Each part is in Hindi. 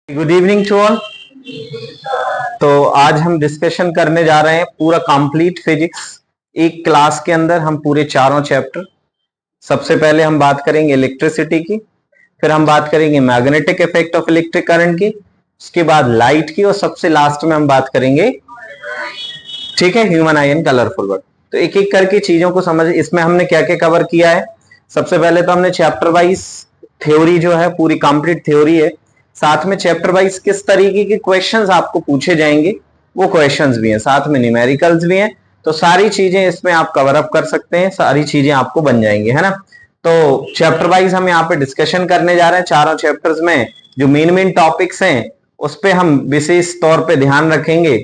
Good evening to all. तो आज हम डिस्कशन करने जा रहे हैं पूरा कंप्लीट फिजिक्स। एक क्लास के अंदर हम पूरे चारों चैप्टर। सबसे पहले हम बात करेंगे इलेक्ट्रिसिटी की, फिर हम बात करेंगे magnetic effect of electric current की, उसके बाद लाइट की, और सबसे लास्ट में हम बात करेंगे, ठीक है, human I and colourful word. तो एक एक करके चीजों को समझ, इसमें हमने क्या क्या कवर किया है। सबसे पहले तो हमने चैप्टर वाइज थ्योरी जो है पूरी कंप्लीट थ्योरी है, साथ में चैप्टर वाइज किस तरीके के क्वेश्चंस आपको पूछे जाएंगे वो क्वेश्चंस भी हैं, साथ में न्यूमेरिकल्स भी हैं। तो सारी चीजें इसमें आप कवर अप कर सकते हैं, सारी चीजें आपको बन जाएंगी, है ना। तो चैप्टर वाइज हम यहाँ पे डिस्कशन करने जा रहे हैं। चारों चैप्टर्स में जो मेन मेन टॉपिक्स हैं उस पर हम विशेष तौर पे ध्यान रखेंगे।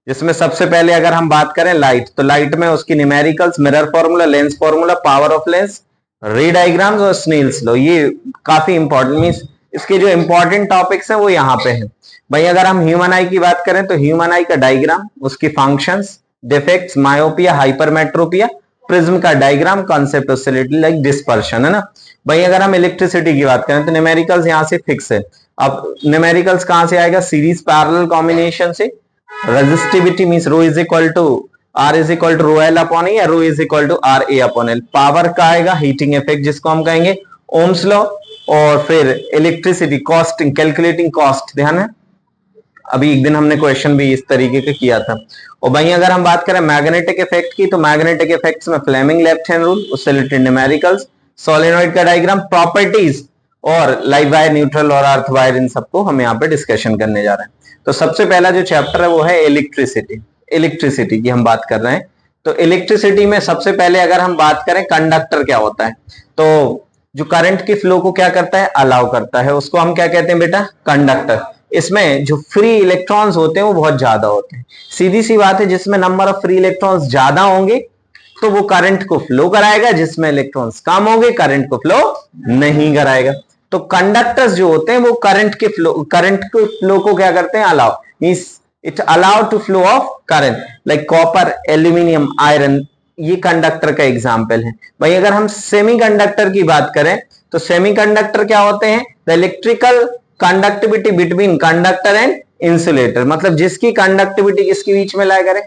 जिसमें सबसे पहले अगर हम बात करें लाइट, तो लाइट में उसकी numericals, mirror formula, lens formula, power of lens, रे डायग्राम्स और स्नेल्स लॉ, ये काफी इंपॉर्टेंट, मींस इसके जो इंपॉर्टेंट टॉपिक्स हैं वो यहाँ पे हैं भाई। अगर हम ह्यूमन आई की बात करें तो ह्यूमन आई का डायग्राम, उसकी functions, defects, myopia, hypermetropia, prism का diagram, concept oscillatory like dispersion, है ना भाई। अगर हम इलेक्ट्रिसिटी की बात करें तो न्यूमेरिकल्स यहाँ से फिक्स है। अब न्यूमेरिकल्स कहां से आएगा? सीरीज पैरेलल कॉम्बिनेशन से। Resistivity means rho is equal to R is equal to rho L upon A, या rho is equal to R A upon L. Power का आएगा हीटिंग इफेक्ट, जिसको हम कहेंगे ओम्स लॉ। और फिर इलेक्ट्रिसिटी कॉस्टिंग, कैलकुलेटिंग कॉस्ट, ध्यान है अभी एक दिन हमने क्वेश्चन भी इस तरीके का किया था। और भाई अगर हम बात करें मैग्नेटिक इफेक्ट की, तो मैग्नेटिक इफेक्ट्स में फ्लेमिंग लेफ्ट हैंड रूल, उससे रिलेटेड न्यूमेरिकल्स, सोलेनॉइड का डायग्राम, प्रॉपर्टीज, और लाइव वायर, न्यूट्रल और अर्थ वायर, इन सबको हम यहाँ पे डिस्कशन करने जा रहे हैं। तो सबसे पहला जो चैप्टर है वो है इलेक्ट्रिसिटी। इलेक्ट्रिसिटी की हम बात कर रहे हैं। तो इलेक्ट्रिसिटी में सबसे पहले अगर हम बात करें कंडक्टर क्या होता है, तो जो करंट के फ्लो को क्या करता है? अलाउ करता है, उसको हम क्या कहते हैं बेटा? कंडक्टर। इसमें जो फ्री इलेक्ट्रॉन्स होते हैं वो बहुत ज्यादा होते हैं। सीधी सी बात है, जिसमें नंबर ऑफ फ्री इलेक्ट्रॉन्स ज्यादा होंगे तो वो करंट को फ्लो कराएगा, जिसमें इलेक्ट्रॉन्स कम होंगे करंट को फ्लो नहीं कराएगा। तो कंडक्टर्स जो होते हैं वो करंट के फ्लो को क्या करते हैं? Allow, means it allow to flow of current, like copper, aluminium, iron, ये कंडक्टर का एग्जाम्पल है भाई। अगर हम सेमीकंडक्टर की बात करें तो सेमीकंडक्टर क्या होते हैं? The electrical conductivity between conductor and insulator, मतलब जिसकी कंडक्टिविटी किसके बीच में लाया करे?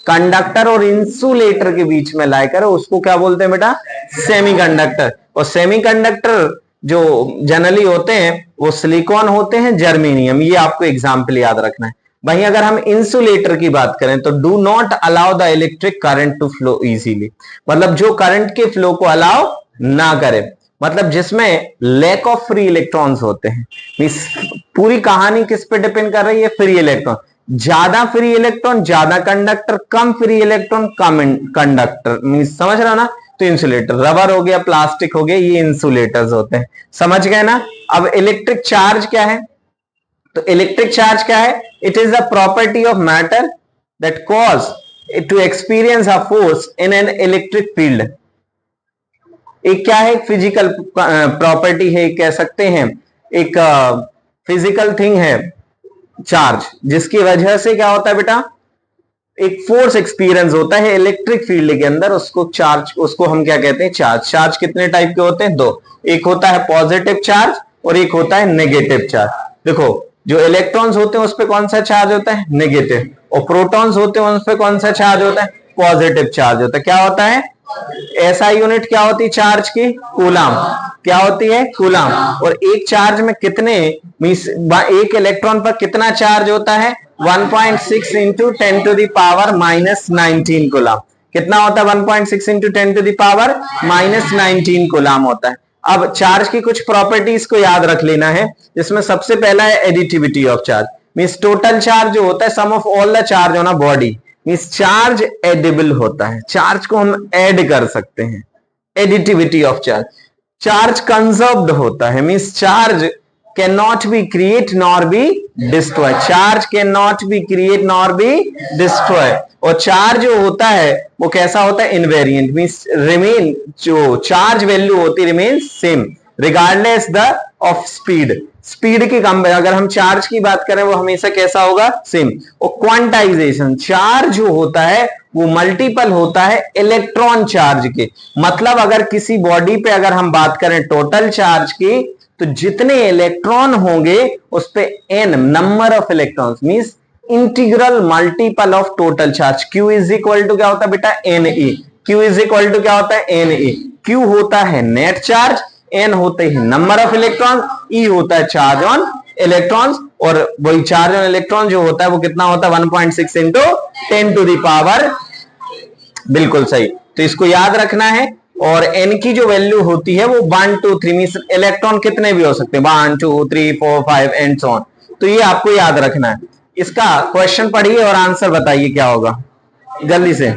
कंडक्टर और इंसुलेटर के बीच में लाया करे, उसको क्या बोलते हैं बेटा? सेमीकंडक्टर। और सेमीकंडक्टर जो जनरली होते हैं वो सिलिकॉन होते हैं, जर्मेनियम, ये आपको एग्जाम्पल याद रखना है। वहीं अगर हम इंसुलेटर की बात करें तो do not allow the electric current to flow easily, मतलब जो करंट के फ्लो को अलाउ ना करे, मतलब जिसमें लैक ऑफ फ्री इलेक्ट्रॉन्स होते हैं। मींस पूरी कहानी किस पे डिपेंड कर रही है? Free electron. ज्यादा फ्री इलेक्ट्रॉन ज्यादा कंडक्टर, कम फ्री इलेक्ट्रॉन कम कंडक्टर, मींस समझ रहे हो ना। तो इंसुलेटर, रबर हो गया, प्लास्टिक हो गया, ये इंसुलेटर्स होते हैं, समझ गए ना। अब इलेक्ट्रिक चार्ज क्या है? तो इलेक्ट्रिक चार्ज क्या है? It is the property of matter that cause it to experience a force in an electric field. एक क्या है? फिजिकल प्रॉपर्टी है, कह सकते हैं एक फिजिकल थिंग है चार्ज, जिसकी वजह से क्या होता है बेटा? एक फोर्स एक्सपीरियंस होता है इलेक्ट्रिक फील्ड के अंदर, उसको चार्ज, उसको हम क्या कहते हैं? चार्ज। चार्ज कितने टाइप के होते हैं? दो, एक होता है पॉजिटिव चार्ज और एक होता है नेगेटिव चार्ज। देखो, जो इलेक्ट्रॉन्स होते हैं उस पर कौन सा चार्ज होता है? नेगेटिव। और प्रोटॉन्स होते हैं उस पर कौन सा चार्ज होता है? पॉजिटिव चार्ज होता है। क्या होता है? ऐसा यूनिट क्या होती है चार्ज की? कूलम। क्या होती है? कूलम। और एक चार्ज में कितने, मींस एक इलेक्ट्रॉन पर कितना चार्ज होता है? 1.6 into 10 to the power minus 19 coulomb. कितना होता है? 1.6 into 10 to the power minus 19 coulomb होता है। अब चार्ज की कुछ प्रॉपर्टीज को याद रख लेना है, जिसमें सबसे पहला है additivity of charge, means total charge जो होता है sum of all the charge on a body, means charge addable होता है, चार्ज को हम ऐड कर सकते हैं। Additivity of charge. Charge conserved होता है, means charge can not be create nor be destroy. Charge can not be create nor be destroy. और चार्ज जो होता है वो कैसा होता है? इनवेरिएंट, मींस रिमेन, जो चार्ज वैल्यू होती है remain same regardless the of speed. Speed की कम, अगर हम चार्ज की बात करें वो हमेशा कैसा होगा? सेम। और क्वांटाइजेशन, चार्ज जो होता है वो मल्टीपल होता है इलेक्ट्रॉन चार्ज के। मतलब अगर किसी बॉडी पे अगर हम बात करें टोटल चार्ज की, तो जितने इलेक्ट्रॉन होंगे उस पे n number of electrons means integral multiple of total charge. Q is equal to क्या होता है बेटा, Ne। Q is equal to क्या होता है, Ne। Q होता है नेट चार्ज, N होते हैं नंबर ऑफ इलेक्ट्रॉन, E होता है चार्ज ऑन इलेक्ट्रॉन्स, और वही चार्ज ऑन इलेक्ट्रॉन जो होता है वो कितना होता है 1.6 इंटू 10 टू द पावर, बिल्कुल सही। तो इसको याद रखना है। और n की जो वैल्यू होती है वो 1 2 3 मींस इलेक्ट्रॉन कितने भी हो सकते हैं, 1 2 3 4 5 एंड सो ऑन। तो ये आपको याद रखना है। इसका क्वेश्चन पढ़िए और आंसर बताइए क्या होगा जल्दी से।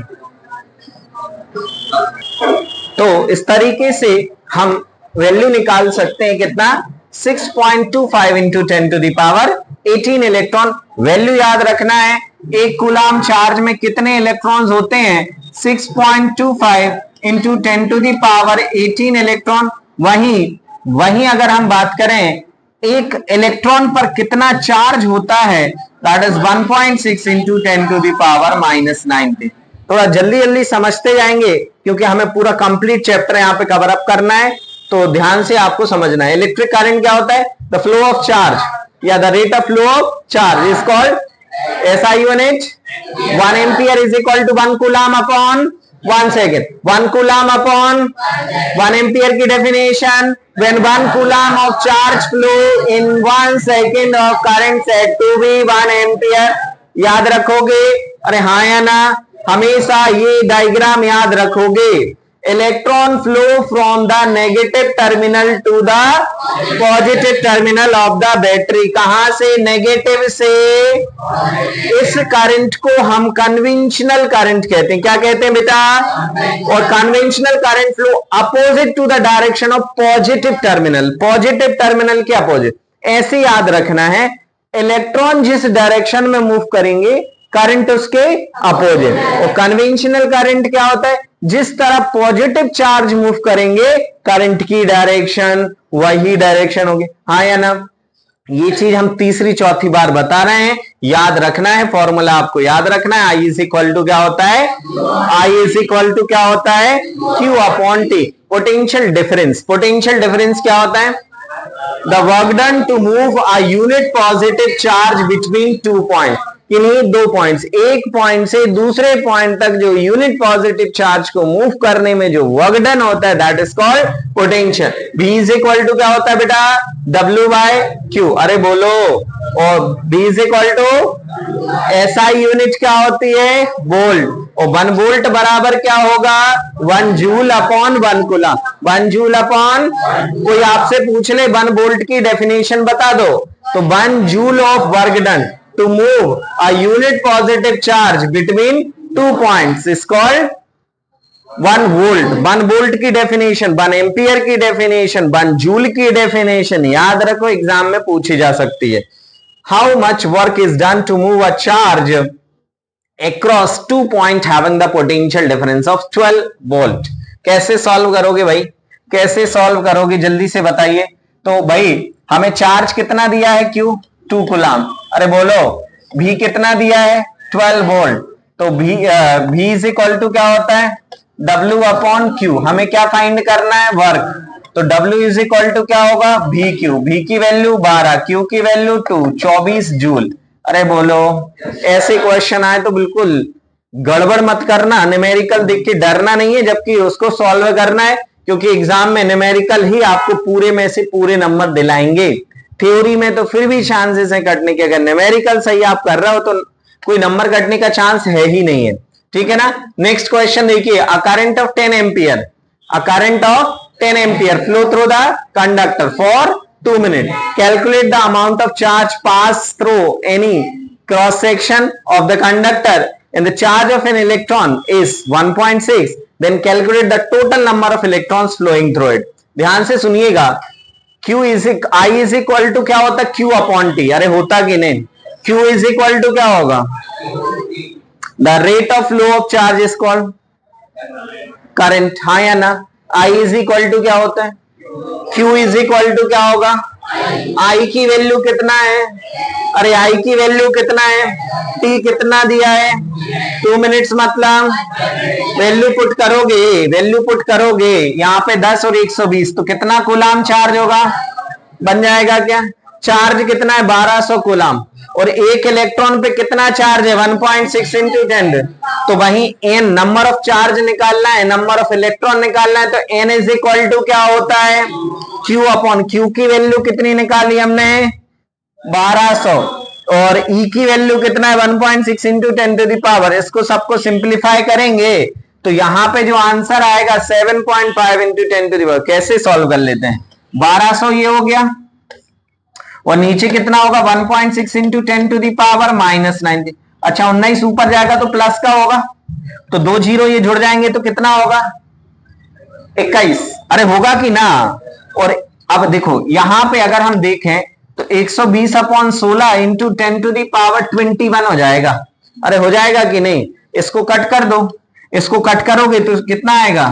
तो इस तरीके से हम वैल्यू निकाल सकते हैं कितना, 6.25 into 10 to the power 18 electron. Value याद रखना है, एक कूलाम चार्ज में कितने इलेक्ट्रॉन्स होते हैं, 6.25 into 10 to the power 18 electron. वहीं अगर हम बात करें एक इलेक्ट्रॉन पर कितना चार्ज होता है, that is 1.6 into 10 to the power -19। थोड़ा जल्दी जल्दी समझते जाएंगे क्योंकि हमें पूरा कंप्लीट चैप्टर यहाँ पे कवर अप करना है, तो ध्यान से आपको समझना है। इलेक्ट्रिक करंट क्या होता है, द फ्लो ऑफ चार्ज या the rate of flow of charge is called SI unit. 1 ampere is equal to 1 coulomb upon 1 second. 1 coulomb upon 1 ampere की definition, when 1 coulomb of charge flow in 1 second of current said to be 1 ampere। याद रखोगे, अरे हाँ या ना, हमेशा ये डायग्राम याद रखोगे। Electron flow from the negative terminal to the positive terminal of the battery. कहां से, नेगेटिव से। इस करंट को हम कन्वेंशनल करंट कहते हैं। क्या कहते हैं बेटा, और conventional current flow opposite to the direction of positive terminal. Positive terminal के अपोजिट, ऐसे याद रखना है। इलेक्ट्रॉन जिस डायरेक्शन में मूव करेंगे करंट उसके अपोजिट। और कन्वेंशनल करंट क्या होता है, जिस तरह पॉजिटिव चार्ज मूव करेंगे करंट की डायरेक्शन वही डायरेक्शन होगी। हाँ या ना, ये चीज हम तीसरी चौथी बार बता रहे हैं, याद रखना है। फॉर्मूला आपको याद रखना है, आई इज इक्वल टू क्या होता है, आई इज इक्वल टू क्या होता है, Q upon T। Potential difference, potential difference क्या होता है, the work done to move a unit positive charge between 2 point. इन्हीं 2 पॉइंट्स, एक पॉइंट से दूसरे पॉइंट तक जो यूनिट पॉजिटिव चार्ज को मूव करने में जो वर्क डन होता है that is called potential. V is equal to क्या होता है बेटा, W बाय Q। अरे बोलो। और V is equal to SI unit क्या होती है, वोल्ट। और 1 वोल्ट बराबर क्या होगा, 1 joule upon 1 coulomb. 1 joule upon, कोई आपसे पूछ ले 1 वोल्ट की डेफिनेशन बता दो, तो 1 joule of work done to move a unit positive charge between 2 points is called 1 volt। 1 volt की डेफिनेशन, 1 एम्पियर की डेफिनेशन, 1 जूल की डेफिनेशन याद रखो, एग्जाम में पूछी जा सकती है। How much work is done to move a charge across 2 points having the potential difference of 12 volt। कैसे सॉल्व करोगे भाई, कैसे सॉल्व करोगे जल्दी से बताइए। तो भाई हमें चार्ज कितना दिया है, Q 2 कूलम। अरे बोलो, V कितना दिया है, 12 वोल्ट। तो V इज इक्वल टू क्या होता है, W अपॉन Q। हमें क्या फाइंड करना है, वर्क। तो W इज इक्वल टू क्या होगा, VQ। V की वैल्यू 12, Q की वैल्यू 2, 24 जूल। अरे बोलो, ऐसे क्वेश्चन आए तो बिल्कुल गड़बड़ मत करना, न्यूमेरिकल देख के डरना नहीं है, जबकि उसको सॉल्व करना है, क्योंकि एग्जाम में न्यूमेरिकल ही आपको पूरे में से पूरे नंबर दिलाएंगे। थ्योरी में तो फिर भी चांसेस है कटने के, अगर न्यूमेरिकल सही आप कर रहे हो तो कोई नंबर कटने का चांस है ही नहीं है, ठीक है ना। नेक्स्ट क्वेश्चन देखिए, a current of 10 ampere, a current of 10 ampere flow through the conductor for 2 minute. Calculate the amount of charge pass through any cross section of the conductor and the charge of an electron is 1.6, then calculate the total number of electrons flowing through it। ध्यान से सुनिएगा, Q is I is equal to क्या होता है, Q अपॉन T। अरे होता कि नहीं, Q इज इक्वल टू क्या होगा, the rate of flow of charge is called current. हाँ या ना, I इज इक्वल टू क्या होता है, Q इज इक्वल टू क्या होगा, I की वैल्यू कितना है, अरे I की वैल्यू कितना है, T कितना दिया है, 2 मिनट्स, मतलब वैल्यू पुट करोगे, वैल्यू पुट करोगे यहाँ पे 10 और 120, तो कितना कूलम चार्ज होगा, बन जाएगा क्या? चार्ज कितना है? 1200 कूलम, और एक इलेक्ट्रॉन पे कितना चार्ज है? 1.6 इंटू 10। तो वही n नंबर ऑफ चार्ज निकालना है, नंबर ऑफ इलेक्ट्रॉन निकालना है, तो n इज इक्वल टू क्या होता है? q अपॉन q की वैल्यू कितनी निकाली हमने? 1200, और e की वैल्यू कितना है? 1.6 इंटू 10 टू द पावर। इसको सबको सिंप्लीफाई करेंगे तो यहां पे जो आंसर आएगा 7.5 इंटू 10 टू द पावर। कैसे सॉल्व कर लेते हैं? 1200 ये हो गया, और नीचे कितना होगा? 1.6 into 10 to the power minus 90। अच्छा, 19 ऊपर जाएगा तो प्लस का होगा, तो 2 जीरो ये जुड़ जाएंगे तो कितना होगा? 21। अरे होगा कि ना? और अब देखो यहां पे अगर हम देखें तो 120 upon 16 into 10 to the power 21 हो जाएगा। अरे हो जाएगा कि नहीं? इसको कट कर दो, इसको कट करोगे तो कितना आएगा?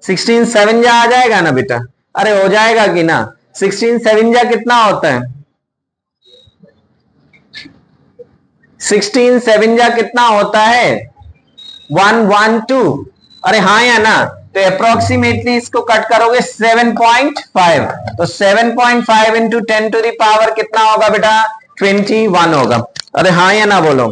16 7 जा आ जाएगा ना बेटा? अरे हो जाएगा कि ना? 16 7 जा कितना होता है? 16 7 जा कितना होता है? 112। अरे हाँ या ना? तो अप्रोक्सीमेटली इसको कट करोगे 7.5, तो 7.5 इंटू 10 टू द पावर कितना होगा बेटा? 21 होगा। अरे हाँ या ना बोलो?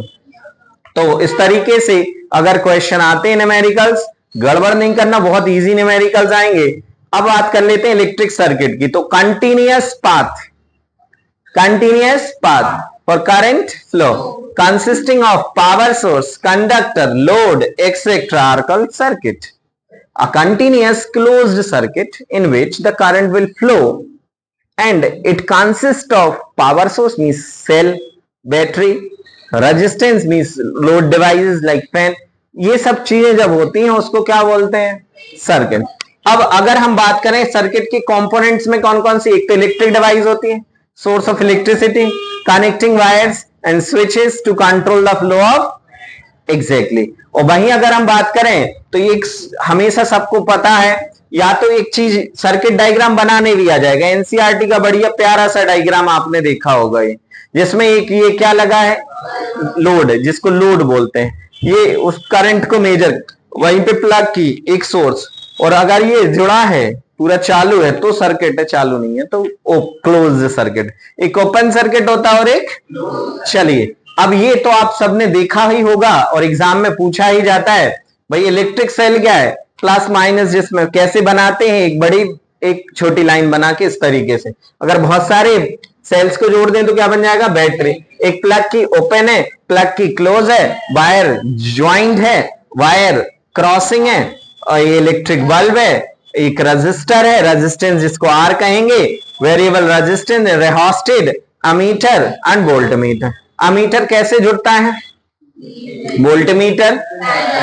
तो इस तरीके से अगर क्वेश्चन आते हैं न्यूमेरिकल्स, गड़बड़ नहीं करना, बहुत इजी न्यूमेरिकल्स आएंगे। अब बात कर लेते हैं इलेक्ट्रिक सर्किट की। तो continuous path for current flow consisting of power source, conductor, load etcetera are called circuit. A continuous closed circuit in which the current will flow and it consists of power source means cell, battery, resistance means load devices like fan। ये सब चीजें जब होती हैं उसको क्या बोलते हैं? सर्किट। अब अगर हम बात करें सर्किट के कंपोनेंट्स में कौन कौन सी? एक तो इलेक्ट्रिक डिवाइस होती है, source of electricity, connecting wires and switches to control the flow of. Exactly. और वहीं अगर हम बात करें तो एक हमेशा सबको पता है, या तो एक चीज सर्किट डायग्राम बनाने भी आ जाएगा। एनसीईआरटी का बढ़िया प्यारा सा डायग्राम आपने देखा होगा, ये जिसमें एक ये क्या लगा है? लोड, जिसको लोड बोलते हैं। ये उस करंट को मेजर, वहीं पे प्लग की एक सोर्स, और अगर ये जुड़ा है पूरा चालू है तो सर्किट है, चालू नहीं है तो क्लोज सर्किट। एक ओपन सर्किट होता है और एक, चलिए अब ये तो आप सबने देखा ही होगा और एग्जाम में पूछा ही जाता है भाई इलेक्ट्रिक सेल क्या है? प्लस माइनस, जिसमें कैसे बनाते हैं? एक बड़ी एक छोटी लाइन बना के इस तरीके से। अगर बहुत सारे सेल्स को जोड़ दें तो क्या बन जाएगा? बैटरी। एक प्लग की ओपन है, प्लग की क्लोज है, वायर ज्वाइंट है, वायर क्रॉसिंग है, और ये इलेक्ट्रिक बल्ब है, एक रजिस्टर है, रेजिस्टेंस जिसको आर कहेंगे, variable resistance, rheostat, ammeter and voltmeter. Ammeter कैसे जुड़ता है? वोल्टमीटर।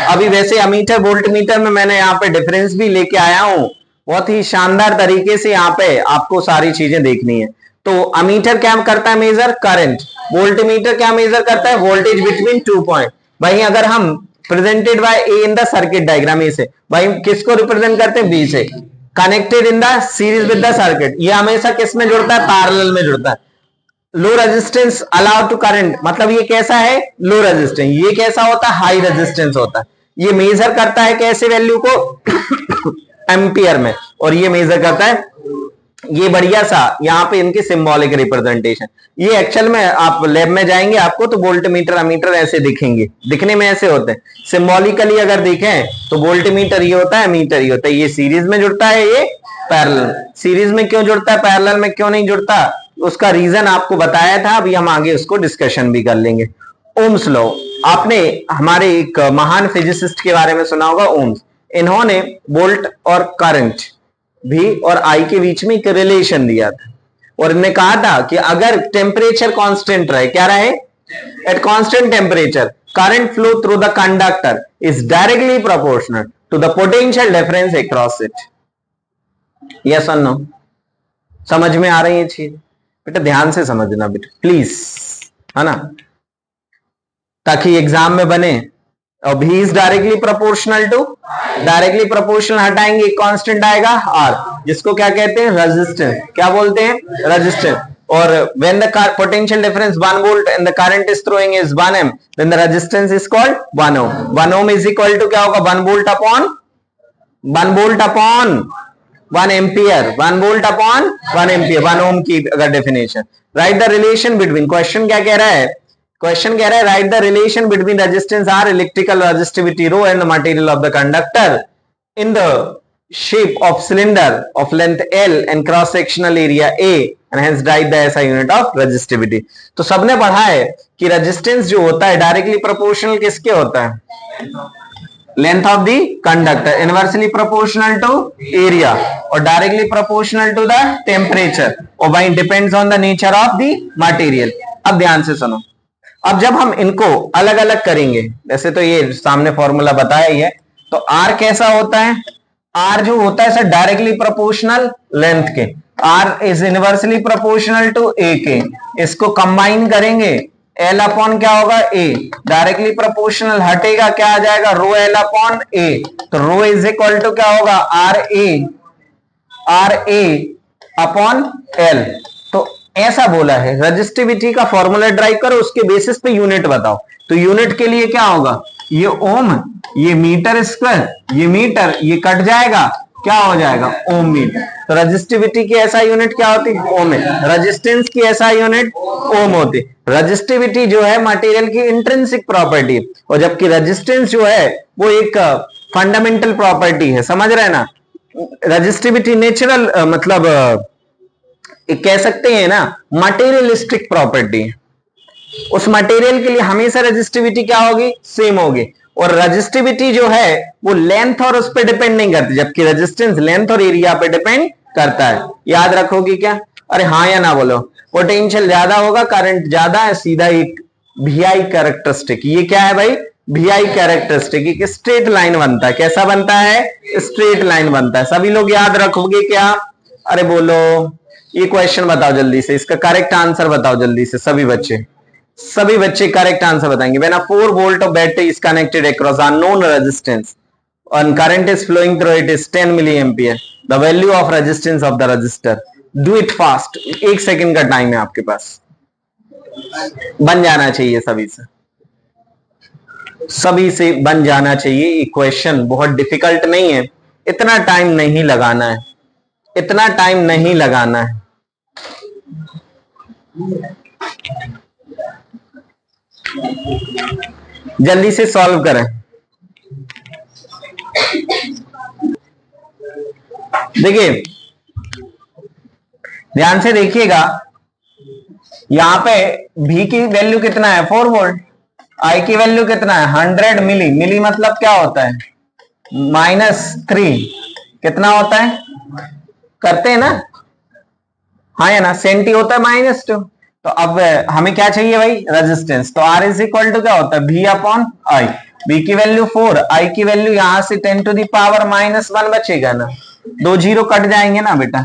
अभी वैसे अमीटर वोल्टमीटर में मैंने यहाँ पे डिफरेंस भी लेके आया हूं, बहुत ही शानदार तरीके से यहाँ पे आपको सारी चीजें देखनी है। तो अमीटर क्या करता है? Measure current. वोल्टमीटर क्या मेजर करता है? Voltage between 2 point. वहीं अगर हम presented by A in the circuit diagram, A से भाई किसको रिप्रेजेंट करते हैं? बी से। Connected in the series with the circuit, ये हमेशा किस में जुड़ता है? पैरेलल में जुड़ता है। Low resistance allow to current, मतलब ये कैसा है? Low resistance. ये कैसा होता है? हाई रेजिस्टेंस होता है। ये मेजर करता है कैसे वैल्यू को? एम्पियर में। और ये मेजर करता है, ये बढ़िया सा यहाँ पे इनकी सिंबॉलिक रिप्रेजेंटेशन। ये एक्चुअल में आप लैब में जाएंगे आपको तो वोल्टमीटर अमीटर ऐसे दिखेंगे, दिखने में ऐसे होते हैं। सिंबॉलिकली अगर देखें तो वोल्टमीटर ये होता है, मीटर ये होता है। ये सीरीज में जुड़ता है, ये पैरेलल। सीरीज में क्यों जुड़ता है, पैरेलल में क्यों नहीं जुड़ता? उसका रीजन आपको बताया था, अभी हम आगे उसको डिस्कशन भी कर लेंगे। ओम्स लॉ, आपने हमारे एक महान फिजिसिस्ट के बारे में सुना होगा, ओम्स। इन्होंने वोल्ट और करंट भी और आई के बीच में एक रिलेशन दिया था, और इन्होंने कहा था कि अगर टेम्परेचर कांस्टेंट रहे, क्या रहे? At constant temperature current flow through the conductor is directly proportional to the potential difference across it. Yes और नो? समझ में आ रही है चीज? बेटा ध्यान से समझना बेटा प्लीज, है ना, ताकि एग्जाम में बने। और भी is directly proportional to, directly proportional हटाएंगे कांस्टेंट आएगा आर, जिसको क्या कहते हैं? रेजिस्टेंस। क्या बोलते हैं? रेजिस्टेंस। और when the potential difference 1 volt and the current is throwing is 1 ohm, then the resistance is called 1 ohm। 1 ohm is equal to क्या होगा? 1 volt upon 1 ampere, 1 volt upon 1 ampere, 1 ohm की अगर definition. Write the relation between, question क्या कह रहा है, क्वेश्चन कह रहा है write the relation between resistance R, electrical resistivity rho and the material of the conductor in the shape of cylinder of length L and cross sectional area A and hence write the SI unit of resistivity। तो सबने पढ़ा है कि रेजिस्टेंस जो होता है डायरेक्टली प्रोपोर्शनल किसके होता है, length of the conductor, inversely proportional to area और directly proportional to the temperature और by depends on the nature of the material. अब ध्यान से सुनो, अब जब हम इनको अलग अलग करेंगे, वैसे तो ये सामने फॉर्मूला बताया ही है, तो आर कैसा होता है, आर जो होता है सर डायरेक्टली प्रोपोर्शनल लेंथ के, R is inversely proportional to A के, इसको कंबाइन करेंगे एल अपॉन क्या होगा ए, डायरेक्टली प्रोपोर्शनल हटेगा क्या आ जाएगा रो एल अपॉन ए, तो रो इज इक्वल टू क्या होगा आर ए अपॉन एल। तो ऐसा बोला है, रजिस्टिविटी का फॉर्मूला ड्राइव करो, उसके बेसिस पे यूनिट बताओ। तो यूनिट के लिए क्या होगा, ये ओम, ये मीटर स्क्वायर, ये मीटर, ये कट जाएगा क्या हो जाएगा ओम मीटर। तो रजिस्टिविटी की ऐसा यूनिट क्या होती है ओम है, रेजिस्टेंस की ऐसा यूनिट ओम होती है। रजिस्टिविटी जो है मटेरियल की इंट्रिंसिक प्रॉपर्टी और जबकि रेजिस्टेंस जो है वो एक फंडामेंटल प्रॉपर्टी है, समझ रहे हैं ना। रजिस्टिविटी नेचुरल मतलब कह सकते हैं ना मटेरियलिस्टिक प्रॉपर्टी है, उस मटेरियल के लिए हमेशा रेजिस्टिविटी क्या होगी सेम होगी। और रेजिस्टिविटी जो है वो लेंथ और उस पर डिपेंड नहीं करती, जबकि रेजिस्टेंस लेंथ और एरिया पे डिपेंड करता है। याद रखोगी क्या, अरे हाँ या ना बोलो। पोटेंशियल ज्यादा होगा, करंट ज्यादा है, सीधा एक VI कैरेक्टरिस्टिक। ये क्या है भाई VI कैरेक्टरिस्टिक, एक स्ट्रेट लाइन बनता है। कैसा बनता है, स्ट्रेट लाइन बनता है। सभी लोग याद रखोगे क्या, अरे बोलो ये क्वेश्चन बताओ जल्दी से, इसका करेक्ट आंसर बताओ जल्दी से सभी बच्चे करेक्ट आंसर बताएंगे। When a 4 volt of battery is connected across unknown resistance and current is flowing through it is 10 milliampere, the value of resistance of the resistor, do it fast, 1 second का टाइम है आपके पास, बन जाना चाहिए सभी से बन जाना चाहिए। ये क्वेश्चन बहुत डिफिकल्ट नहीं है, इतना टाइम नहीं लगाना है, जल्दी से सॉल्व करें। देखिए ध्यान से देखिएगा, यहां पे V की वैल्यू कितना है 4 वोल्ट, I की वैल्यू कितना है 100 मिली, मिली मतलब क्या होता है -3, कितना होता है करते हैं ना, हाँ या ना, सेंटी होता है -2। तो अब हमें क्या चाहिए भाई रेजिस्टेंस, तो R इज इक्वल टू क्या होता है V अपॉन I, V की वैल्यू 4, I की वैल्यू यहां से 10 टू द पावर -1 बचेगा ना, 2 जीरो कट जाएंगे ना बेटा,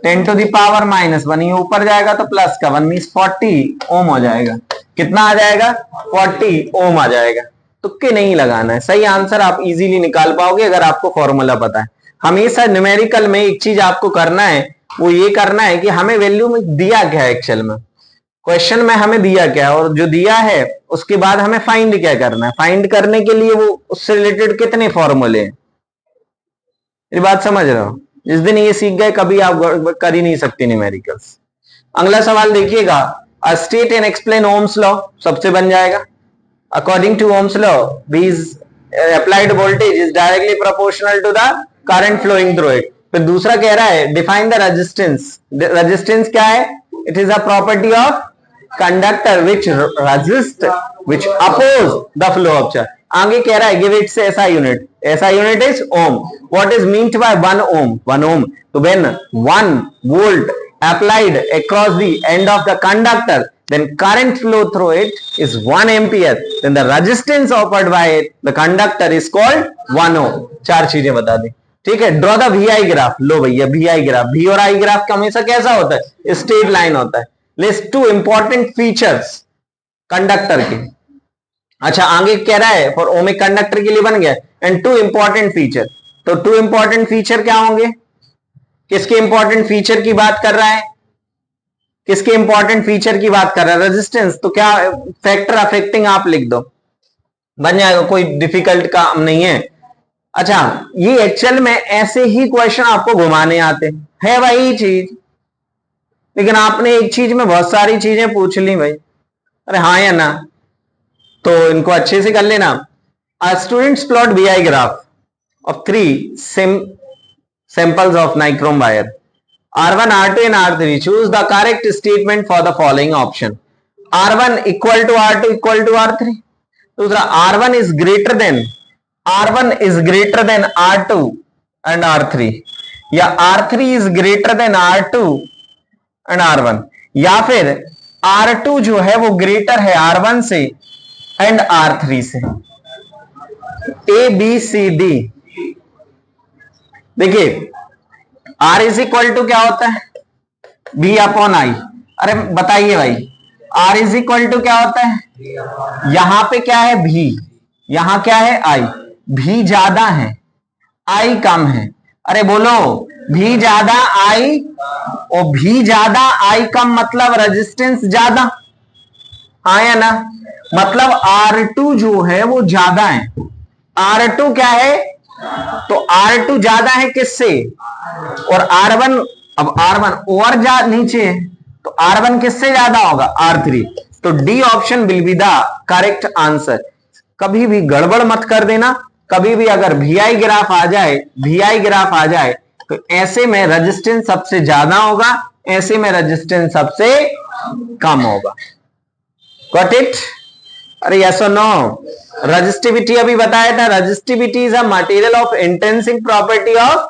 10 टू द पावर -1 ये ऊपर जाएगा तो प्लस का 1 मींस 40 ओम हो जाएगा। कितना आ जाएगा 40 ओम आ जाएगा। तुक्के नहीं लगाना है, सही आंसर आप इजीली निकाल पाओगे अगर आपको फॉर्मूला पता है। हमेशा न्यूमेरिकल में एक चीज आपको करना है, वो ये करना है कि हमें वैल्यू में दिया क्या है, एक्चुअल में क्वेश्चन में हमें दिया क्या है और जो दिया है उसके बाद हमें फाइंड क्या करना है। फाइंड करने के लिए वो उससे रिलेटेड कितने फॉर्मूले हैं, ये बात समझ रहे हो। जिस दिन ये सीख गए कभी आप कर ही नहीं सकते न्यूमेरिकल्स। अगला सवाल देखिएगा, state and explain Ohm's law, सबसे बन जाएगा। According to Ohm's law V applied voltage is directly proportional to the current flowing through it। फिर दूसरा कह रहा है डिफाइन द रेजिस्टेंस, रेजिस्टेंस क्या है, it is a property of conductor which resist which oppose the flow of charge। आगे कह रहा है give it SI unit, SI unit is ohm। what is meant by 1 ohm, 1 ohm, so when 1 volt applied across the end of the conductor then current flow through it is 1 ampere, then the resistance offered by it, the conductor is called 1 ohm। 4 चीजें बता दी, ठीक है। ड्रॉ द VI ग्राफ, लो भैया VI ग्राफ, V और I ग्राफ का हमेशा कैसा होता है स्ट्रेट लाइन होता है। लिस्ट 2 इंपॉर्टेंट फीचर्स कंडक्टर के। अच्छा आगे कह रहा है फॉर ओमिक कंडक्टर के लिए बन गया, एंड 2 इंपॉर्टेंट फीचर। तो 2 इंपॉर्टेंट फीचर क्या होंगे, किसके इंपॉर्टेंट फीचर की बात कर रहा है, किसके इंपॉर्टेंट फीचर की बात कर रहा है, रेजिस्टेंस। तो क्या फैक्टर अफेक्टिंग आप लिख दो, बन जाएगा, कोई डिफिकल्ट काम नहीं है। अच्छा, ये एक्चुअल में ऐसे ही क्वेश्चन आपको घुमाने आते है वही चीज, लेकिन आपने एक चीज में बहुत सारी चीजें पूछ ली भाई। अरे हाँ या ना, तो इनको अच्छे से कर लेना। Students plot VI graph of 3 samples of nichrome wire R1, R2 and R3. Choose the correct statement for the following option. R1 equal to R2 equal to R3. दूसरा R1 is greater than R2 and R3, या R3 is greater than R2 and R1, या फिर R2 जो है वो ग्रेटर है R1 से एंड R3 से। ABCD। देखिए R इज इक्वल टू क्या होता है, B अपॉन I। अरे बताइए भाई, R इज इक्वल टू क्या होता है, यहां पे क्या है V, यहां क्या है I। V ज्यादा है I कम है। अरे बोलो, V ज्यादा I और V ज्यादा I कम मतलब रेजिस्टेंस ज्यादा, हाँ या ना। मतलब R2 जो है वो ज्यादा है। R2 क्या है, तो R2 ज्यादा है किससे, और R1, अब R1 और नीचे है तो R1 किससे ज्यादा होगा, R3। तो D option will be the correct answer. कभी भी गड़बड़ मत कर देना, कभी भी अगर VI ग्राफ आ जाए तो ऐसे में रेजिस्टेंस सबसे ज्यादा होगा, ऐसे में रेजिस्टेंस सबसे कम होगा। Got it? अरे यस और नो? रेजिस्टिविटी अभी बताया था, resistivity is a material of intrinsic property of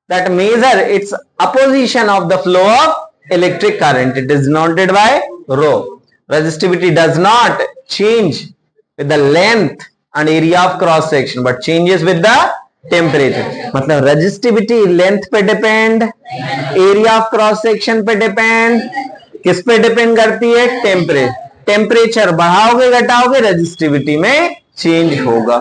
that measure its opposition of the flow of electric current. It is noted by rho. Resistivity does not change with the length and area of cross section but changes with the temperature। मतलब रेजिस्टिविटी लेंथ पे depend, area of cross section पे डिपेंड, किस पे डिपेंड करती है, टेम्परेचर बढ़ाओगे घटाओगे रेजिस्टिविटी में चेंज होगा।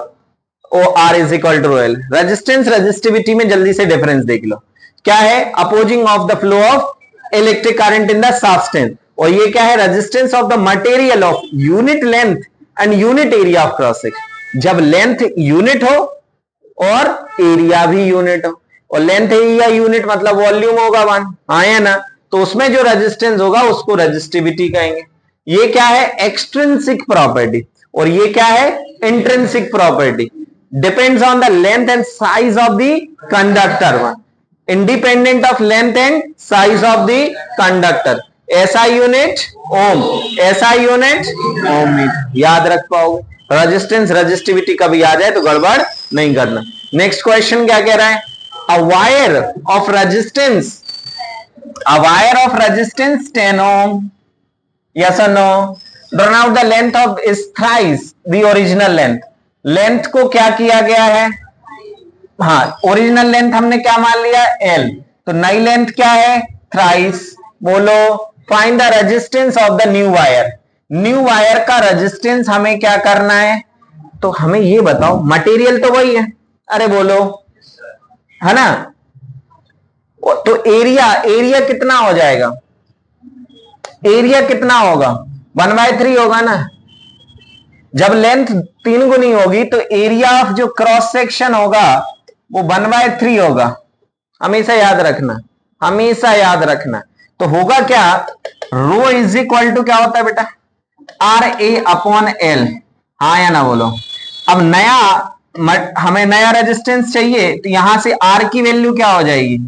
ओ R is equal to L. Resistance resistivity में जल्दी से डिफरेंस देख लो, क्या है, opposing of the flow of electric current in the substance, और ये क्या है, resistance of the material of unit length and unit area of cross section. जब लेंथ यूनिट हो और एरिया भी यूनिट हो, और लेंथ एरिया यूनिट मतलब वॉल्यूम होगा 1, हाँ या ना, तो उसमें जो रेजिस्टेंस होगा उसको रेजिस्टिविटी कहेंगे। ये क्या है, एक्सट्रिंसिक प्रॉपर्टी, और ये क्या है, intrinsic property. Depends on the length and size of the conductor, one independent of length and size of the conductor. ऐसा यूनिट ओम, ऐसा यूनिट ओम मीटर, याद रख पाओगे। रेजिस्टेंस रेजिस्टिविटी कभी आ जाए तो गड़बड़ नहीं करना। नेक्स्ट क्वेश्चन क्या कह रहा है, a wire of resistance 10 ohm, yes or no? Drawn out the length of is thrice the original length। Length को क्या किया गया है, हाँ ओरिजिनल लेंथ हमने क्या मान लिया, L, तो नई लेंथ क्या है, थ्राइस। बोलो find the resistance of the new wire. New wire का रेजिस्टेंस हमें क्या करना है, तो हमें ये बताओ, मटेरियल तो वही है, अरे बोलो, है ना। तो एरिया कितना हो जाएगा, एरिया कितना होगा, 1/3 होगा ना। जब लेंथ 3 गुनी होगी तो एरिया ऑफ जो क्रॉस सेक्शन होगा वो 1/3 होगा। हमेशा याद रखना, हमेशा याद रखना। तो होगा क्या, रो इज इक्वल टू क्या होता है बेटा, RA/L, हाँ या ना बोलो। अब हमें नया रेजिस्टेंस चाहिए, तो यहां से R की वैल्यू क्या हो जाएगी,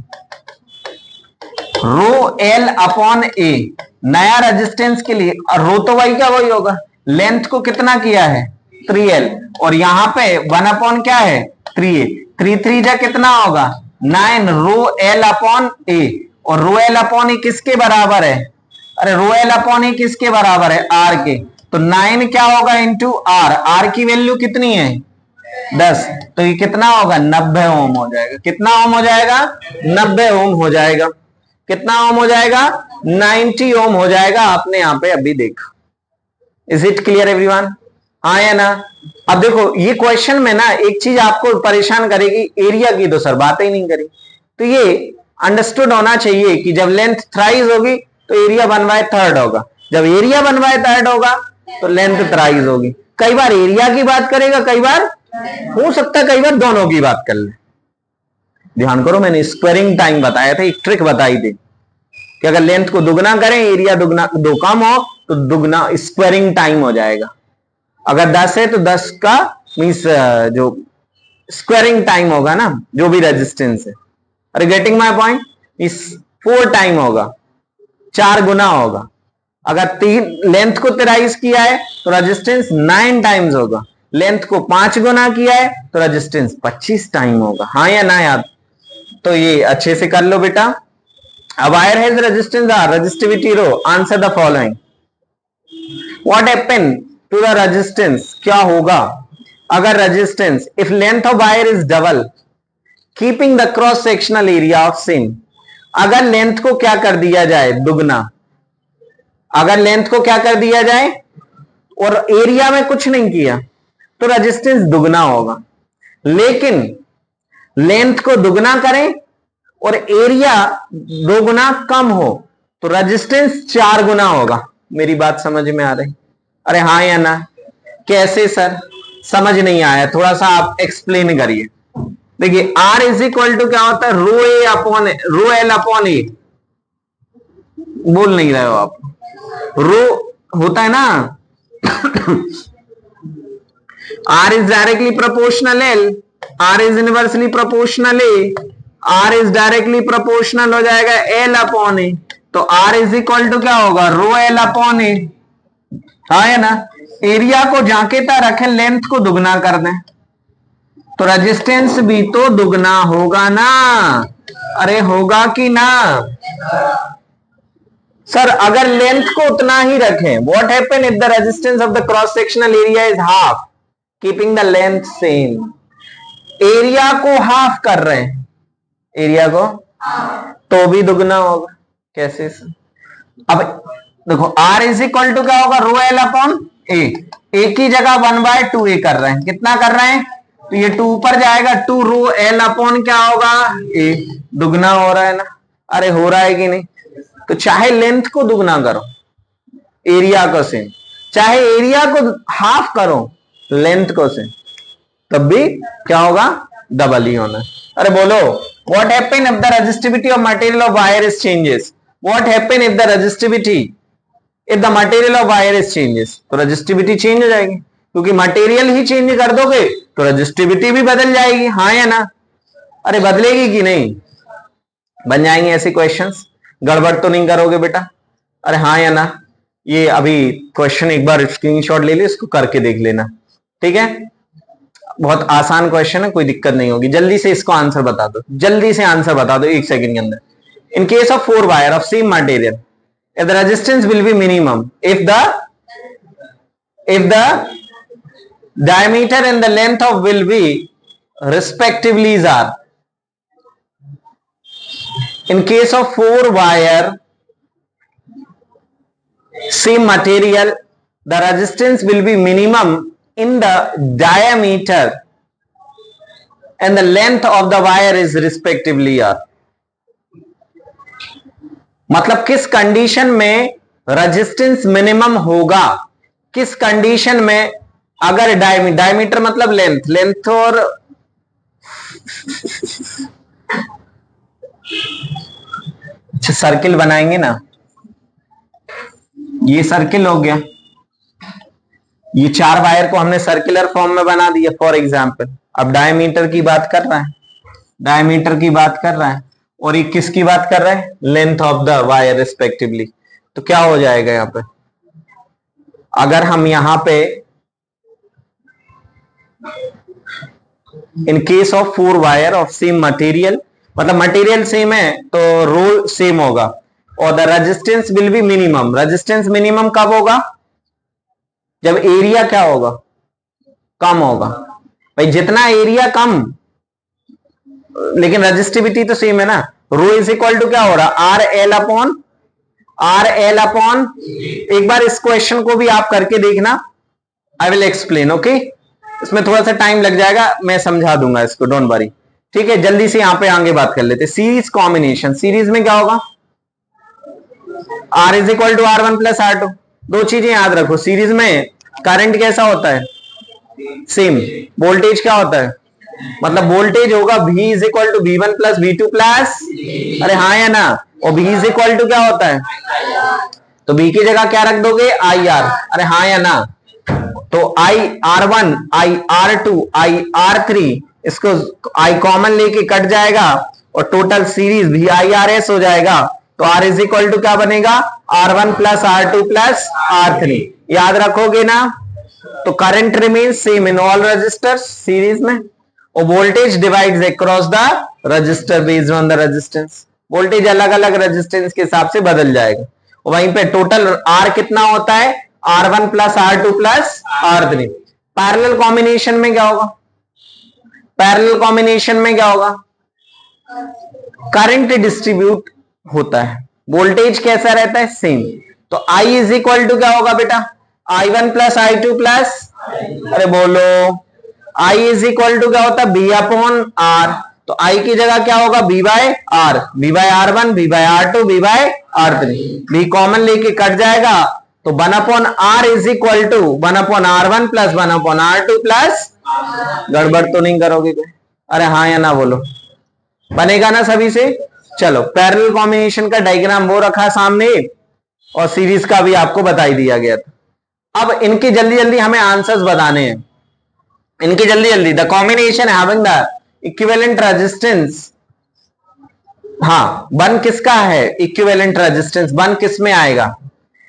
ρL/A। नया रेजिस्टेंस के लिए रो तो वही क्या वही होगा, लेंथ को कितना किया है 3L, और यहां पे 1 क्या है 3A, 3 जा कितना होगा 9 ρL/A। और ρL/A किसके बराबर है, अरे ρL/A किसके बराबर है, R के। तो 9 क्या होगा इंटू R की वैल्यू कितनी है 10, तो ये कितना होगा 90 ओम हो जाएगा। कितना ओम हो जाएगा, 90 ओम हो जाएगा। कितना ओम हो जाएगा, 90 ओम हो जाएगा। आपने यहां पे अभी देखा। इज इट क्लियर एवरीवन, हाँ या ना। अब देखो ये क्वेश्चन में ना एक चीज आपको परेशान करेगी, एरिया की तो सर बात ही नहीं करी। तो ये अंडरस्टूड होना चाहिए कि जब लेंथ थ्राइस होगी तो एरिया 1/3 होगा, जब एरिया 1/3 होगा तो लेंथ थ्राइस होगी। कई बार एरिया की बात करेगा, कई बार हो सकता है कई बार दोनों की बात कर ले। ध्यान करो, मैंने स्क्वायरिंग टाइम बताया था, एक ट्रिक बताई थी कि अगर लेंथ को दुगना करें, एरिया दुगना दो कम हो तो दुगना स्क्वायरिंग टाइम हो जाएगा। अगर 10 है तो 10 का मींस जो स्क्वायरिंग टाइम होगा ना, जो भी रेजिस्टेंस है, अरे गेटिंग माय पॉइंट, इस 4 टाइम होगा, 4 गुना होगा। अगर 3 लेंथ को 23 किया है तो रेजिस्टेंस 9 टाइम्स होगा, लेंथ को 5 गुना किया है तो रेजिस्टेंस 25 टाइम होगा। हाँ या ना याद? तो ये अच्छे से कर लो बेटा। A wire has resistance R, resistivity rho. Answer the following. What happened to the resistance? क्या होगा अगर resistance, if length of wire is double, keeping the cross sectional area of same. अगर लेंथ को क्या कर दिया जाए? दुगना। अगर लेंथ को क्या कर दिया जाए और एरिया में कुछ नहीं किया तो रेजिस्टेंस दुगना होगा। लेकिन लेंथ को दुगना करें और एरिया 2 गुना कम हो तो रेजिस्टेंस 4 गुना होगा। मेरी बात समझ में आ रही? अरे हाँ या ना? कैसे सर? समझ नहीं आया, थोड़ा सा आप एक्सप्लेन करिए। देखिए R इज इक्वल टू क्या होता है? रो ए अपॉन रो एल अपॉन ए। बोल नहीं रहे हो आप? रो होता है ना, R is directly proportional L, R is inversely proportional A, R is directly proportional हो जाएगा L अपॉन ए। तो R इज इक्वल टू क्या होगा? रो एल अपॉन ए। हाँ है ना? एरिया को जाके रखें, लेंथ को दुगना कर दें तो रेजिस्टेंस भी तो दुगना होगा ना। अरे होगा कि ना सर? अगर लेंथ को उतना ही रखें, what happen if the resistance of the cross sectional area is half, keeping the length same. Area को हाफ कर रहे हैं, एरिया को, तो भी दुगना होगा। कैसे सर? अब देखो R इज इक्वल टू क्या होगा? रो एल अपॉन ए। ए की जगह 1/2a कर रहे हैं। कितना कर रहे हैं? तो ये 2 ऊपर जाएगा, 2 रो एल अपॉन क्या होगा? ए। दुगना हो रहा है ना? अरे हो रहा है कि नहीं? तो चाहे लेंथ को दुगना करो, एरिया को सेम, चाहे एरिया को हाफ करो, लेंथ को सेम, तब भी क्या होगा? डबल ही होना। अरे बोलो, what happen if the resistivity of material of wire is changes? What happen if the resistivity, if the material of wire is changes? तो रेजिस्टिविटी चेंज हो जाएगी, क्योंकि मटेरियल ही चेंज कर दोगे तो रेजिस्टिविटी भी बदल जाएगी। हाँ या ना? अरे बदलेगी कि नहीं? बन जाएंगे ऐसे क्वेश्चंस। गड़बड़ तो नहीं करोगे बेटा? अरे हाँ या ना? ये अभी क्वेश्चन एक बार स्क्रीनशॉट ले लो, इसको करके देख लेना, ठीक है? बहुत आसान क्वेश्चन है, कोई दिक्कत नहीं होगी। जल्दी से इसको आंसर बता दो, जल्दी से आंसर बता दो 1 सेकंड के अंदर। In case of 4 wire of same material, if the resistance will be minimum if the diameter and the length of will be respectively is R. In case of 4 wire same material, the resistance will be minimum in the diameter and the length of the wire is respectively R. मतलब किस कंडीशन में रेजिस्टेंस मिनिमम होगा? किस कंडीशन में? अगर डायमीटर मतलब लेंथ, लेंथ और अच्छा सर्किल बनाएंगे ना, ये सर्किल हो गया, ये 4 वायर को हमने सर्कुलर फॉर्म में बना दिया फॉर एग्जांपल। अब डायमीटर की बात कर रहा है, डायमीटर की बात कर रहा है, और ये किसकी बात कर रहा है? Length of the wire respectively. तो क्या हो जाएगा यहां पे? अगर हम यहां पे in case of 4 wire of same material, मतलब मटेरियल सेम है तो रो सेम होगा, और the resistance will be minimum. Resistance minimum कब होगा? जब एरिया क्या होगा? कम होगा। भाई जितना एरिया कम, लेकिन रेजिस्टिविटी तो सेम है ना। रो इज इक्वल टू क्या हो रहा? आर एल अपॉन एक बार इस क्वेश्चन को भी आप करके देखना, आई विल एक्सप्लेन, ओके? इसमें थोड़ा सा टाइम लग जाएगा, मैं समझा दूंगा इसको, डोंट वरी, ठीक है? जल्दी से यहां पे आगे बात कर लेते। सीरीज कॉम्बिनेशन, सीरीज में क्या होगा? R is equal to R1 plus R2। 2 चीजें याद रखो, सीरीज में करंट कैसा होता है? सेम। वोल्टेज क्या होता है, मतलब वोल्टेज होगा V is equal to V1 plus V2 plus, अरे हाँ या ना, और V इज इक्वल टू क्या होता है, तो V की जगह क्या रख दोगे IR, अरे हाँ या ना, तो IR1 IR2 IR3, इसको I कॉमन लेके कट जाएगा और टोटल सीरीज VIRS हो जाएगा, तो R इज इक्वल टू क्या बनेगा R1 plus R2 plus R3, याद रखोगे ना। तो current remain same in all resistors series में, और voltage divides across the resistor based on the resistance, voltage अलग अलग रेजिस्टेंस के हिसाब से बदल जाएगा। और वहीं पे टोटल R कितना होता है R1 plus R2 plus R3। Parallel combination में क्या होगा, पैरेलल कॉम्बिनेशन में क्या होगा, करंट डिस्ट्रीब्यूट होता है, वोल्टेज कैसा रहता है सेम। तो I इज इक्वल टू क्या होगा बेटा I1 प्लस I2 प्लस, अरे बोलो I इज इक्वल टू क्या होता है B अपॉन R, तो I की जगह क्या होगा B by R, B by R1 B by R2 B by R3, B common लेके कट जाएगा, तो 1 upon R is equal to 1 upon R1 plus 1 upon R2 plus, गड़बड़ तो नहीं करोगे कोई, अरे हाँ या ना बोलो, बनेगा ना सभी से। चलो पैरेलल कॉम्बिनेशन का डायग्राम वो रखा सामने, और सीरीज का भी आपको बताई दिया गया था। अब इनकी जल्दी जल्दी हमें आंसर्स बताने हैं, इनकी जल्दी जल्दी। The combination having the equivalent resistance, हाँ वन किसका है इक्विवेलेंट रेजिस्टेंस, वन किस में आएगा,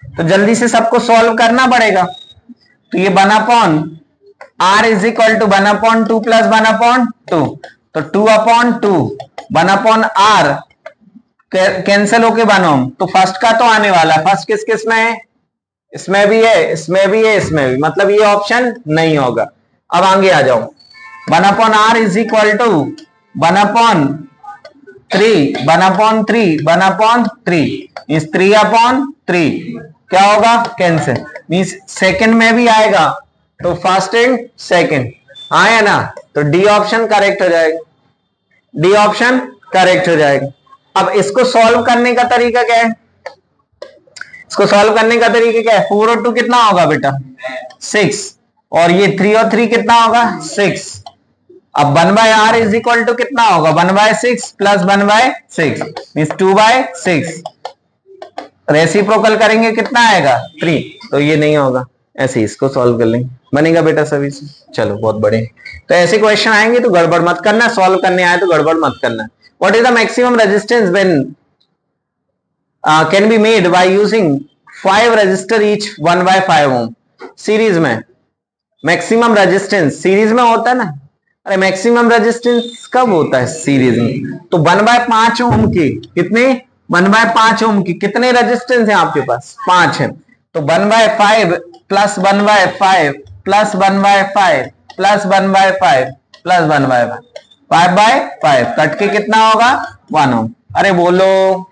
तो जल्दी से सबको सॉल्व करना पड़ेगा। तो ये 1 upon R is equal to 1 upon 2 plus 1 upon 2, तो 2 अपॉन 2 1 अपॉन R कैंसिल होके 1 ओम, तो फर्स्ट का तो आने वाला है, फर्स्ट किस किस में है, इसमें भी है इसमें भी है इसमें भी, मतलब ये ऑप्शन नहीं होगा। अब आगे आ जाओ, 1 upon R is equal to 1 upon 3 1 upon 3 1 upon 3 means 3 upon 3 क्या होगा कैंसिल, मीन्स सेकंड में भी आएगा, तो फर्स्ट एंड सेकंड आया ना, तो डी ऑप्शन करेक्ट हो जाएगा, डी ऑप्शन करेक्ट हो जाएगा। अब इसको सॉल्व करने का तरीका क्या है, इसको सॉल्व करने का तरीका क्या है, 4 और 2 कितना होगा बेटा 6, और ये 3 और 3 कितना होगा 6। अब 1 by R is equal to कितना होगा 1 by 6 plus 1 by 6 means 2 by 6, reciprocal करेंगे कितना आएगा 3, तो ये नहीं होगा, ऐसे इसको सॉल्व कर लेंगे, बनेगा बेटा सभी से। चलो बहुत बड़े, तो ऐसे क्वेश्चन आएंगे तो गड़बड़ मत करना, सॉल्व करने आए तो गड़बड़ मत करना। What is the maximum resistance when can be made by using 5 resistor each 1 by 5 ohm, series में मैक्सिमम रेजिस्टेंस सीरीज में होता है ना, अरे मैक्सिमम रेजिस्टेंस कब होता है सीरीज में, तो 1 बाय 5 ओम की कितने 1 बाय 5 ओम की कितने रेजिस्टेंस है आपके पास 5 है, तो 1 by 5 plus 1 by 5 plus 1 by 5 plus 1 by 5 plus 1 by 5 by 5 cut के कितना होगा 1 ओम, अरे बोलो।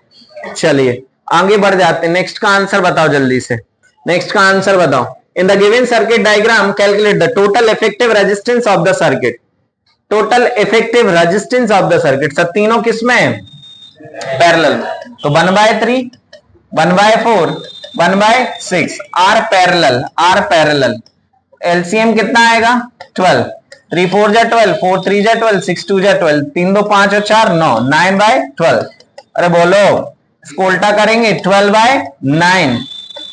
चलिए आगे बढ़ जाते हैं, नेक्स्ट का आंसर बताओ जल्दी से, नेक्स्ट का आंसर बताओ। In the given circuit diagram calculate the total effective resistance of the circuit, total effective resistance of the circuit, सब तीनों किसमें है पैरेलल, तो 1 by 3 1 by 4 1 by 6 are parallel, LCM कितना आएगा 12, 3 4 जा 12 4 3 जा 12 6 2 जा 12 3 2 5 और 4 9 9 बाय 12, अरे बोलो इसको उल्टा करेंगे 12 बाय 9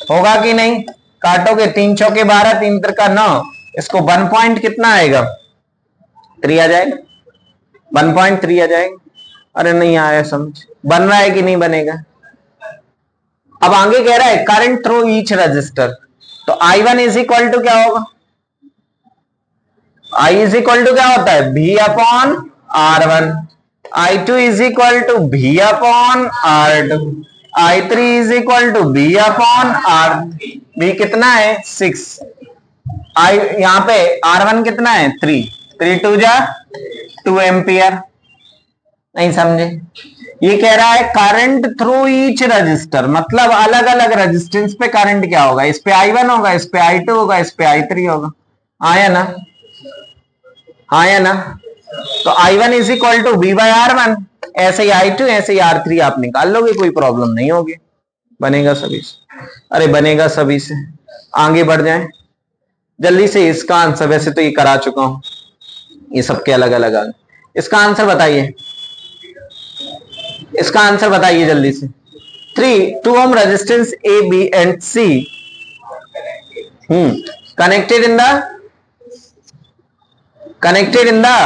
होगा कि नहीं, काटोगे 3 चौके 12 3 त्रिका 9, इसको 1 पॉइंट कितना आएगा 3 आ जाएगा, 1.3 आ जाएगा, अरे नहीं आया समझ, बन रहा है कि नहीं बनेगा। अब आगे कह रहा है करंट थ्रू ईच रजिस्टर, तो I1 इज इक्वल टू क्या होगा, I इज इक्वल टू क्या होता है V upon R1, I2 is equal to V upon R2, I3 is equal to V upon R, V कितना है 6, यहाँ पे R1 कितना है 3 3 2 जा 2 एम्पियर, नहीं समझे, ये कह रहा है करंट थ्रू ईच रजिस्टर, मतलब अलग अलग रेजिस्टेंस पे करंट क्या होगा, इस पे I1 होगा इस पे I2 होगा इस पे I3 होगा, आया ना, आया ना, तो I1 is equal to V by R1, ऐसे ही I2 ऐसे ही R3 आप निकाल लोगे, कोई प्रॉब्लम नहीं होगी, बनेगा सभी से, अरे बनेगा सभी से। आगे बढ़ जाए, जल्दी से इसका आंसर, वैसे तो ये करा चुका हूं, ये सबके अलग अलग आ गए। इसका आंसर बताइए, इसका आंसर बताइए जल्दी से। 2 ohm resistance A, B and C connected in the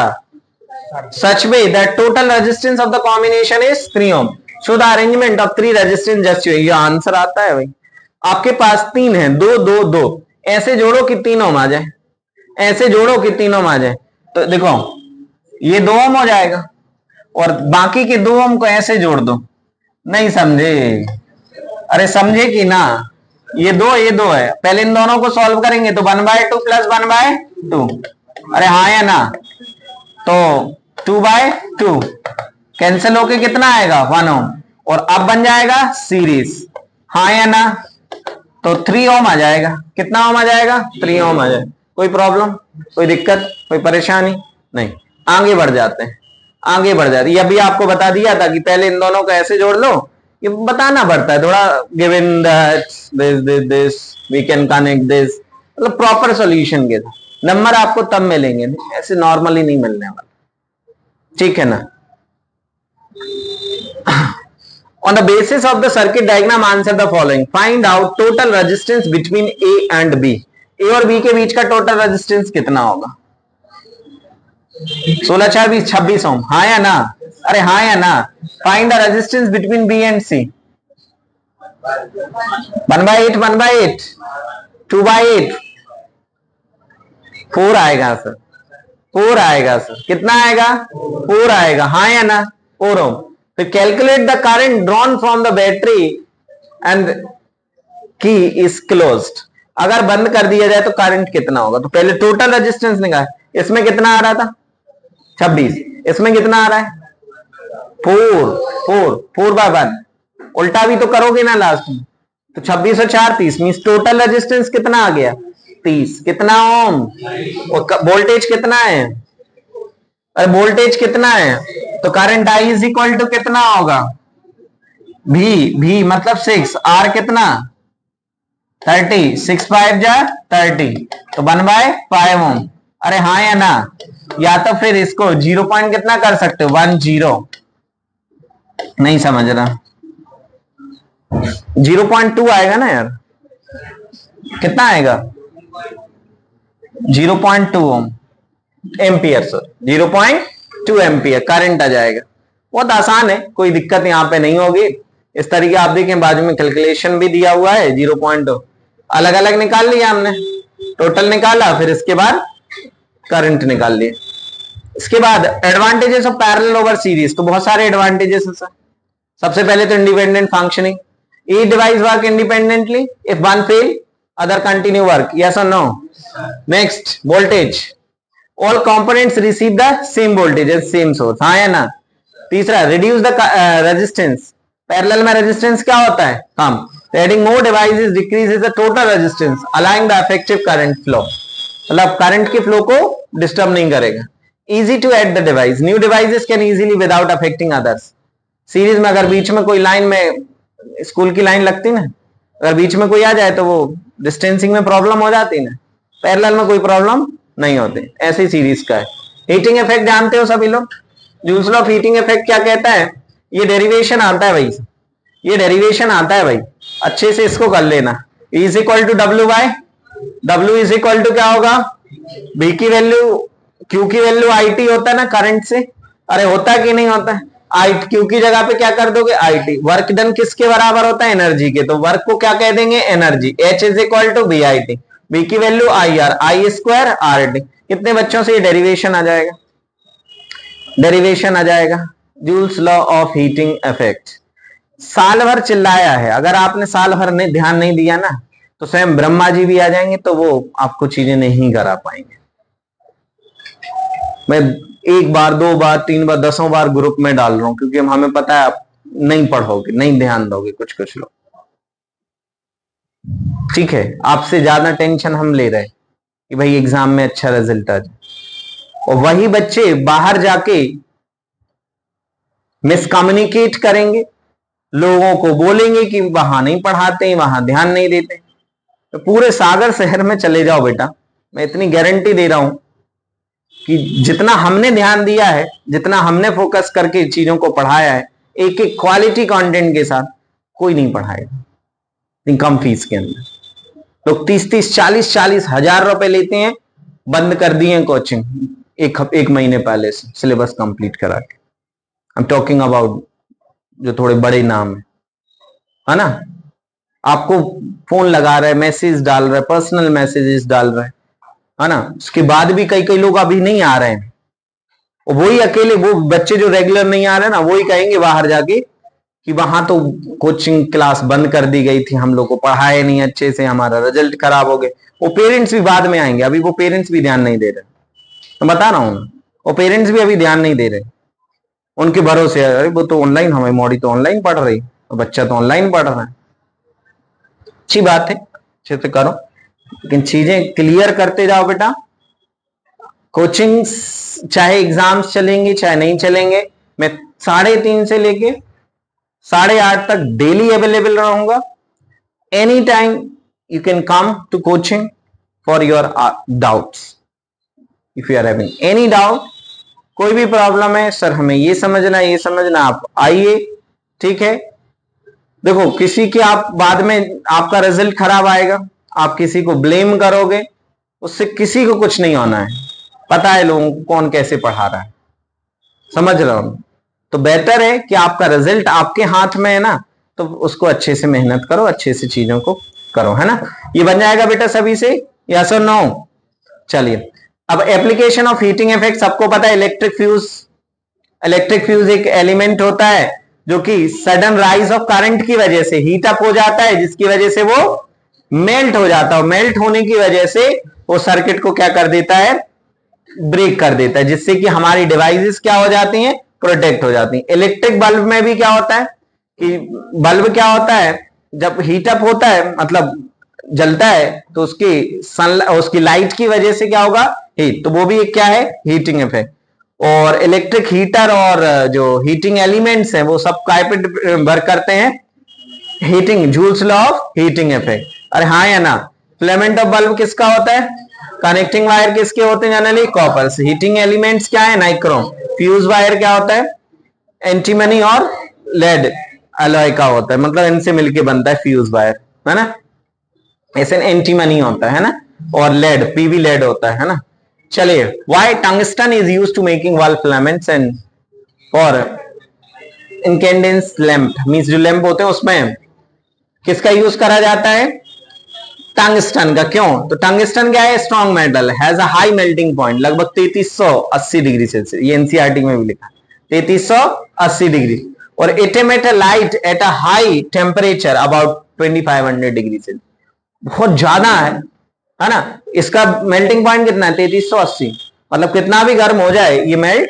such way that total resistance of the combination is 3 ohm. Show the arrangement of 3 resistance just you. ये आंसर आता है भाई। आपके पास 3 है, 2 2 2, ऐसे जोड़ो कि 3 ohm आ जाए, ऐसे जोड़ो कि 3 ohm आ जाए। तो देखो ये 2 ohm हो जाएगा और बाकी के 2 ohm को ऐसे जोड़ दो। नहीं समझे? अरे समझे कि ना? ये 2 है, पहले इन दोनों को सॉल्व करेंगे तो 1/2 प्लस 1/2। अरे हाँ या ना? तो 2/2 कैंसिल होके कितना आएगा 1 ohm, और अब बन जाएगा सीरीज। हाँ या ना? तो 3 ohm आ जाएगा। कितना ohm आ जाएगा? 3 ohm आ जाएगा। कोई प्रॉब्लम, कोई दिक्कत, कोई परेशानी नहीं। आगे बढ़ जाते हैं, आगे बढ़ जाते। ये अभी आपको बता दिया था कि पहले इन दोनों को ऐसे जोड़ लो, ये बताना पड़ता है थोड़ा। Given this we can connect this, मतलब प्रॉपर सॉल्यूशन के था। नंबर आपको तब मिलेंगे, ऐसे नॉर्मली नहीं मिलने वाला, ठीक है ना? On the basis of the circuit diagram, answer the following. Find out total resistance between A and B. A और B के बीच का टोटल रेजिस्टेंस कितना होगा? 16 4 20 26 ओम। हाँ या ना? अरे हाँ या ना? Find the resistance between B and C. 1/8 1/8 2/8 4 आएगा सर, 4 आएगा सर। कितना आएगा? 4 आएगा। हाँ या ना? 4 ओम। फिर calculate the current drawn from the battery and की इज क्लोज्ड। अगर बंद कर दिया जाए तो करंट कितना होगा? तो पहले टोटल रेजिस्टेंस निकाल। इसमें कितना आ रहा था? 26। इसमें कितना आ रहा है? 4/1। उल्टा भी तो करोगे ना लास्ट में, तो 26 और 4 30 मींस टोटल रेजिस्टेंस कितना आ गया? 30। कितना ओम? और वोल्टेज कितना है? अरे वोल्टेज कितना है? तो current I is equal to कितना होगा? V मतलब 6। R कितना? 30। 6 5 जा 30, तो 1/5 ओम। अरे हाँ या ना? या तो फिर इसको 0 पॉइंट कितना कर सकते हो? 1 0। नहीं समझ रहा? 0.2 आएगा ना यार? कितना आएगा? 0.2 ohm ampere, sir 0.2 ampere current आ जाएगा। बहुत आसान है, कोई दिक्कत यहां पे नहीं होगी। इस तरीके आप देखें, बाजू में कैलकुलेशन भी दिया हुआ है। 0.2 अलग अलग निकाल लिया हमने, टोटल निकाला, फिर इसके बाद करंट निकाल लिए। इसके बाद advantages of parallel over series, तो बहुत सारे एडवांटेजेस है सर। सबसे पहले तो independent functioning, each device work independently, if one fail other continue work, yes or no? Next, voltage, all components receive the same voltage as same source, हाँ या ना? तीसरा, reduce the resistance, पैरेलल में रेजिस्टेंस क्या होता है? कम। adding more devices decreases the total resistance, allowing the effective current flow, मतलब करंट के फ्लो को डिस्टर्ब नहीं करेगा। easy to add the device, new devices can easily without affecting others। Series में अगर बीच में कोई लाइन में, स्कूल की लाइन लगती ना, अगर बीच में कोई आ जाए तो वो डिस्टेंसिंग में प्रॉब्लम हो जाती ना। पैरेलल में कोई प्रॉब्लम नहीं होती, ऐसे ही सीरीज का है। हीटिंग इफेक्ट जानते हो सभी लोग? Joules law of heating effect क्या कहता है? ये डेरिवेशन आता है भाई, ये डेरिवेशन आता है भाई, अच्छे से इसको कर लेना। E is equal to W is equal to क्या होगा? B की वैल्यू, Q की वैल्यू IT होता है ना करंट से। अरे होता है कि नहीं होता है? Q की जगह पे क्या कर दोगे? IT। वर्क डन किसके बराबर होता है? एनर्जी के, तो वर्क को क्या कह देंगे? Energy. H is equal to BIT, B की value IR, I square RT। कितने बच्चों से ये डेरिवेशन आ जाएगा? डेरिवेशन आ जाएगा। Joules law of heating effect. साल भर चिल्लाया है, अगर आपने साल भर ने ध्यान नहीं दिया ना, तो स्वयं ब्रह्मा जी भी आ जाएंगे तो वो आपको चीजें नहीं करा पाएंगे। मैं 1 बार 2 बार 3 बार 10 बार ग्रुप में डाल रहा हूं, क्योंकि हमें पता है आप नहीं पढ़ोगे, नहीं ध्यान दोगे कुछ लोग। ठीक है, आपसे ज्यादा टेंशन हम ले रहे हैं कि भाई एग्जाम में अच्छा रिजल्ट आ जाए, और वही बच्चे बाहर जाके मिसकम्युनिकेट करेंगे, लोगों को बोलेंगे कि वहां नहीं पढ़ाते, वहां ध्यान नहीं देते। तो पूरे सागर शहर में चले जाओ बेटा, मैं इतनी गारंटी दे रहा हूं कि जितना हमने ध्यान दिया है, जितना हमने फोकस करके चीजों को पढ़ाया है, एक एक क्वालिटी कंटेंट के साथ, कोई नहीं पढ़ाएगा कम फीस के अंदर। लोग 30-30, 40-40 हजार रुपए लेते हैं, बंद कर दिए हैं कोचिंग एक महीने पहले से सिलेबस कंप्लीट करा के। आई एम टॉकिंग अबाउट जो थोड़े बड़े नाम है ना। आपको फोन लगा रहे, मैसेज डाल रहे, पर्सनल मैसेजेस डाल रहे है ना, उसके बाद भी कई कई लोग अभी नहीं आ रहे हैं। और वही अकेले वो बच्चे जो रेगुलर नहीं आ रहे ना, वही कहेंगे बाहर जाके कि वहां तो कोचिंग क्लास बंद कर दी गई थी, हम लोग को पढ़ाए नहीं अच्छे से, हमारा रिजल्ट खराब हो गए। वो पेरेंट्स भी बाद में आएंगे, अभी वो पेरेंट्स भी ध्यान नहीं दे रहे। मैं बता रहा हूं, वो पेरेंट्स भी अभी ध्यान नहीं दे रहे, उनके भरोसे अरे वो तो ऑनलाइन, हमारी मॉडी तो ऑनलाइन पढ़ रही, बच्चा तो ऑनलाइन पढ़ रहा है। अच्छी बात है, अच्छे से करो, लेकिन चीजें क्लियर करते जाओ बेटा। कोचिंग चाहे एग्जाम्स चलेंगे चाहे नहीं चलेंगे, मैं 3:30 से लेके 8:30 तक डेली अवेलेबल रहूंगा। Any time you can come to coaching for your doubts. If you are having any doubt, कोई भी प्रॉब्लम है, सर हमें ये समझना, आप आइए, ठीक है। देखो किसी के आप बाद में आपका रिजल्ट खराब आएगा, आप किसी को ब्लेम करोगे, उससे किसी को कुछ नहीं होना है। पता है लोगों को कौन कैसे पढ़ा रहा है, समझ रहा हूं। तो बेहतर है कि आपका रिजल्ट आपके हाथ में है ना, तो उसको अच्छे से मेहनत करो, अच्छे से चीजों को करो, है ना। ये बन जाएगा बेटा सभी से, यस और नो। चलिए अब एप्लीकेशन ऑफ हीटिंग इफेक्ट, सबको पता है इलेक्ट्रिक फ्यूज एक एलिमेंट होता है जो कि सडन राइज ऑफ करंट की वजह से हीट अप हो जाता है, जिसकी वजह से वो मेल्ट हो जाता है। मेल्ट होने की वजह से वो सर्किट को क्या कर देता है, ब्रेक कर देता है, जिससे कि हमारी डिवाइसेस क्या हो जाती हैं, प्रोटेक्ट हो जाती हैं। इलेक्ट्रिक बल्ब में भी क्या होता है कि बल्ब क्या होता है, जब हीट अप होता है मतलब जलता है, तो उसकी लाइट की वजह से क्या होगा, हीट, तो वो भी एक क्या है, हीटिंग इफेक्ट। और इलेक्ट्रिक हीटर और जो हीटिंग एलिमेंट्स हैं वो सब काय पे वर्क करते हैं, heating, joules law of heating effect. अरे हाँ या ना। फिलामेंट ऑफ बल्ब किसका होता है, कनेक्टिंग वायर किसके होते हैं जनरली, कॉपर। हीटिंग एलिमेंट्स क्या है, नाइक्रोम। फ्यूज वायर क्या होता है, एंटीमनी और लेड एलॉय का होता है, मतलब इनसे मिलके बनता है फ्यूज वायर, है ना। ऐसे एंटीमनी होता है ना, और लेड, पीवी लेड होता है ना। चलिए, why tungsten is used to making wall filaments and for incandescence lamp, means जो लैंप होते हैं उसमें किसका यूज करा जाता है, टंगस्टन का। क्यों, तो टंगस्टन क्या है, strong metal, has a high melting point, लगभग 3380 डिग्री सेल्सियस, ये एनसीईआरटी में भी लिखा 3380 डिग्री। और it emit a light at a high temperature about 2500 degree Celsius, बहुत ज्यादा है ना। इसका मेल्टिंग पॉइंट कितना है, 3380, मतलब कितना भी गर्म हो जाए ये मेल्ट,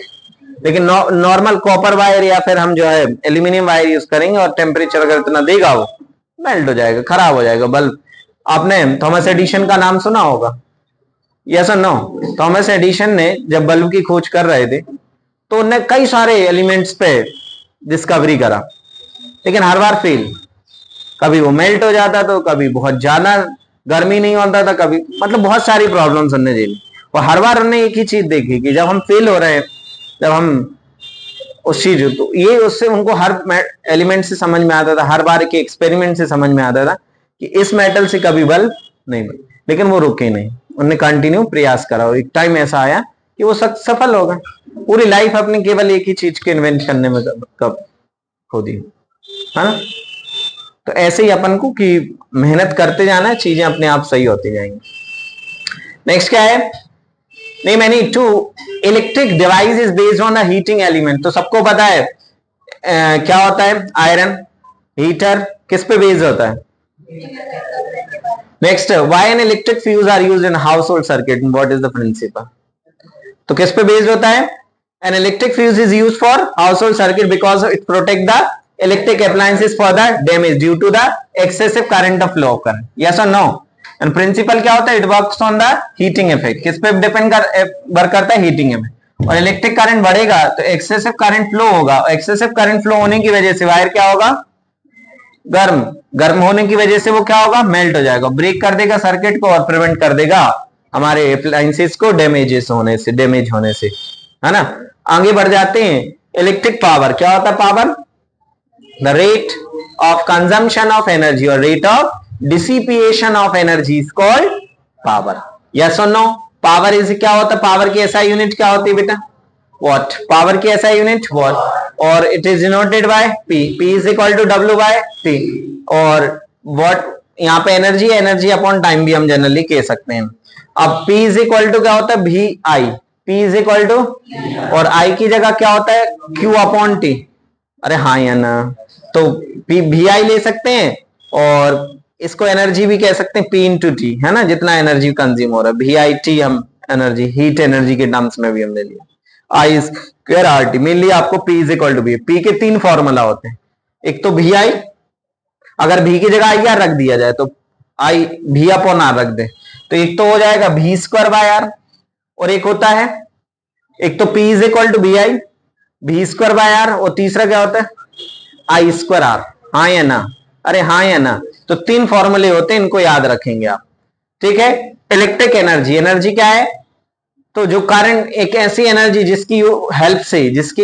लेकिन नॉर्मल कॉपर वायर या फिर हम जो है एल्यूमिनियम वायर यूज करेंगे और टेम्परेचर अगर इतना देगा वो मेल्ट हो जाएगा, खराब हो जाएगा बल्ब। आपने थॉमस एडिशन का नाम सुना होगा, यस और नो। थॉमस एडिशन ने जब बल्ब की खोज कर रहे थे तो उन्होंने कई सारे एलिमेंट्स पे डिस्कवरी करा, लेकिन हर बार फेल। कभी वो मेल्ट हो जाता, तो कभी बहुत ज्यादा गर्मी नहीं होता था, कभी मतलब बहुत सारी प्रॉब्लम्स उन्होंने झेली। और हर बार उन्होंने एक ही चीज देखी कि जब हम फेल हो रहे हैं, जब हम उस चीज, तो ये उससे उनको हर एलिमेंट से समझ में आता था, हर बार के एक्सपेरिमेंट से समझ में आता था कि इस मेटल से कभी बल्ब नहीं बने। लेकिन वो रुके नहीं, उन्होंने कंटिन्यू प्रयास करा और एक टाइम ऐसा आया कि वो सफल हो गए। पूरी लाइफ अपने केवल एक ही चीज के इन्वेंट करने में कब खो दी, है ना। तो ऐसे ही अपन को कि मेहनत करते जाना है, चीजें अपने आप सही होती जाएंगी। नेक्स्ट क्या है, नहीं मैंने two electric device is based on a heating element, तो सबको पता है क्या होता है, आयरन हीटर किस पे बेस्ड होता है। Next, why an electric fuse are used in household circuit, what is the principle, तो किस पे बेस्ड होता है, an electric fuse is used for household circuit because it protect the electric appliances for the damage due to the excessive current of flow current, yes और नो। एंड प्रिंसिपल क्या होता है, it works on the heating effect, किस पे डिपेंड वर्क करता है, हीटिंग इफेक्ट। और इलेक्ट्रिक करंट बढ़ेगा तो एक्सेसिव करंट फ्लो होगा, एक्सेसिव करंट फ्लो होने की वजह से वायर क्या होगा, गर्म होने की वजह से वो क्या होगा, मेल्ट हो जाएगा, ब्रेक कर देगा सर्किट को और प्रिवेंट कर देगा हमारे अप्लायंसेस को डैमेज होने से, है ना। आगे बढ़ जाते हैं। इलेक्ट्रिक पावर क्या होता है? Power the rate of consumption of energy और rate of dissipation of energy is called power. Yes और नो? पावर इज क्या होता है? पावर की एसआई यूनिट क्या होती है बेटा? वॉट। पावर की एसआई यूनिट वॉट, और it is denoted by P. P is equal to W by T. और वॉट यहाँ पे एनर्जी अपॉन टाइम भी हम जनरली कह सकते हैं। अब P इज इक्वल टू क्या होता है? V I. P is equal to, और I की जगह क्या होता है? Q upon T. अरे हाँ या ना? तो P भी आई ले सकते हैं, और इसको एनर्जी भी कह सकते हैं P इंटू टी, है ना, जितना एनर्जी कंज्यूम हो रहा है। भी आई टी हम एनर्जी, हीट एनर्जी के टर्म्स में भी हमने लिया। I square R T. Mainly आपको P is equal to V. P के 3 फॉर्मूला होते हैं। एक तो भी आई, अगर भी की जगह आई आर रख दिया जाए तो आई भी अपॉन आर रख दे, तो एक तो हो जाएगा भी स्क्वायर बाय आर, और एक होता है, एक तो P is equal to V I, V square by R, और तीसरा क्या होता है? I square R. हाँ या ना? अरे हाँ या ना? तो 3 फॉर्मूले होते हैं, इनको याद रखेंगे आप, ठीक है। इलेक्ट्रिक एनर्जी, एनर्जी क्या है? तो जो करंट, एक ऐसी एनर्जी जिसकी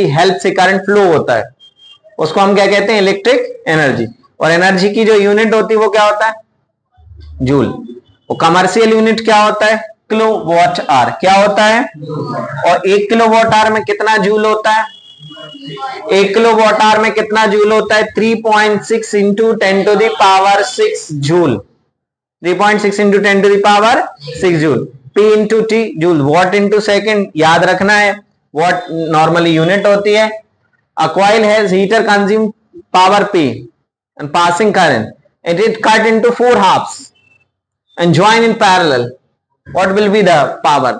हेल्प से करंट फ्लो होता है, उसको हम क्या कहते हैं? Electric energy. और एनर्जी की जो यूनिट होती है वो क्या होता है? जूल। और कमर्शियल यूनिट क्या होता है? Kilowatt hour. क्या होता है? और 1 किलो वॉट आर में कितना जूल होता है? 1 किलो वॉट आर में कितना जूल होता है? 3.6 into 10 to the power 6 joule. 3.6 into 10 to the power 6 joule. P into T, joule. Watt into second, याद रखना है। वॉट नॉर्मली यूनिट होती है। A coil has heater consume power P and passing current. It is cut into 4 halves and join in parallel. What will be the power?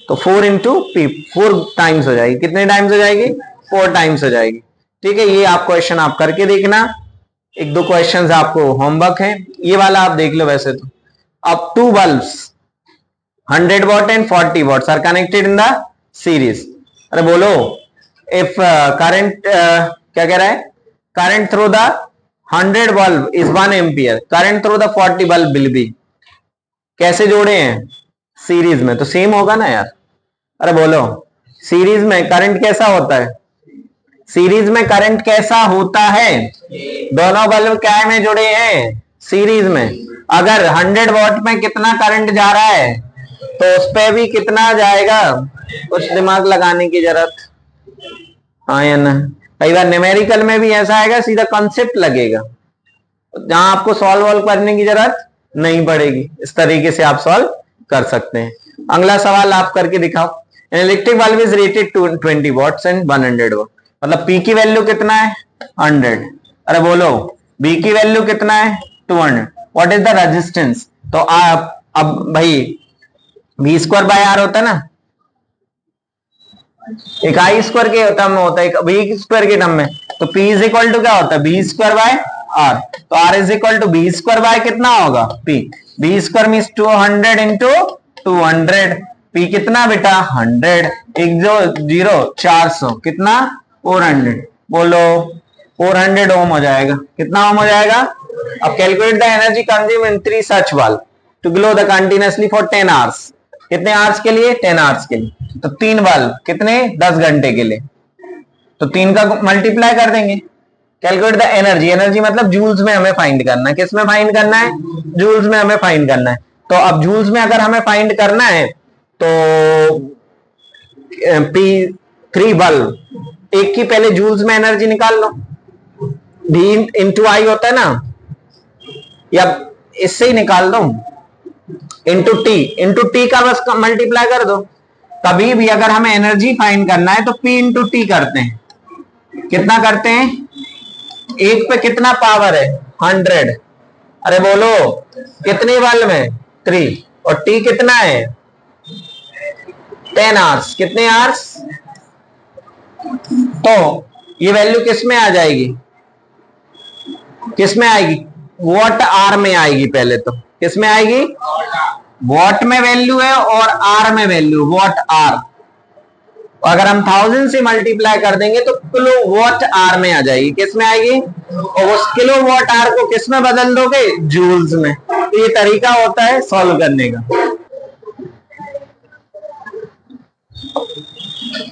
तो 4 into P, 4 टाइम्स हो जाएगी। कितने टाइम्स हो जाएगी? 4 टाइम्स हो जाएगी। ठीक है, ये आप क्वेश्चन आप करके देखना। 1-2 क्वेश्चंस आपको होमवर्क है, ये वाला आप देख लो। वैसे तो अब 2 bulbs 100 watt and 40 watts are connected in the series. अरे बोलो, if current क्या कह रहा है? Current through the 100 bulb is 1 ampere. Current through the 40 bulb will be. कैसे जोड़े हैं? सीरीज में, तो सेम होगा ना यार। अरे बोलो, सीरीज में करंट कैसा होता है? सीरीज में करंट कैसा होता है? दोनों बल्ब क्या में जुड़े हैं? सीरीज में। अगर 100 वॉट में कितना करंट जा रहा है, तो उस पे भी कितना जाएगा? कुछ दिमाग लगाने की जरूरत। हाँ या ना? कई बार न्यूमेरिकल में भी ऐसा आएगा, सीधा कॉन्सेप्ट लगेगा, जहां आपको सॉल्व करने की जरूरत नहीं पड़ेगी। इस तरीके से आप सॉल्व कर सकते हैं। अगला सवाल आप करके दिखाओ। Electric bulb is rated to 20 watts and 100 watt. मतलब P की वैल्यू कितना है? 100। अरे बोलो, B की वैल्यू कितना है? 200। What is the resistance? तो आप अब भाई V स्क्वायर बाय आर होता है ना, एक आई स्क्वायर के टर्म में होता है, एक बी स्क्वायर के टर्म में। तो P इज इक्वल टू क्या होता है? B square by R. तो R is equal to B square by कितना होगा? P। B square means 200 into 200। P कितना बेटा? 100। एक जो 0 400, कितना? 400। बोलो 400 ओम हो जाएगा। कितना ओम हो जाएगा? अब calculate the energy consume in 3 such bulb to glow the continuously for 10 hours. कितने आवर्स के लिए? 10 आवर्स के लिए। तो 3 बल्ब कितने? 10 घंटे के लिए। तो 3 का मल्टीप्लाई कर देंगे। कैलकुलेट द एनर्जी, एनर्जी मतलब जूल्स में हमें फाइंड करना है। किस में फाइंड करना है? जूल्स में हमें फाइंड करना है। तो अब जूल्स में अगर हमें फाइंड करना है, तो P3 बल्ब, एक की पहले जूल्स में एनर्जी निकाल लो। V इंटू आई होता है ना, या इससे ही निकाल दो, इंटू टी का बस मल्टीप्लाई कर दो। कभी भी अगर हमें एनर्जी फाइंड करना है तो P इंटू टी करते हैं। कितना करते हैं? एक पे कितना पावर है? 100। अरे बोलो, कितने बल्ब में? 3। और T कितना है? 10 आवर्स। कितने आवर्स? तो ये वैल्यू किस में आ जाएगी? किस में आएगी? वॉट आर में आएगी। पहले तो किस में आएगी? वॉट में वैल्यू है और आर में वैल्यू, वॉट आर। अगर हम 1000 से मल्टीप्लाई कर देंगे तो किलो वॉट आर में आ जाएगी। किस में आएगी? और उस किलो वॉट आर को किस में बदल दोगे? जूल्स में। तो ये तरीका होता है सॉल्व करने का।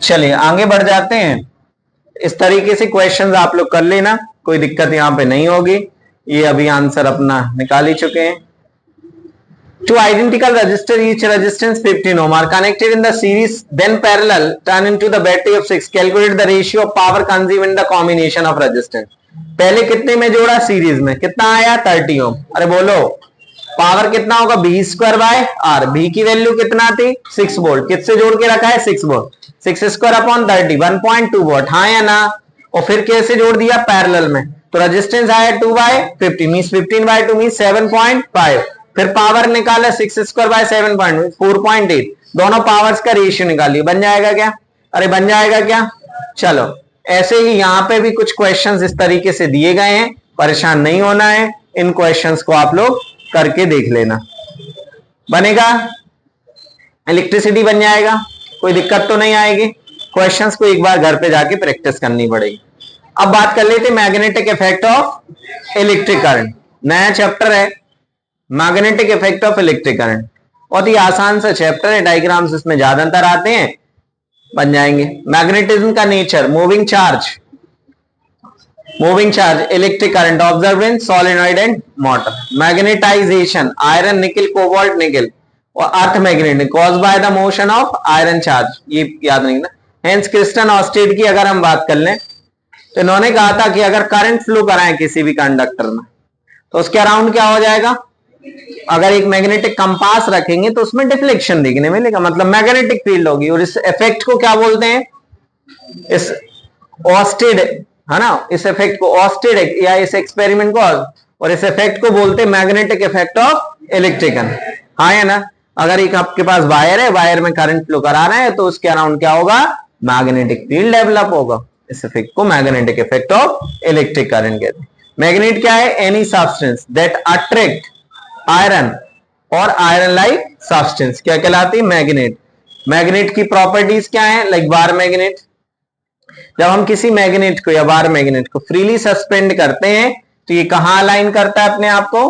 चलिए आगे बढ़ जाते हैं। इस तरीके से क्वेश्चंस आप लोग कर लेना, कोई दिक्कत यहां पे नहीं होगी। ये अभी आंसर अपना निकाल ही चुके हैं। Two identical resistors, each resistance 15 ohm, are connected in the series, then parallel, turn into the battery of 6. Calculate the ratio of power consumed in the combination of resistance. पहले कितने में जोड़ा? सीरीज में। कितना आया? 30 ओम। अरे बोलो पावर कितना होगा? V square by R. V की वैल्यू कितना थी? 6 वोल्ट। किससे जोड़ के रखा है? 6 वोल्ट। 6 square upon 30, 1.2 volt. हाँ या ना? और फिर कैसे जोड़ दिया? पैरेलल में। तो रेजिस्टेंस आया 2 बाय 50 मींस 15 बाय 2 मींस 7.5। फिर पावर निकाला 6 स्क्वायर बाय 7.4.8। दोनों पावर्स का रेशियो निकालिए, बन जाएगा क्या? अरे बन जाएगा क्या? चलो ऐसे ही यहां पे भी कुछ क्वेश्चंस इस तरीके से दिए गए हैं, परेशान नहीं होना है। इन क्वेश्चंस को आप लोग करके देख लेना, बनेगा। इलेक्ट्रिसिटी बन जाएगा, कोई दिक्कत तो नहीं आएगी। क्वेश्चंस को एक बार घर पे जाके प्रैक्टिस करनी पड़ेगी। अब बात कर लेते magnetic effect of electric current. नया चैप्टर है magnetic effect of electric current. बहुत ही आसान सा चैप्टर है, डायग्राम्स इसमें ज्यादा अंतर आते हैं, बन जाएंगे। मैग्नेटिज्म का nature, moving charge, electric current observe in solenoid and motor. Magnetization, iron nickel cobalt nickel और earth magnet cause by the motion of iron charge, ये याद नहीं ना। हेंस क्रिस्टन ऑस्टेड की अगर हम बात कर लें तो इन्होंने कहा था कि अगर करंट फ्लो कराएं किसी भी कंडक्टर में तो उसके अराउंड क्या हो जाएगा? अगर एक मैग्नेटिक कंपास रखेंगे तो उसमें डिफ्लेक्शन देखने मिलेगा, मतलब मैग्नेटिक फील्ड होगी। और इस इफेक्ट को क्या बोलते हैं? इस ऑस्टेड, है ना, इस इफेक्ट को ऑस्टेड या इस एक्सपेरिमेंट को, और इस इफेक्ट को बोलते हैं magnetic effect of electric current. हाँ है ना? अगर एक आपके पास वायर है, वायर में करंट फ्लो करा रहे हैं तो उसके अराउंड क्या होगा? मैग्नेटिक फील्ड डेवलप होगा। इस इफेक्ट को magnetic effect of electric current कहते हैं। मैग्नेट क्या है? Any substance that attract iron और आयरन लाइक सब्सटेंस क्या कहलाती है? मैग्नेट। मैग्नेट की प्रॉपर्टीज क्या है? Like bar magnet. जब हम किसी मैग्नेट को या बार मैग्नेट को फ्रीली सस्पेंड करते हैं तो ये कहां अलाइन करता है अपने आप को?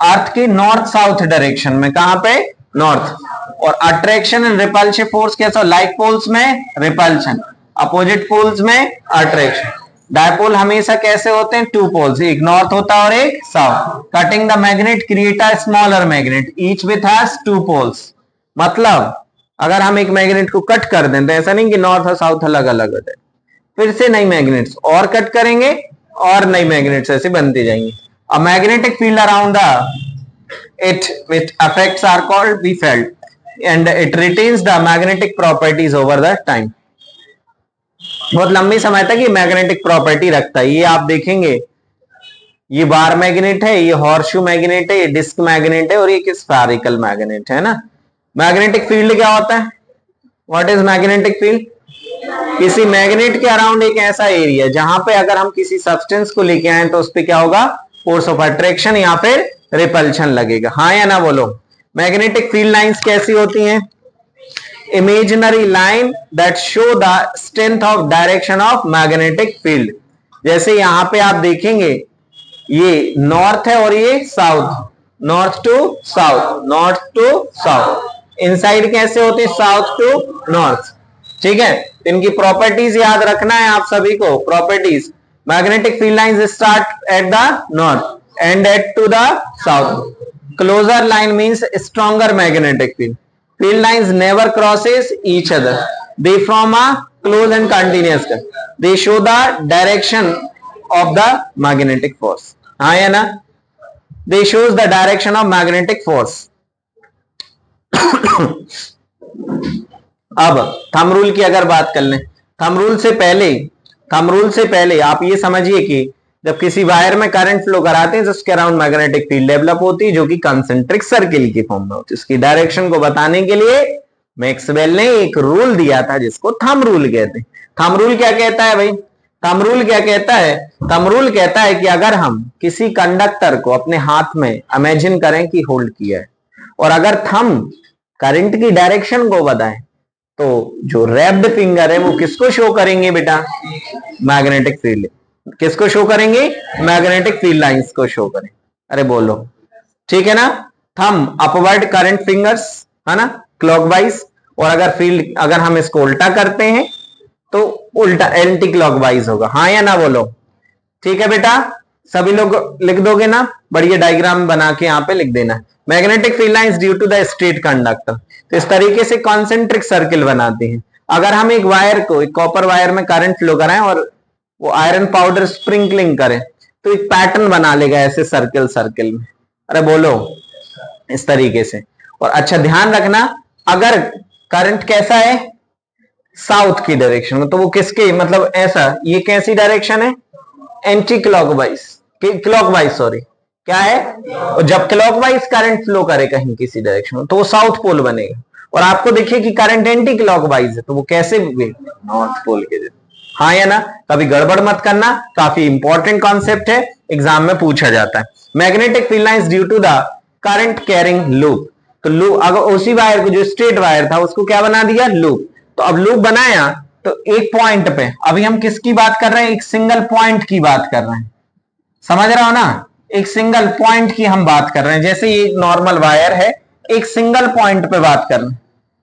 अर्थ की नॉर्थ साउथ डायरेक्शन में। कहां पे? नॉर्थ। और अट्रैक्शन एंड रिपल्शन फोर्स कैसा? लाइक पोल्स में रिपल्शन, अपोजिट पोल्स में अट्रैक्शन। डायपोल हमेशा कैसे होते हैं? टू पोल्स, एक नॉर्थ होता है और एक south. Cutting the magnet create a smaller magnet each with has two poles. मतलब अगर हम एक मैग्नेट को कट कर दें तो ऐसा नहीं कि नॉर्थ और साउथ अलग अलग होते, फिर से नई मैग्नेट्स और कट करेंगे और नई मैग्नेट्स ऐसे बनती जाएंगी। A magnetic field around the it which affects our called be felt and it retains the magnetic properties over the time. बहुत लंबी समय तक ये मैग्नेटिक प्रॉपर्टी रखता है। ये आप देखेंगे, ये बार मैग्नेट है, ये हॉर्सशू मैग्नेट है, ये डिस्क मैग्नेट है और ये स्फेरिकल मैग्नेट है ना। मैग्नेटिक फील्ड क्या होता है? What is magnetic field? किसी मैग्नेट के अराउंड एक ऐसा एरिया जहां पे अगर हम किसी सब्सटेंस को लेके आए तो उस पर क्या होगा? फोर्स ऑफ अट्रैक्शन या फिर रिपल्शन लगेगा। हाँ या ना बोलो। मैग्नेटिक फील्ड लाइंस कैसी होती हैं? Imaginary line that show the strength of direction of magnetic field. जैसे यहां पे आप देखेंगे ये नॉर्थ है और ये south, north to south, north to south. Inside कैसे होते हैं? South to north. ठीक है, इनकी प्रॉपर्टीज याद रखना है आप सभी को। Properties, magnetic field lines start at the north end at to the south. Closer line means stronger magnetic field. Field lines never crosses each other. They form a close and continuous cut. They show the direction of the magnetic force. हाँ या ना? They shows the direction of magnetic force. अब थंब रूल की अगर बात कर लें, थंब रूल से पहले आप ये समझिए कि जब किसी वायर में करंट फ्लो कराते हैं तो उसके अराउंड मैग्नेटिक फील्ड डेवलप होती है जो कि कंसेंट्रिक सर्किल की फॉर्म में होती है। उसकी डायरेक्शन को बताने के लिए मैक्सवेल ने एक रूल दिया था जिसको थंब रूल कहते हैं। थंब रूल क्या कहता है भाई? थंब रूल क्या कहता है? थंब रूल कहता है कि अगर हम किसी कंडक्टर को अपने हाथ में इमेजिन करें कि होल्ड किया है और अगर थंब करंट की डायरेक्शन को बताएं तो जो रैप्ड फिंगर है वो किसको शो करेंगे बेटा? Magnetic field. किसको शो करेंगे? मैग्नेटिक फील्ड लाइंस को शो करें। अरे बोलो, ठीक है ना। थंब अपवर्ड करंट फिंगर्स, है ना, क्लॉकवाइज, और अगर हम इसको उल्टा करते हैं तो उल्टा एंटी क्लॉकवाइज होगा। हाँ या ना बोलो। ठीक है बेटा, सभी लोग लिख दोगे ना? बढ़िया डायग्राम बना के यहाँ पे लिख देना। Magnetic field lines due to the straight conductor, तो इस तरीके से कॉन्सेंट्रिक सर्किल बनाती हैं। अगर हम एक वायर को, एक कॉपर वायर में करंट फ्लो कराएं और वो आयरन पाउडर स्प्रिंकलिंग करें तो एक पैटर्न बना लेगा ऐसे सर्किल सर्किल में। अरे बोलो, इस तरीके से। और अच्छा ध्यान रखना, अगर करंट कैसा है, साउथ की डायरेक्शन में, तो वो किसके, मतलब ऐसा, ये कैसी डायरेक्शन है, एंटी क्लॉकवाइज, क्लॉकवाइज सॉरी, क्या है, और जब क्लॉकवाइज करंट फ्लो करे कहीं किसी डायरेक्शन में तो वो साउथ पोल बनेगा। और आपको देखिए कि करंट एंटी क्लॉकवाइज है तो वो कैसे, नॉर्थ पोल के जैसे। हाँ या ना? कभी गड़बड़ मत करना, काफी इंपॉर्टेंट कॉन्सेप्ट है, एग्जाम में पूछा जाता है। Magnetic field lines due to the current carrying loop, तो लूप, अगर उसी वायर को, जो स्ट्रेट वायर था उसको क्या बना दिया, लूप। तो अब लूप बनाया तो एक पॉइंट पे, अभी हम किसकी बात कर रहे हैं, एक सिंगल पॉइंट की बात कर रहे हैं, समझ रहे हो ना, एक सिंगल पॉइंट की हम बात कर रहे हैं। जैसे ये नॉर्मल वायर है, एक सिंगल पॉइंट पे बात कर रहे हैं,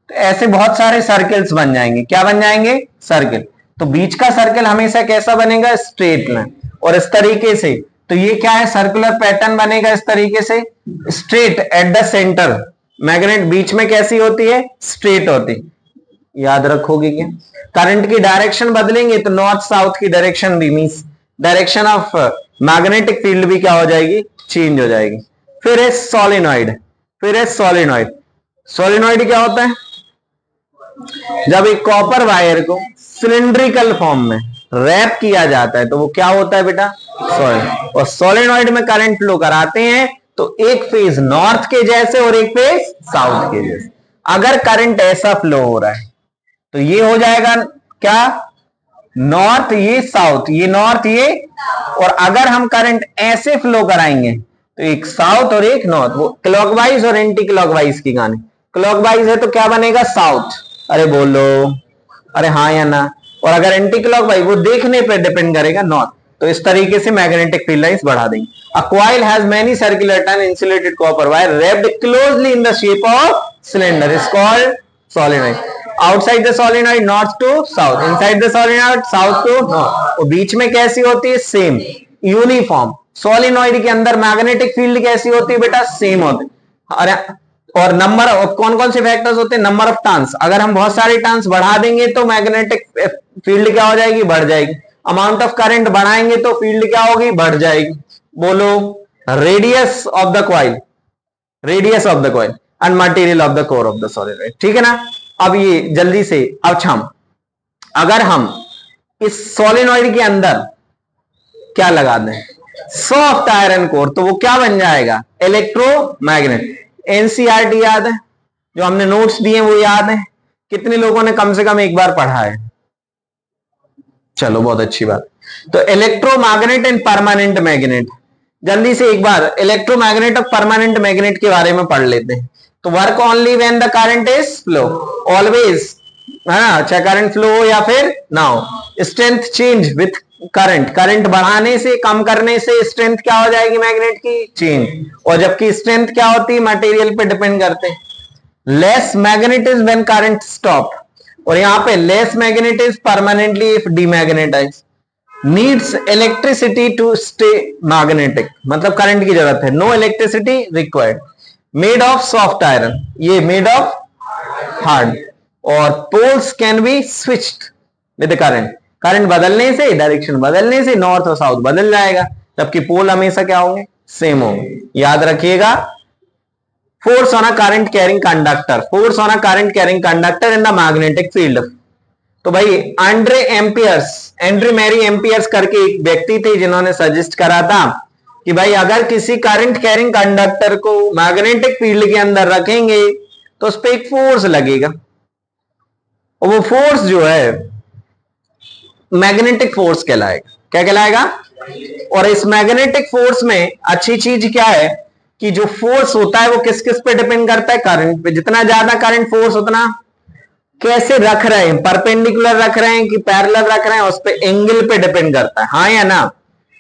तो ऐसे बहुत सारे सर्कल्स बन जाएंगे। क्या बन जाएंगे, सर्किल। तो बीच का सर्कल हमेशा कैसा बनेगा, स्ट्रेट में, और इस तरीके से, तो ये क्या है, सर्कुलर पैटर्न बनेगा इस तरीके से, straight at the center. Magnet बीच में कैसी होती है, स्ट्रेट होती, याद रखोगे क्या? करंट की डायरेक्शन बदलेंगे तो नॉर्थ साउथ की डायरेक्शन भी, means direction of magnetic field भी क्या हो जाएगी, चेंज हो जाएगी। फिर है सोलेनॉइड, सोलेनॉइड क्या होता है, जब एक कॉपर वायर को सिलिंड्रिकल फॉर्म में रैप किया जाता है तो वो क्या होता है बेटा, सोलेनॉइड। और सोलेनॉइड में करंट फ्लो कराते हैं तो एक फेज नॉर्थ के जैसे और एक फेज साउथ के जैसे। अगर करंट ऐसा फ्लो हो रहा है तो ये हो जाएगा क्या, नॉर्थ, ये साउथ, ये नॉर्थ, ये, और अगर हम करंट ऐसे फ्लो कराएंगे तो एक साउथ और एक नॉर्थ, वो क्लॉकवाइज और एंटी क्लॉकवाइज की गाने। क्लॉकवाइज है तो क्या बनेगा, साउथ। अरे बोलो, अरे हाँ या ना? और अगर एंटी क्लॉकवाइज, वो देखने पे डिपेंड करेगा, नॉर्थ। तो इस तरीके से मैग्नेटिक फील्ड लाइंस बढ़ा देंगे। A coil has many circular turn insulated copper wire wrapped closely in the shape of cylinder is called solenoid. Outside the solenoid north to south, inside the solenoid south to north. और बीच में कैसी होती है, सेम, यूनिफॉर्म। सोलेनॉइड के अंदर मैग्नेटिक फील्ड कैसी होती है बेटा, सेम होती है। अरे, और नंबर, और कौन कौन से फैक्टर्स होते हैं, नंबर ऑफ टर्न्स। अगर हम बहुत सारे टर्न्स बढ़ा देंगे तो मैग्नेटिक फील्ड क्या हो जाएगी, बढ़ जाएगी। अमाउंट ऑफ करंट बढ़ाएंगे तो फील्ड क्या होगी, बढ़ जाएगी। बोलो, radius of the coil, radius of the coil and material of the core of the solenoid. ठीक है ना? अब ये जल्दी से, अब अगर हम इस सोलेनॉइड के अंदर क्या लगा दें, सॉफ्ट आयरन कोर, तो वो क्या बन जाएगा, इलेक्ट्रोमैग्नेट। एनसीईआरटी याद है, जो हमने नोट्स दिए वो याद है? कितने लोगों ने कम से कम एक बार पढ़ा है? चलो, बहुत अच्छी बात। तो इलेक्ट्रोमैग्नेट एंड परमानेंट मैग्नेट, जल्दी से एक बार इलेक्ट्रोमैग्नेट और परमानेंट मैग्नेट के बारे में पढ़ लेते हैं। तो work only when the current is flow, always, है ना? अच्छा, करंट फ्लो हो या फिर ना हो। Strength change with current, current बढ़ाने से, कम करने से स्ट्रेंथ क्या हो जाएगी मैग्नेट की, चेंज। और जबकि स्ट्रेंथ क्या होती है, मटेरियल पे डिपेंड करते हैं। Less magnetism when current stop, और यहाँ पे less magnetism permanently if demagnetize. Needs electricity to stay magnetic, मतलब करंट की जरूरत है, no electricity required. Made of soft iron, ये मेड ऑफ हार्ड। और poles can be switched with current, current बदलने से, डायरेक्शन बदलने से नॉर्थ और साउथ बदल जाएगा, जबकि पोल हमेशा क्या होंगे, सेम होंगे। याद रखिएगा। Force on a current carrying conductor, force on a current carrying conductor in the magnetic field. तो भाई एंड्रे मैरी एम्पियर्स करके एक व्यक्ति थे जिन्होंने सजेस्ट करा था कि भाई अगर किसी करंट कैरिंग कंडक्टर को मैग्नेटिक फील्ड के अंदर रखेंगे तो उस पर एक फोर्स लगेगा, और वो फोर्स जो है मैग्नेटिक फोर्स कहलाएगा। क्या कहलाएगा? और इस मैग्नेटिक फोर्स में अच्छी चीज क्या है कि जो फोर्स होता है वो किस किस पे डिपेंड करता है, करंट पे। जितना ज्यादा करंट फोर्स उतना कैसे रख रहे हैं, परपेंडिकुलर रख रहे हैं कि पैरेलल रख रहे हैं, उस पे एंगल पे डिपेंड करता है। हाँ या ना?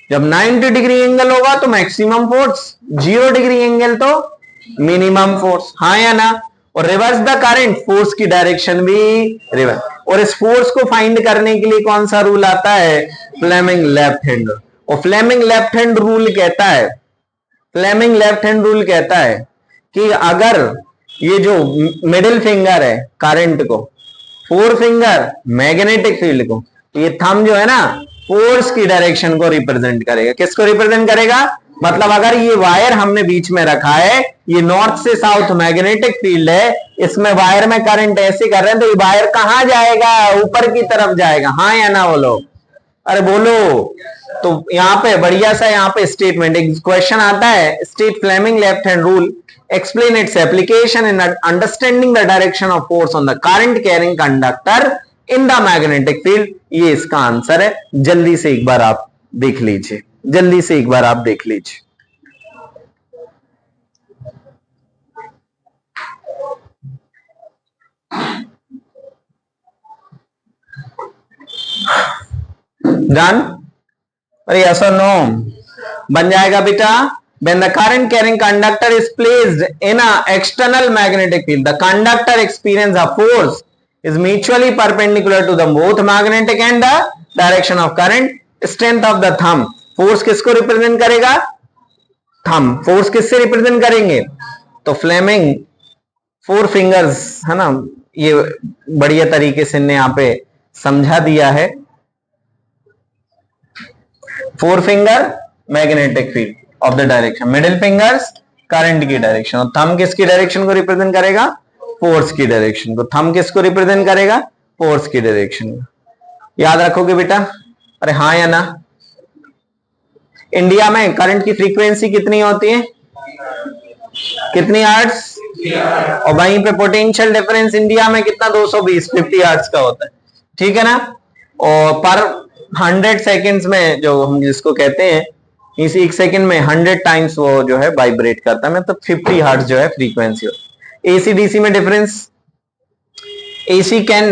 जब 90 डिग्री एंगल होगा तो मैक्सिमम फोर्स, 0 डिग्री एंगल तो मिनिमम फोर्स। हाँ या ना? और रिवर्स द करंट, फोर्स की डायरेक्शन भी रिवर्स। और इस फोर्स को फाइंड करने के लिए कौन सा रूल आता है? Fleming left hand. और फ्लेमिंग लेफ्ट हैंड रूल कहता है, फ्लेमिंग लेफ्ट हैंड रूल कहता है कि अगर ये जो मिडिल फिंगर है करंट को, फोर फिंगर मैग्नेटिक फील्ड को, ये थंब जो है ना फोर्स की डायरेक्शन को रिप्रेजेंट करेगा। किसको रिप्रेजेंट करेगा? मतलब अगर ये वायर हमने बीच में रखा है, ये नॉर्थ से साउथ मैग्नेटिक फील्ड है, इसमें वायर में करंट ऐसे कर रहे हैं, तो ये वायर कहां जाएगा? ऊपर की तरफ जाएगा। हाँ या ना बोलो? अरे बोलो। तो यहाँ पे बढ़िया सा यहाँ पे स्टेटमेंट, एक क्वेश्चन आता है, state Fleming left hand rule, explain its application in understanding the direction of force on the current carrying conductor in the magnetic field. ये इसका आंसर है। जल्दी से एक बार आप देख लीजिए, जल्दी से एक बार आप देख लीजिए। डन? अरे यस और नो? बन जाएगा बेटा। When the current carrying conductor is placed in a external magnetic field, the conductor experience a force is mutually perpendicular to the both magnetic and the direction of current. Strength of the thumb, force किसको रिप्रेजेंट करेगा? थंब। फोर्स किससे रिप्रेजेंट करेंगे? तो फ्लेमिंग फोर फिंगर्स है ना, ये बढ़िया तरीके से ने यहाँ पे समझा दिया है। Four finger magnetic field of the direction, middle fingers current की डायरेक्शन, और थंब किसकी डायरेक्शन को रिप्रेजेंट करेगा? फोर्स की डायरेक्शन को। थंब किसको रिप्रेजेंट करेगा? फोर्स की डायरेक्शन को। याद रखोगे बेटा? अरे हाँ या ना? इंडिया में करंट की फ्रीक्वेंसी कितनी होती है? कितनी हर्ट्ज? और वहीं पे पोटेंशियल डिफरेंस इंडिया में कितना? 220, 50 हर्ट्ज का होता है। ठीक है ना? और पर 100 सेकेंड्स में, जो हम जिसको कहते हैं, इस एक सेकंड में 100 टाइम्स वो जो है वाइब्रेट करता है, मतलब 50 हर्ट्ज जो है फ्रीक्वेंसी होती है। एसी डीसी में difference, AC can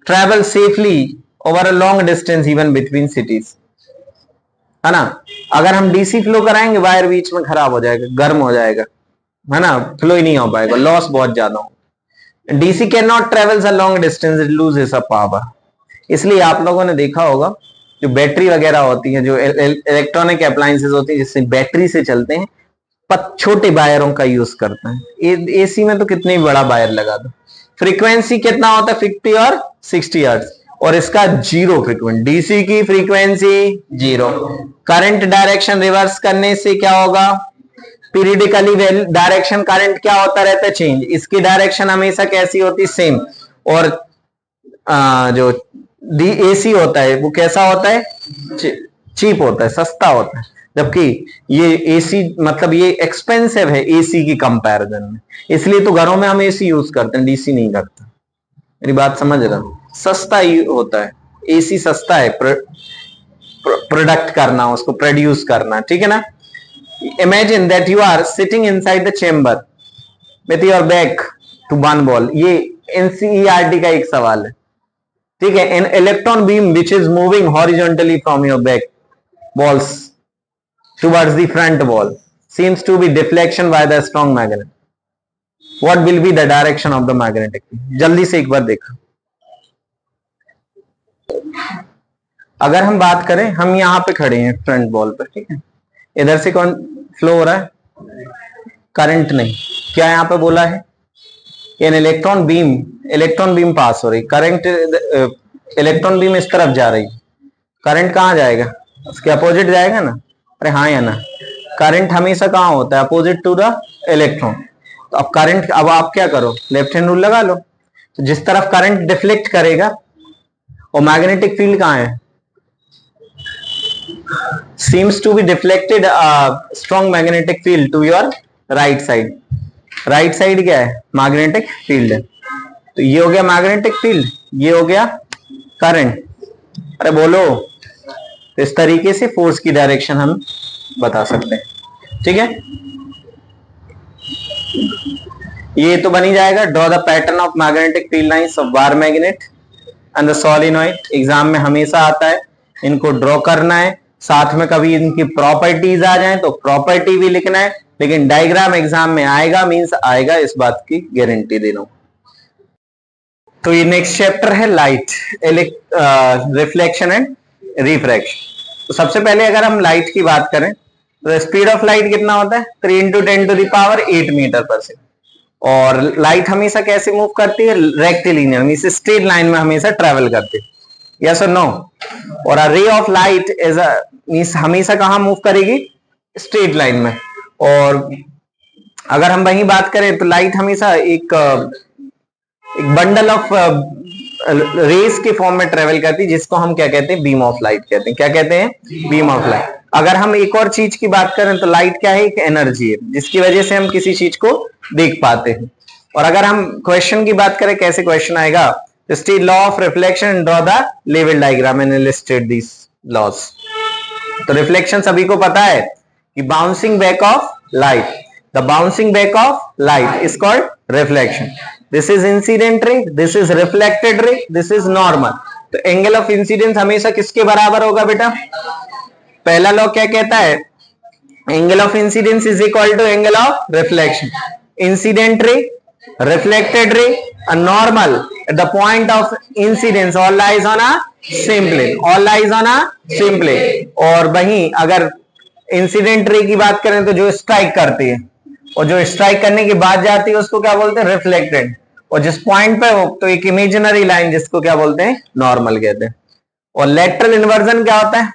travel safely over a long distance even between cities, है ना? अगर हम डीसी फ्लो कराएंगे, वायर बीच में खराब हो जाएगा, गर्म हो जाएगा, है ना, फ्लो ही नहीं हो पाएगा, लॉस बहुत ज्यादा हो। DC can not travel a long distance, it loses a power. इसलिए आप लोगों ने देखा होगा जो बैटरी वगैरह होती है, जो इलेक्ट्रॉनिक अप्लायंसेस होती है जिससे बैटरी से चलते हैं, छोटे वायरों का यूज करते हैं। एसी में तो कितने बड़ा वायर लगा दो। फ्रीक्वेंसी कितना होता है? 50 और 60 हर्ट्ज, और इसका जीरो फ्रीक्वेंसी। डीसी की frequency zero. Current direction reverse करने से क्या होगा? पीरियडिकली डायरेक्शन करंट क्या होता रहता है? चेंज। इसकी डायरेक्शन हमेशा कैसी होती? सेम। और जो एसी होता है वो कैसा होता है? चीप होता है, सस्ता होता है, जबकि ये एसी मतलब ये एक्सपेंसिव है एसी की कंपैरिजन में। इसलिए तो घरों में हम एसी यूज करते हैं, डीसी नहीं करते। मेरी बात समझ रहा हूं? सस्ता ही होता है एसी, सस्ता है प्रोडक्ट करना, उसको प्रोड्यूस करना। ठीक है ना? Imagine that you are sitting inside the chamber with your back to one wall. ये एनसीईआरटी का एक सवाल है। ठीक है? An electron beam which is moving horizontally from your back walls towards the front wall seems to be deflection by the strong magnet. What will be the direction of the magnetic field? जल्दी से एक बार देखो। अगर हम बात करें, हम यहां पे खड़े हैं फ्रंट वॉल पर, ठीक है? इधर से कौन फ्लो हो रहा है? करंट नहीं। क्या यहां पे बोला है? एन इलेक्ट्रॉन बीम पास हो रही, करंट इलेक्ट्रॉन बीम इस तरफ जा रही, करंट कहां जाएगा? उसके अपोजिट जाएगा ना? अरे हाँ या ना? करंट हमेशा कहां होता है? Opposite to the electron. तो अब करंट, अब आप क्या करो? लेफ्ट हैंड रूल लगा लो। तो जिस तरफ करंट डिफ्लेक्ट करेगा, और मैग्नेटिक फील्ड कहां है? seems to be deflected strong magnetic field to your right side. Right side क्या है? मैग्नेटिक फील्ड है। तो ये हो गया मैग्नेटिक फील्ड, ये हो गया करंट। अरे बोलो। तो इस तरीके से फोर्स की डायरेक्शन हम बता सकते हैं। ठीक है? ये तो बनी जाएगा। Draw the pattern of magnetic field lines of bar magnet and the solenoid. Exam में हमेशा आता है, इनको ड्रॉ करना है, साथ में कभी इनकी प्रॉपर्टीज आ जाए तो प्रॉपर्टी भी लिखना है। लेकिन डायग्राम एग्जाम में आएगा मींस आएगा, इस बात की गारंटी दे रहा हूं। तो ये नेक्स्ट चैप्टर है लाइट, रिफ्लेक्शन एंड रिफ्रैक्शन। तो सबसे पहले अगर हम लाइट की बात करें तो स्पीड ऑफ लाइट कितना होता है, 3 इंटू 10⁸ मीटर पर सेकंड। और लाइट हमेशा कैसे मूव करती है, रेक्टिलिनियर मींस स्ट्रेट लाइन में हमेशा ट्रेवल करती है, यस और नो। और अ रे ऑफ लाइट इज मींस हमेशा कहां मूव करेगी, स्ट्रेट लाइन में। और अगर हम वही बात करें तो लाइट हमेशा एक बंडल ऑफ रेस के फॉर्म में ट्रेवल करती है, जिसको हम क्या कहते हैं, बीम ऑफ लाइट कहते हैं। क्या कहते हैं, बीम ऑफ लाइट। अगर हम एक और चीज की बात करें तो लाइट क्या है, एक एनर्जी है जिसकी वजह से हम किसी चीज को देख पाते हैं। और अगर हम क्वेश्चन की बात करें, कैसे क्वेश्चन आएगा, state law of reflection and draw the level diagram and illustrate this laws. तो रिफ्लेक्शन सभी को पता है कि bouncing back of light, the bouncing back of light is called reflection. This is incident ray, this is reflected ray, this is normal. तो एंगल ऑफ इंसिडेंस हमेशा किसके बराबर होगा बेटा, पहला लॉ क्या कहता है, angle of incidence is equal to angle of reflection. Incident ray, reflected ray, a normal at the point of incidence all lies on a same plane, all lies on a same plane। और वहीं अगर इंसिडेंट रे की बात करें तो जो स्ट्राइक करती है और जो स्ट्राइक करने की बात जाती है उसको क्या बोलते हैं, रिफ्लेक्टेड। और जिस पॉइंट पे हो तो एक इमेजिनरी लाइन जिसको क्या बोलते हैं, नॉर्मल कहते हैं। और लेटरल इन्वर्जन क्या होता है,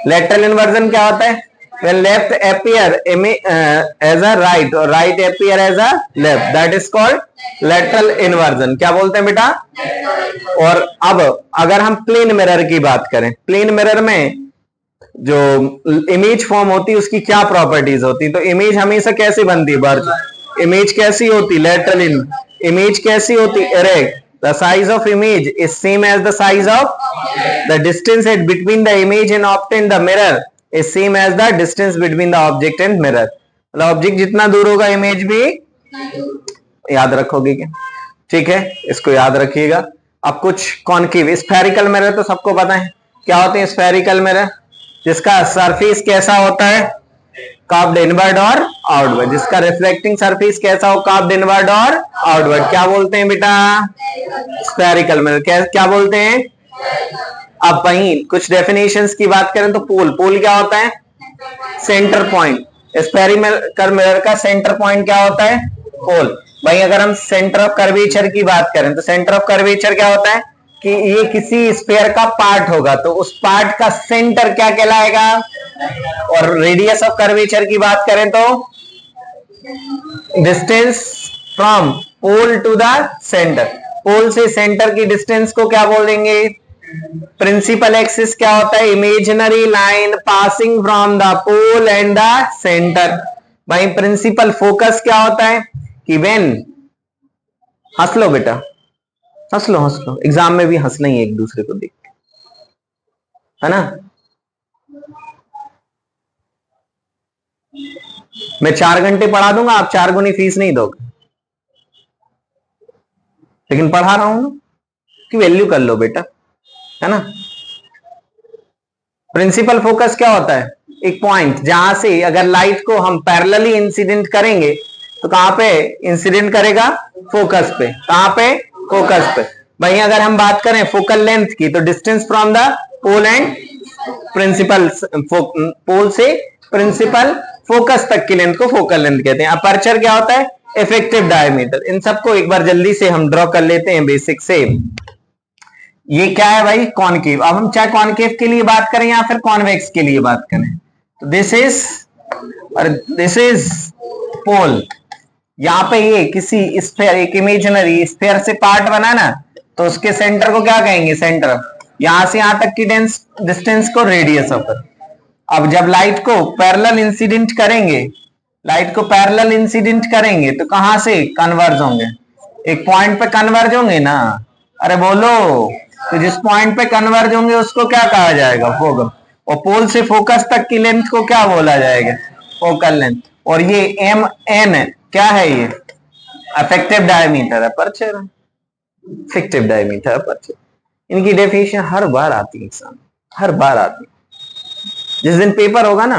लेटरल इन्वर्जन क्या होता है, when left appear as a right or right appear as a left, that is called lateral inversion। क्या बोलते हैं बेटा। और अब अगर हम प्लेन मिरर की बात करें, प्लेन मिरर में जो इमेज फॉर्म होती है उसकी क्या प्रॉपर्टीज होती है, तो इमेज हमेशा कैसी बनती है, बर्ज इमेज कैसी होती, लेटरल इमेज कैसी होती, erect. The size of image is same as the size of the distance between the image and object in the mirror is same as the distance between the object and mirror। मतलब ऑब्जेक्ट जितना दूर होगा इमेज भी, याद रखोगे क्या, ठीक है, इसको याद रखिएगा। अब कुछ कॉनकेव स्फेरिकल मिरर तो सबको पता है क्या होते हैं, स्फेरिकल मिरर जिसका सरफेस कैसा होता है, कर्व्ड इनवर्ड और आउटवर्ड, जिसका रिफ्लेक्टिंग सरफेस कैसा हो, कर्व्ड इनवर्ड और आउटवर्ड, क्या बोलते हैं बेटा, स्फेरिकल मिरर। क्या बोलते हैं। अब वहीं कुछ डेफिनेशंस की बात करें तो पोल, पोल क्या होता है, सेंटर पॉइंट। स्फेरिकल मिरर का सेंटर पॉइंट क्या होता है, पोल। वहीं अगर हम सेंटर ऑफ कर्वेचर की बात करें तो सेंटर ऑफ कर्वेचर क्या होता है कि ये किसी स्फीयर का पार्ट होगा तो उस पार्ट का सेंटर क्या कहलाएगा। और रेडियस ऑफ कर्वेचर की बात करें तो distance from pole to the center, pole से सेंटर की डिस्टेंस को क्या बोलेंगे, प्रिंसिपल एक्सिस क्या होता है, imaginary line passing from the pole and the centre. वहीं प्रिंसिपल फोकस क्या होता है कि व्हेन, हंस लो बेटा, हंस लो हंस लो, एग्जाम में भी हंसना ही एक दूसरे को देख के, है ना। मैं 4 घंटे पढ़ा दूंगा, आप 4 गुनी फीस नहीं दोगे, लेकिन पढ़ा रहा हूं ना कि वैल्यू कर लो बेटा, है ना। प्रिंसिपल फोकस क्या होता है, एक पॉइंट जहां से अगर लाइट को हम पैरेलली इंसिडेंट करेंगे तो कहां पे इंसिडेंट करेगा, फोकस पे, कहां पे, फोकस पे। वहीं अगर हम बात करें फोकल लेंथ की तो distance from the pole and principal, pole से प्रिंसिपल फोकस तक की लेंथ को फोकल लेंथ कहते हैं। अपर्चर क्या होता है, इफेक्टिव डायमीटर। इन सबको एक बार जल्दी से हम ड्रॉ कर लेते हैं बेसिक से। ये क्या है भाई, कॉनकेव। अब हम चाहे कॉनकेव के लिए बात करें या फिर कॉन्वेक्स के लिए बात करें तो दिस इज पोल। यहाँ पे ये किसी स्फीयर, एक इमेजिनरी स्फीयर से पार्ट बना ना तो उसके सेंटर को क्या कहेंगे, सेंटर। यहां से यहां तक की डिस्टेंस को रेडियस ऑफ। अब जब लाइट को पैरेलल इंसिडेंट करेंगे, लाइट को पैरेलल इंसिडेंट करेंगे तो कहां से कन्वर्ज होंगे, एक पॉइंट पे कन्वर्ज होंगे ना, अरे बोलो। तो जिस पॉइंट पे कन्वर्ज होंगे उसको क्या कहा जाएगा, फोकल। और पोल से फोकस तक की लेंथ को क्या बोला जाएगा, फोकल लेंथ। और ये एम एन क्या है, ये अफेक्टिव डायमीटर, अपर्चर है, इफेक्टिव डायमीटर, अपर्चर। इनकी डेफिनेशन हर बार आती है एग्जाम, हर बार आती है। जिस दिन पेपर होगा ना,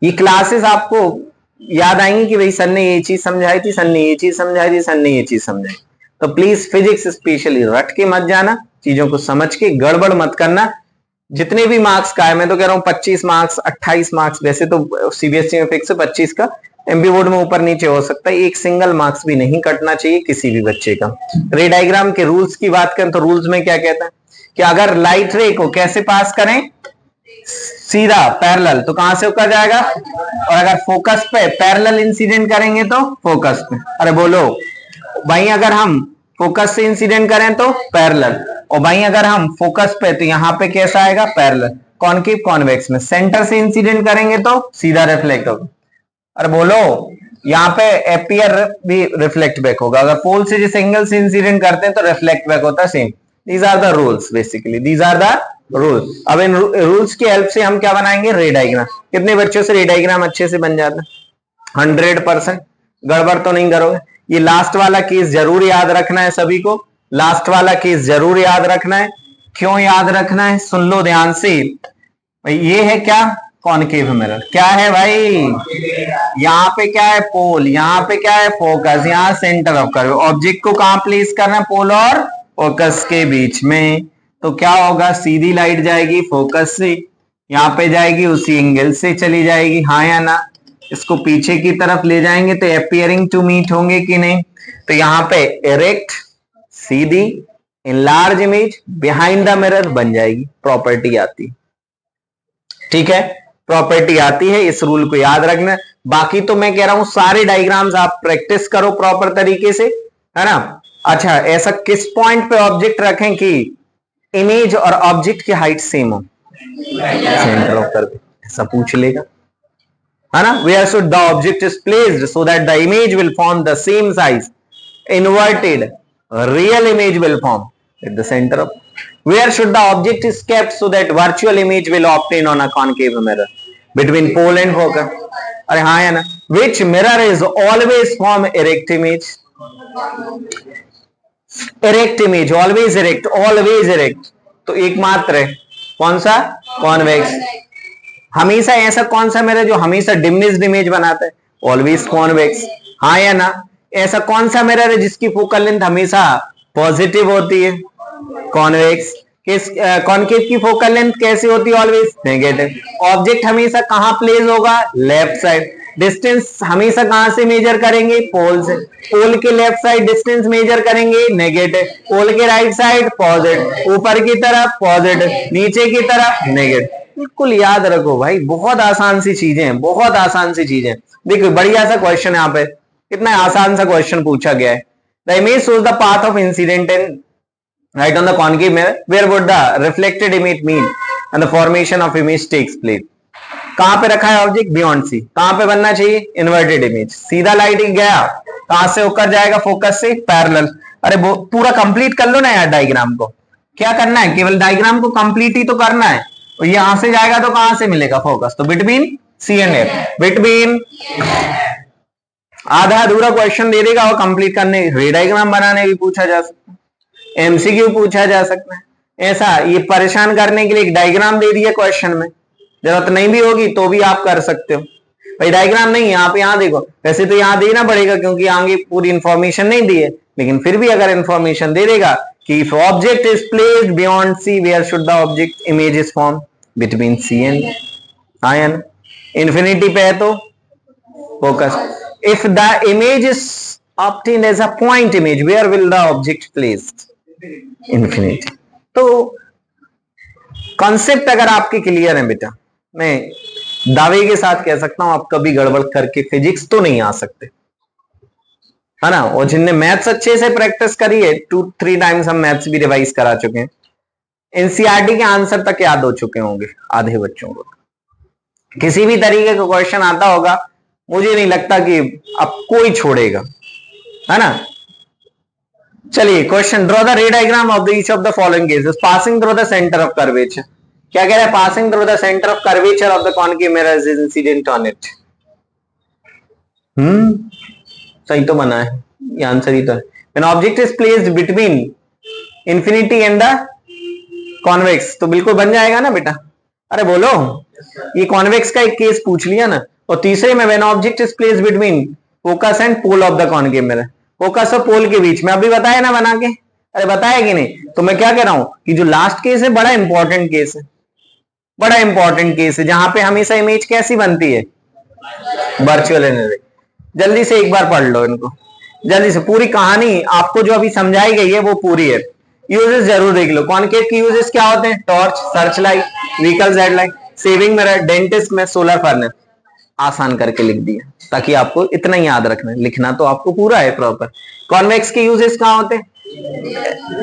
ये क्लासेस आपको याद आएंगी कि भाई सर ने ये चीज समझाई थी, सर ने ये चीज समझाई थी, सर ने ये चीज समझाई। तो प्लीज फिजिक्स स्पेशली रट के मत जाना, चीजों को समझ के गड़बड़ मत करना। जितने भी मार्क्स का है, मैं तो कह रहा हूं 25 मार्क्स 28 मार्क्स, वैसे तो सीबीएसई में फिक्स है 25 का, एमपी बोर्ड में ऊपर नीचे हो सकता है, एक सिंगल मार्क्स भी नहीं कटना चाहिए किसी भी बच्चे का। रे डायग्राम के रूल्स की बात करें तो रूल्स में क्या कहता है कि अगर लाइट रे को कैसे पास करें, सीधा पैरेलल, तो कहां से होकर जाएगा, और अगर फोकस पे पैरेलल इंसिडेंट करेंगे तो फोकस पे। अरे बोलो भाई, अगर हम फोकस से इंसिडेंट करें तो पैरेलल, और भाई अगर हम फोकस पे तो यहां पे कैसा आएगा, पैरेलल। कॉनकेव कॉन्वेक्स में सेंटर से इंसिडेंट करेंगे तो सीधा रिफ्लेक्ट होगा। अरे बोलो, यहाँ पे एपियर भी रिफ्लेक्ट बैक होगा। अगर पोल से जिस एंगल से इंसिडेंट करते हैं तो रिफ्लेक्ट बैक होता है same. These are the rules, basically these are the rules. अब इन रूल्स की हेल्प से हम क्या बनाएंगे, रे डायग्राम। कितने बच्चों से रे डायग्राम अच्छे से बन जाता है? 100%। गड़बड़ तो नहीं करोगे। ये लास्ट वाला केस जरूर याद रखना है सभी को, लास्ट वाला केस जरूर याद रखना है। क्यों याद रखना है, सुन लो ध्यान से। ये है क्या, कॉनकेव मिरर। क्या है भाई, यहाँ पे क्या है, पोल, यहाँ पे क्या है, फोकस, यहाँ सेंटर ऑफ कर्व। ऑब्जेक्ट को कहां प्लेस करना है, पोल और फोकस के बीच में। तो क्या होगा, सीधी लाइट जाएगी फोकस से, यहाँ पे जाएगी उसी एंगल से चली जाएगी, हाँ या ना। इसको पीछे की तरफ ले जाएंगे तो अपियरिंग टू मीट होंगे कि नहीं। तो यहाँ पे erect, Sidhi, in large image, behind the mirror बन जाएगी। प्रॉपर्टी आती, ठीक है, प्रॉपर्टी आती है। इस रूल को याद रखना। बाकी तो मैं कह रहा हूं सारे डायग्राम्स आप प्रैक्टिस करो प्रॉपर तरीके से, है ना। अच्छा, ऐसा किस पॉइंट पे ऑब्जेक्ट रखें कि इमेज और ऑब्जेक्ट की हाइट सेम हो, सेंटर ऑफ कर्व, ऐसा पूछ लेगा, है ना। Where should the object is placed so that the image will form the same size, inverted real image will form at the center of. Where should the object is kept so that virtual image will obtain on a concave mirror between pole and focus? अरे हाँ या ना। Which mirror is always form erect image? Erect image, always erect, always erect. तो एकमात्र है कौन सा, कॉन्वेक्स। हमेशा ऐसा कौन सा मिरर जो हमेशा डिमिनिश्ड इमेज बनाता है, ऑलवेज कॉन्वेक्स, हाँ या ना। ऐसा कौन सा मिरर है जिसकी फोकल लेंथ हमेशा पॉजिटिव होती है, कॉन्वेक्स। कॉनकेव की फोकल लेंथ कैसी होती है, ऑलवेज नेगेटिव। ऑब्जेक्ट हमेशा कहां प्लेस होगा, लेफ्ट साइड। डिस्टेंस हमेशा कहां से मेजर करेंगे, पोल से। पोल के लेफ्ट साइड डिस्टेंस मेजर करेंगे, नेगेटिव। पोल के राइट साइड पॉजिटिव, ऊपर की तरफ पॉजिटिव, नीचे की तरफ नेगेटिव। बिल्कुल याद रखो भाई, बहुत आसान सी चीजें हैं, बहुत आसान सी चीजें। देखो बढ़िया सा क्वेश्चन यहाँ पे, कितना आसान सा क्वेश्चन पूछा गया है। The image shows the path of incident and right on the concave mirror. Where would the reflected image mean and the formation of image takes place? कहां पे रखा है ऑब्जेक्ट, बियॉन्ड सी। कहां पे बनना चाहिए, इन्वर्टेड इमेज। सीधा लाइट गया, कहां से होकर जाएगा, फोकस से पैरेलल। अरे पूरा कंप्लीट कर लो ना यार डायग्राम को। क्या करना है, केवल डायग्राम को कंप्लीट ही तो करना है। और यहां से जाएगा तो कहां से मिलेगा, फोकस। तो between C and F, between. आधा अधूरा क्वेश्चन दे देगा और कंप्लीट करने, रे डायग्राम बनाने भी पूछा जा सकता है, एमसीक्यू पूछा जा सकता है। ऐसा ये परेशान करने के लिए एक डायग्राम दे दिया क्वेश्चन में, जरूरत नहीं भी होगी तो भी आप कर सकते हो। भाई डायग्राम नहीं है, आप यहाँ देखो। वैसे तो यहाँ देना पड़ेगा क्योंकि आगे पूरी इंफॉर्मेशन नहीं दी है, लेकिन फिर भी अगर इंफॉर्मेशन दे देगा कि if object is placed beyond C, where should the object image is form, between C and आयन। इन्फिनिटी पे है तो focus. If the image is obtained as a point image, where will the object placed? Infinity. तो कॉन्सेप्ट अगर आपके क्लियर है बेटा, मैं दावे के साथ कह सकता हूं आप कभी गड़बड़ करके फिजिक्स तो नहीं आ सकते, है ना। और जिनने मैथ्स अच्छे से प्रैक्टिस करी है, 2-3 टाइम्स हम मैथ्स भी रिवाइज करा चुके हैं, एनसीईआरटी के आंसर तक याद हो चुके होंगे आधे बच्चों को। किसी भी तरीके का क्वेश्चन आता होगा, मुझे नहीं लगता कि अब कोई छोड़ेगा, है ना। चलिए question, draw the ray diagram of the each of the following cases passing through the centre of curvature. क्या कह रहा है, passing through the centre of curvature of the concave mirror is incident on it. सही तो बना है, ये आंसर ही तो है। When object is placed between infinity and the convex, तो बिल्कुल बन जाएगा ना बेटा। अरे बोलो, ये कॉन्वेक्स का एक केस पूछ लिया ना, और तीसरे में when object is placed between focus and pole of the concave mirror, focus और पोल के बीच में, अभी बताया ना बना के, अरे बताया कि नहीं? तो मैं क्या कह रहा हूं कि जो लास्ट केस है बड़ा इंपॉर्टेंट केस है, बड़ा इंपॉर्टेंट केस है, जहां पे हमेशा इमेज कैसी बनती है, वर्चुअल इमेज। जल्दी से एक बार पढ़ लो इनको, जल्दी से पूरी कहानी आपको जो अभी समझाई गई है वो पूरी है। यूजेस जरूर देख लो। कॉनकेव के यूजेस क्या होते हैं? Torch, search light, vehicle headlight, saving mirror, dentist में, सोलर फर्नेस। आसान करके लिख दिया ताकि आपको इतना ही याद रखना है, लिखना तो आपको पूरा है प्रॉपर। कॉन्वेक्स के यूजेस कहां होते हैं?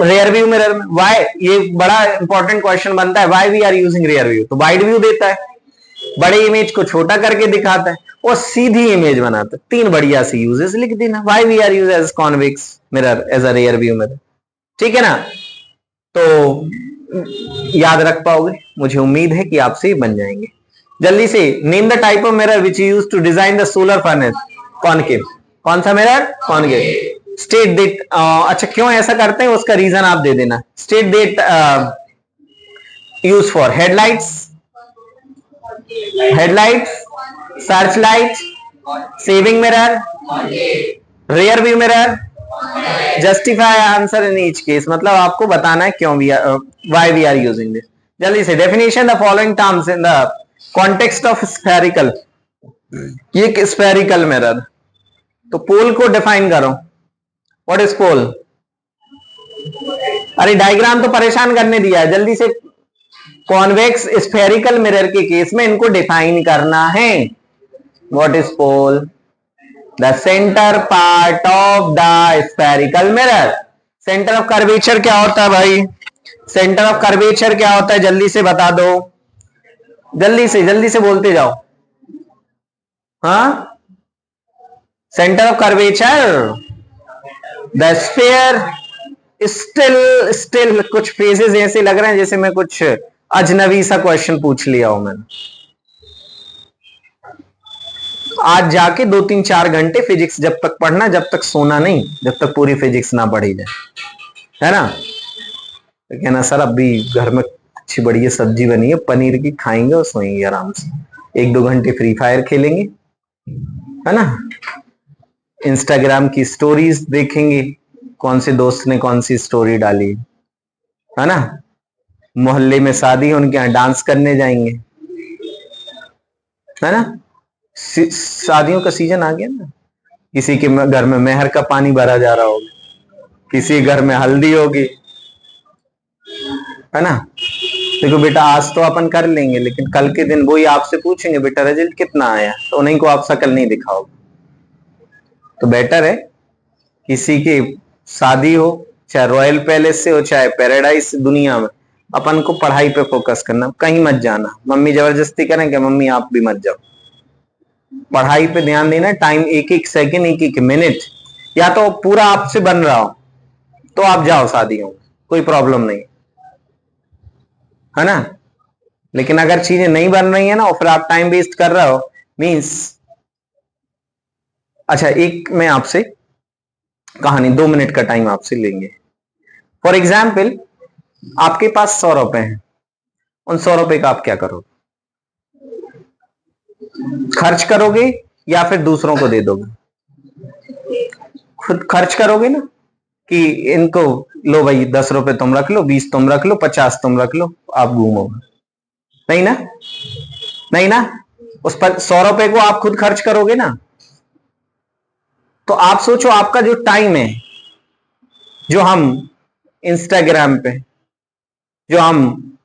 रियर व्यू मिरर में। वाई, ये बड़ा इंपॉर्टेंट क्वेश्चन बनता है, why we are using rear view? तो वाइड व्यू देता है, बड़े इमेज को छोटा करके दिखाता है और सीधी इमेज बनाता है। तीन बढ़िया सी यूजेस लिख देना, why we are use as convex mirror as a rear view mirror, ठीक है ना? तो याद रख पाओगे, मुझे उम्मीद है कि आपसे ही बन जाएंगे। जल्दी से name the type of mirror which use to design the solar furnace. Concave. कौन सा मिरर? कॉनकेव। स्टेट डेट, अच्छा क्यों ऐसा करते हैं उसका रीजन आप दे देना। State that use for headlights, search light, saving mirror, rear view mirror. Justify answer in each case, मतलब आपको बताना है क्यों why we are using this. जल्दी से definition the following terms in the context of spherical. ये स्फेरिकल मिरर, तो पोल को डिफाइन करो। What is pole? अरे डायग्राम तो परेशान करने दिया है, जल्दी से। कॉन्वेक्स स्फेरिकल मिरर के केस में इनको डिफाइन करना है। What is pole? The centre part of the spherical mirror. Centre of curvature क्या होता है भाई? सेंटर ऑफ कर्वेचर क्या होता है? जल्दी से बता दो, जल्दी से बोलते जाओ। हाँ, centre of curvature the sphere. Still कुछ फेजेस ऐसे लग रहे हैं जैसे मैं कुछ अजनबी सा क्वेश्चन पूछ लिया हूं मैंने। आज जाके 2-3-4 घंटे फिजिक्स जब तक पढ़ना, जब तक सोना नहीं, जब तक पूरी फिजिक्स ना पढ़ी जाए, है ना? तो कहना सर अभी घर में अच्छी बढ़िया सब्जी बनी है पनीर की, खाएंगे और सोएंगे आराम से, 1-2 घंटे फ्री फायर खेलेंगे, है ना? इंस्टाग्राम की स्टोरीज देखेंगे, कौन से दोस्त ने कौन सी स्टोरी डाली, है ना? मोहल्ले में शादी है, उनके यहाँ डांस करने जाएंगे, है ना? शादियों का सीजन आ गया ना, किसी के घर में मेहर का पानी भरा जा रहा होगा, किसी घर में हल्दी होगी, है ना? देखो बेटा आज तो अपन कर लेंगे, लेकिन कल के दिन वही आपसे पूछेंगे बेटा रिजल्ट कितना आया, तो उन्हीं को आप शक्ल नहीं दिखाओगे। तो बेटर है किसी की शादी हो, चाहे रॉयल पैलेस से हो चाहे पैराडाइज दुनिया में, अपन को पढ़ाई पे फोकस करना, कहीं मत जाना। मम्मी जबरदस्ती करें कि मम्मी आप भी मत जाओ, पढ़ाई पे ध्यान देना। टाइम 1-1 सेकंड, 1-1 मिनट, या तो पूरा आपसे बन रहा हो तो आप जाओ शादियों, कोई प्रॉब्लम नहीं, है ना? लेकिन अगर चीजें नहीं बन रही है ना और फिर आप टाइम वेस्ट कर रहे हो, मीन्स। अच्छा एक मैं आपसे कहानी, 2 मिनट का टाइम आपसे लेंगे। फॉर एग्जाम्पल आपके पास 100 रुपए हैं, उन 100 रुपए का आप क्या करोगे? खर्च करोगे या फिर दूसरों को दे दोगे? खुद खर्च करोगे ना, कि इनको लो भाई 10 रुपए तुम रख लो, 20 तुम रख लो, 50 तुम रख लो, आप घूमोगे? नहीं ना, नहीं ना। उस पर 100 रुपए को आप खुद खर्च करोगे ना। तो आप सोचो आपका जो टाइम है, जो हम इंस्टाग्राम पे, जो हम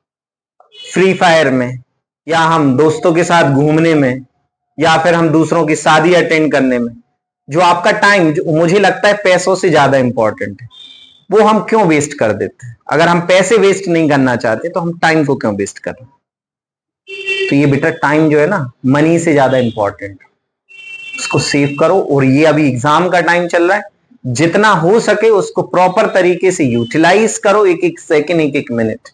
फ्री फायर में, या हम दोस्तों के साथ घूमने में, या फिर हम दूसरों की शादी अटेंड करने में, जो आपका टाइम जो मुझे लगता है पैसों से ज्यादा इंपॉर्टेंट है, वो हम क्यों वेस्ट कर देते हैं? अगर हम पैसे वेस्ट नहीं करना चाहते तो हम टाइम को क्यों वेस्ट कर रहे हैं? तो ये बेटा टाइम जो है ना, मनी से ज्यादा इंपॉर्टेंट है, उसको सेव करो। और ये अभी एग्जाम का टाइम चल रहा है, जितना हो सके उसको प्रॉपर तरीके से यूटिलाइज करो, 1-1 सेकंड, 1-1 मिनट,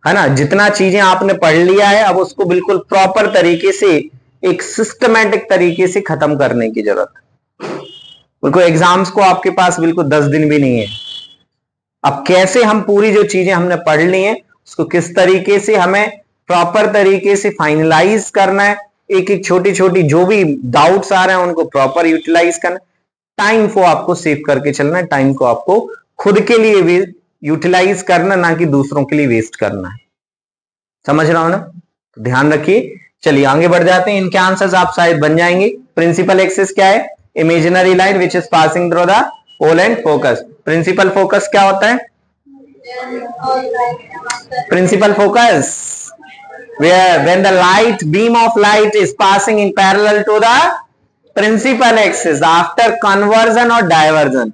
है ना? जितना चीजें आपने पढ़ लिया है अब उसको बिल्कुल प्रॉपर तरीके से, एक सिस्टमैटिक तरीके से खत्म करने की जरूरत है। बिल्कुल एग्जाम्स को आपके पास बिल्कुल 10 दिन भी नहीं है। अब कैसे हम पूरी जो चीजें हमने पढ़ ली हैं उसको किस तरीके से हमें प्रॉपर तरीके से फाइनलाइज करना है, एक एक छोटी छोटी जो भी डाउट्स आ रहे हैं उनको प्रॉपर यूटिलाइज करना, टाइम को आपको सेव करके चलना है, टाइम को आपको खुद के लिए यूटिलाइज करना, ना कि दूसरों के लिए वेस्ट करना है। समझ रहा हो ना? तो ध्यान रखिए। चलिए आगे बढ़ जाते हैं, इनके आंसर्स आप शायद बन जाएंगे। प्रिंसिपल एक्सिस क्या है? Imaginary line which is passing through the pole and focus. Principal focus क्या होता है? Principal focus, where when the light beam of light is passing in parallel to the principal axis after conversion or diversion,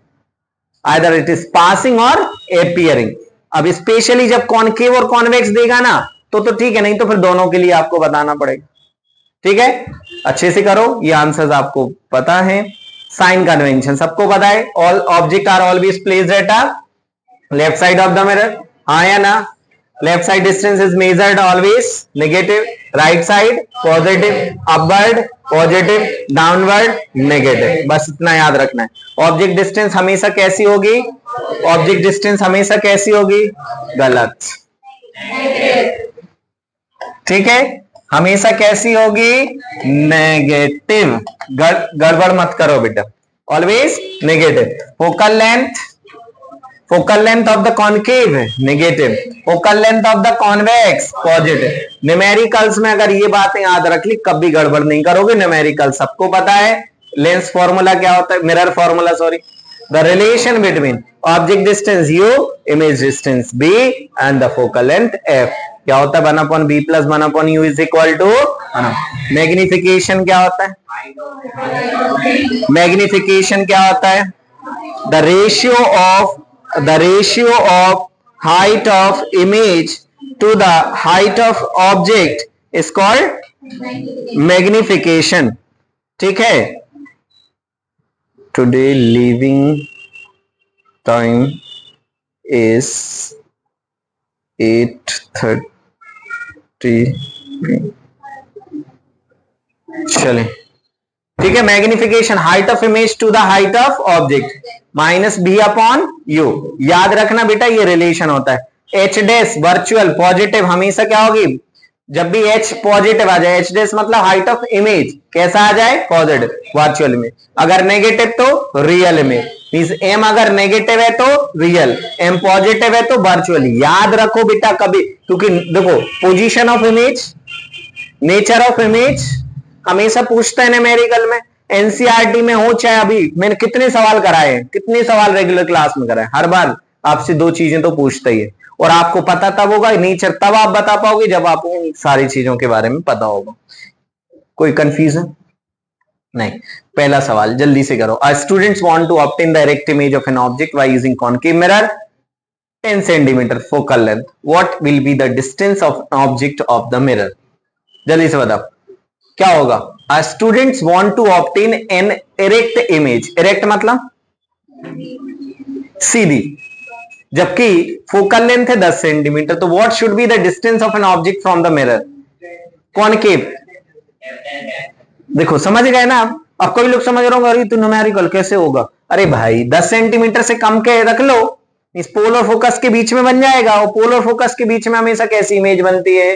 either it is passing or appearing. अब स्पेशली जब कॉनकेव और कॉन्वेक्स देगा ना तो ठीक है, नहीं तो फिर दोनों के लिए आपको बताना पड़ेगा। ठीक है, अच्छे से करो। ये आंसर्स आपको पता है। साइन कन्वेंशन सबको पता है। All object are always placed at a left side of the mirror, हाँ या ना? Left side distance is measured always negative, right side positive, upward positive, downward negative. बस इतना याद रखना है। ऑब्जेक्ट डिस्टेंस हमेशा कैसी होगी? ऑब्जेक्ट डिस्टेंस हमेशा कैसी होगी? गलत। ठीक है, हमेशा कैसी होगी? नेगेटिव। गड़बड़ मत करो बेटा, always negative. Focal length of the concave negative, focal length of the convex positive. Numericals में अगर ये बातें याद रख ली कभी गड़बड़ नहीं करोगे। न्यूमेरिकल सबको पता है। लेंस फॉर्मूला क्या होता है? Mirror formula, sorry, the relation between object distance u, image distance b and the focal length f क्या होता है? 1/b plus 1/u is equal to. Magnification क्या होता है? मैग्निफिकेशन क्या होता है? the ratio of height of image to the height of object is called magnification. ठीक है, today living time is 8:30। चले, ठीक है। Magnification height of image to the height of object minus V upon u. याद रखना बेटा ये रिलेशन होता है। एच डैश वर्चुअल पॉजिटिव हमेशा क्या होगी? जब भी एच पॉजिटिव आ जाए, एच डैश मतलब हाइट ऑफ इमेज कैसा आ जाए? Positive, virtual image. अगर नेगेटिव तो रियल इमेज। मींस एम अगर नेगेटिव है तो रियल, एम पॉजिटिव है तो वर्चुअल। याद रखो बेटा कभी, क्योंकि देखो position of image, nature of image हमेशा पूछता है न्यूमेरिकल में। एनसीईआरटी में हो चाहे अभी मैंने कितने सवाल कराए हैं, कितने सवाल रेगुलर क्लास में कराए, हर बार आपसे दो चीजें तो पूछता ही है। और आपको पता तब होगा नेचर, तब आप बता पाओगे जब आपको इन सारी चीजों के बारे में पता होगा। कोई कंफ्यूजन नहीं। पहला सवाल जल्दी से करो। Students want to obtain the direct image of an object by using concave mirror, 10 centimetre focal length, what will be the distance of object of the mirror? जल्दी से बताओ क्या होगा? Students want to obtain an erect image. Erect मतलब सीधी, जबकि फोकल लेंथ है 10 सेंटीमीटर। तो what should be the distance of an object from the mirror? Concave. देखो समझ गए ना आप? अब कई लोग समझ रहे होंगे अरे तो न्यूमेरिकल कैसे होगा? अरे भाई 10 सेंटीमीटर से कम के रख लो, इस पोल और फोकस के बीच में बन जाएगा। और पोल और फोकस के बीच में हमेशा कैसी इमेज बनती है?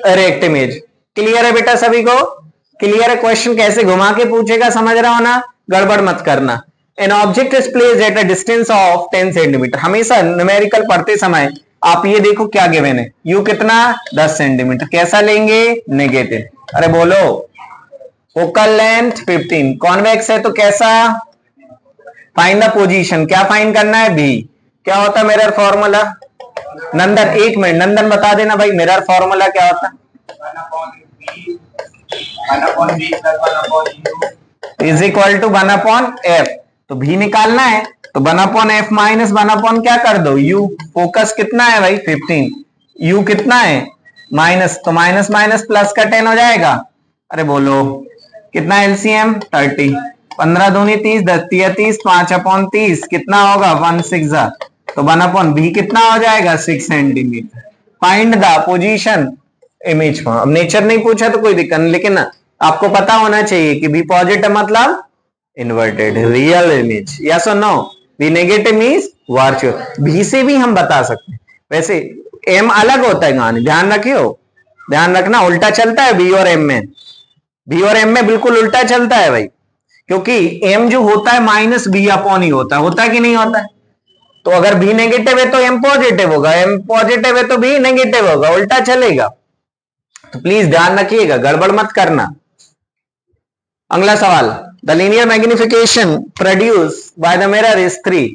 Erect image. क्लियर है बेटा सभी को? क्लियर है? क्वेश्चन कैसे घुमा के पूछेगा, समझ रहा हो ना? गड़बड़ मत करना। An object is placed at a distance of 10 centimetre. हमेशा न्यूमेरिकल पढ़ते समय आप ये देखो क्या गिवन है, यू कितना? 10 सेंटीमीटर। कैसा लेंगे? नेगेटिव। अरे बोलो। फोकल लेंथ 15, कॉन्वेक्स है तो कैसा? Find the position. क्या फाइंड करना है? भी। क्या होता है मिरर फॉर्मूला? नंदन एक मिनट, नंदन बता देना भाई मिरर फॉर्मूला क्या होता है? Is equal to 1/f। तो भी निकालना है तो 1/f माइनस 1/ क्या कर दो? u। फोकस कितना है भाई? 15। u कितना है? माइनस, तो माइनस माइनस प्लस का 10 हो जाएगा। अरे बोलो कितना? एलसीएम 30। 15 दूनी 30, 10 तिया 30, 5/30 कितना होगा? 1 6 तो 1/b कितना हो जाएगा? 6 centimetre. Find the position image form. अब नेचर नहीं पूछा तो कोई दिक्कत नहीं, लेकिन आपको पता होना चाहिए कि बी पॉजिटिव मतलब इन्वर्टेड रियल इमेज, यस और नो? V negative means virtual. भी से भी हम बता सकते हैं। वैसे एम अलग होता है कहानी, ध्यान रखियो, ध्यान रखना, उल्टा चलता है बी और एम में। बी और एम में बिल्कुल उल्टा चलता है भाई, क्योंकि एम जो होता है माइनस बी अपॉन ही होता है कि नहीं होता है? तो अगर बी नेगेटिव है तो एम पॉजिटिव होगा, एम पॉजिटिव है तो बी नेगेटिव होगा, उल्टा चलेगा। तो प्लीज ध्यान रखिएगा, गड़बड़ मत करना। अगला सवाल, the linear magnification produce by the mirror is 3,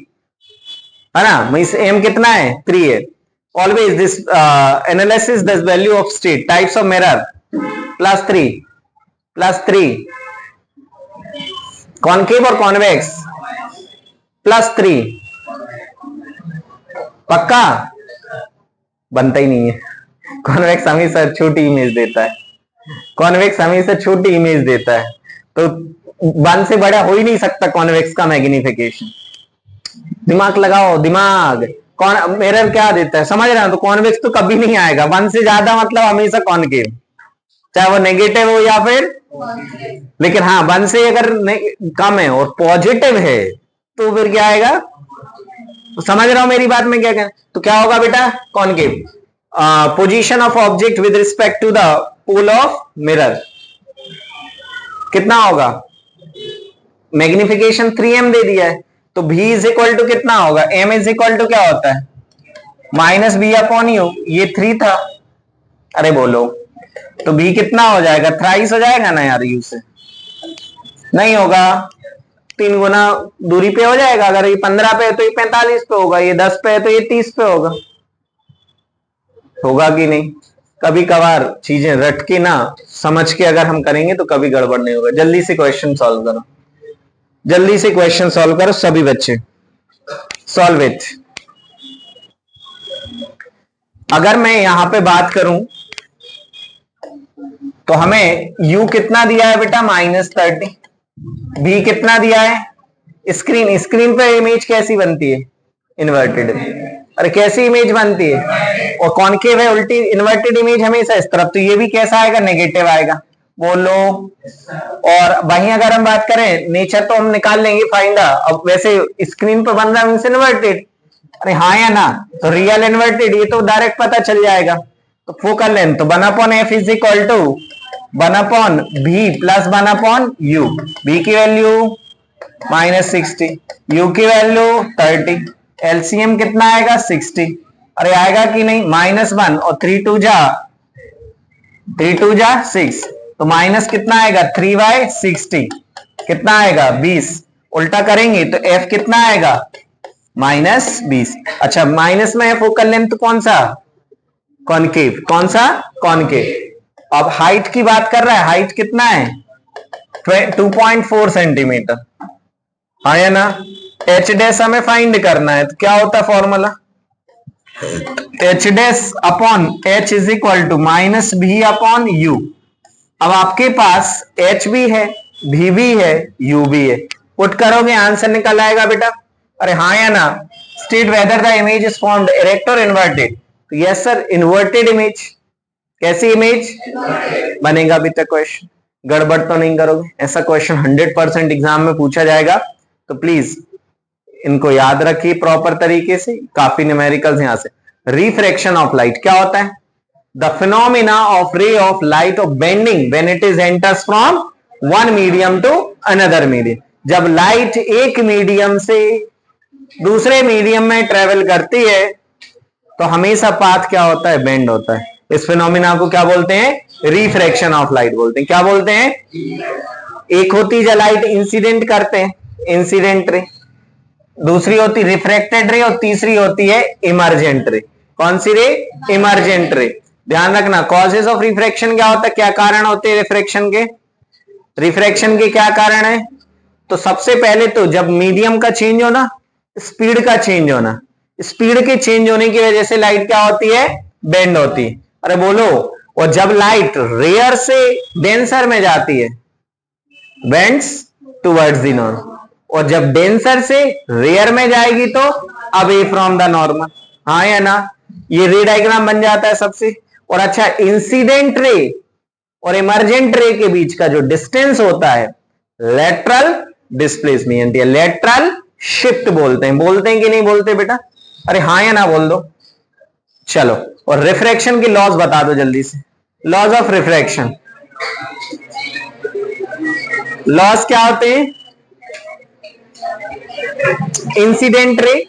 है ना? मींस एम कितना है? 3 है। Always this analysis this value of state types of mirror +3 concave और कॉन्वेक्स +3 पक्का? बनता ही नहीं है। कॉन्वेक्स हमेशा छोटी इमेज देता है, कॉन्वेक्स हमेशा छोटी इमेज देता है, तो 1 से बड़ा हो ही नहीं सकता कॉन्वेक्स का मैग्निफिकेशन। दिमाग लगाओ, दिमाग। कौन मिरर क्या देता है समझ रहे हो? तो कॉन्वेक्स तो कभी नहीं आएगा, 1 से ज्यादा मतलब हमेशा कॉनकेव, चाहे वो नेगेटिव हो या फिर, लेकिन हाँ 1 से अगर कम है और पॉजिटिव है तो फिर क्या आएगा? समझ रहा हो मेरी बात में क्या कहना? तो क्या होगा बेटा? Concave. Position of object with respect to the pole of mirror कितना होगा? मैग्निफिकेशन 3m दे दिया है, तो v इज इक्वल टू कितना होगा? m इज इक्वल टू क्या होता है? माइनस बी अपॉन यू, ये 3 था, अरे बोलो, तो v कितना हो जाएगा? थ्राइस हो जाएगा ना यार, u से नहीं होगा, 3 गुना दूरी पे हो जाएगा। अगर ये 15 पे है तो ये 45 पे होगा, ये 10 पे है तो ये 30 पे होगा कि नहीं? कभी कभार चीजें रट के ना समझ के अगर हम करेंगे तो कभी गड़बड़ नहीं होगा। जल्दी से क्वेश्चन सॉल्व करो, जल्दी से क्वेश्चन सॉल्व करो सभी बच्चे, सॉल्व इट। अगर मैं यहां पे बात करूं तो हमें u कितना दिया है बेटा? -30। v कितना दिया है? स्क्रीन पे इमेज कैसी बनती है? इन्वर्टेड। अरे कैसी इमेज बनती है? और कॉनकेव है, उल्टी इन्वर्टेड इमेज हमेशा इस तरफ, तो ये भी कैसा आएगा? नेगेटिव आएगा, बोलो। और वहीं अगर हम बात करें नेचर तो हम निकाल लेंगे फाइंड, अब वैसे स्क्रीन पर बन रहा है मींस इन्वर्टेड, अरे हाँ या ना? तो रियल इन्वर्टेड ये तो डायरेक्ट पता चल जाएगा। तो फोकल लेंथ तो 1/f is equal to 1/v plus 1/u। v की वैल्यू -60, u की वैल्यू 30, एलसीएम कितना आएगा? 60। अरे आएगा कि नहीं? -1 और 3 2 जा 6, तो माइनस कितना आएगा? 3/60 कितना आएगा? 20। उल्टा करेंगे तो f कितना आएगा? -20। अच्छा, माइनस में है फोकल लेंथ कौन सा? कॉनकेव। कौन सा? कॉनकेव। अब हाइट की बात कर रहा है, हाइट कितना है? 2.4 सेंटीमीटर, हाँ या ना? एच डैश हमें फाइंड करना है, तो क्या होता है formula? H dash upon H is equal to -v upon u। अब आपके पास h भी है, v भी है, u भी है, पुट करोगे आंसर निकल आएगा बेटा। अरे हाँ या ना? State whether the image is formed erect और इन्वर्टेड, तो यस सर इन्वर्टेड इमेज। कैसी इमेज बनेगा बेटा? क्वेश्चन गड़बड़ तो नहीं करोगे? ऐसा क्वेश्चन 100% एग्जाम में पूछा जाएगा, तो प्लीज इनको याद रखिए प्रॉपर तरीके से। काफी न्यूमेरिकल्स यहां से। रिफ्रैक्शन ऑफ लाइट क्या होता है? The phenomena of ray of light of bending when it is enters from one medium to another medium. जब लाइट एक मीडियम से दूसरे मीडियम में ट्रेवल करती है तो हमेशा पाथ क्या होता है? बेंड होता है। इस फिनोमिना को क्या बोलते हैं? रिफ्रैक्शन ऑफ लाइट बोलते हैं। क्या बोलते हैं? एक होती है लाइट इंसिडेंट करते हैं, इंसिडेंट रे, दूसरी होती रिफ्रैक्टेड रे, और तीसरी होती है इमर्जेंट रे। कौन सी रे? इमर्जेंट रे। ध्यान रखना, कॉजेस ऑफ रिफ्रैक्शन क्या होता है? क्या कारण होते हैं रिफ्रैक्शन के? रिफ्रैक्शन के क्या कारण है? तो सबसे पहले तो जब मीडियम का चेंज होना, स्पीड का चेंज होना, स्पीड के चेंज होने की वजह से लाइट क्या होती है? बेंड होती है। अरे बोलो। और जब लाइट रेयर से डेंसर में जाती है, बेंड्स टुवर्ड्स द नॉर्मल, और जब डेंसर से रेयर में जाएगी तो अवे फ्रॉम द नॉर्मल, हाँ या ना? ये रे डायग्राम बन जाता है सबसे। और अच्छा, इंसिडेंट रे और इमर्जेंट रे के बीच का जो डिस्टेंस होता है लेटरल डिस्प्लेसमेंट या लेटरल शिफ्ट बोलते हैं कि नहीं बोलते बेटा? अरे हाँ या ना बोल दो। चलो, और रिफ्रैक्शन की लॉज बता दो जल्दी से। लॉज ऑफ रिफ्रैक्शन, लॉस क्या होते हैं? Incident ray,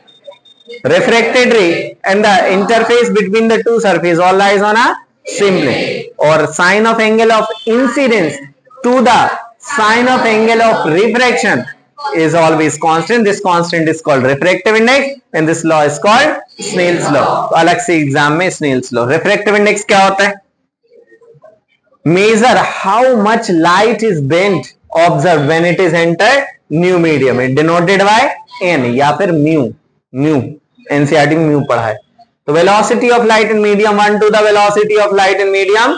refracted ray and the interface between the two surface all lies on a same plane, or sine of angle of incidence to the sine of angle of refraction is always constant. This constant is called refractive index and this law is called Snell's law. अलग से एग्जाम में Snell's law. refractive index क्या होता है? measure how much light is bent observed when it is entered new medium. It denoted by n या फिर mu. एनसीईआरटी में म्यू पढ़ा है. तो velocity of light in medium 1 to the velocity of light in medium,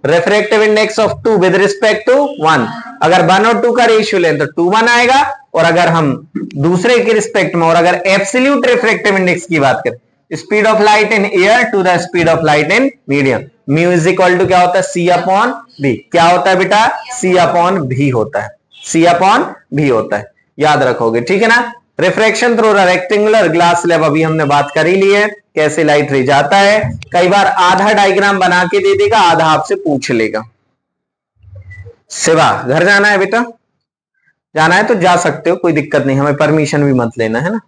refractive index of 2 with respect to 1. अगर 1 और 2 का रेशियो लें तो 2 1 आएगा, और अगर हम दूसरे के रिस्पेक्ट में और अगर एब्सोल्यूट रिफ्रैक्टिव इंडेक्स की बात करें, speed of light in air to the speed of light in medium, mu is equal to क्या होता है? C upon B. क्या होता है बेटा? सी अपॉन भी होता है. सी अपॉन भी होता है, याद रखोगे, ठीक है ना. Refraction through rectangular glass slab अभी हमने बात कर ही ली है, कैसे लाइट रे जाता है. कई बार आधा डायग्राम बना के दे देगा, आधा आपसे पूछ लेगा. शिवा, घर जाना है बेटा? जाना है तो जा सकते हो, कोई दिक्कत नहीं, हमें परमिशन भी मत लेना, है ना,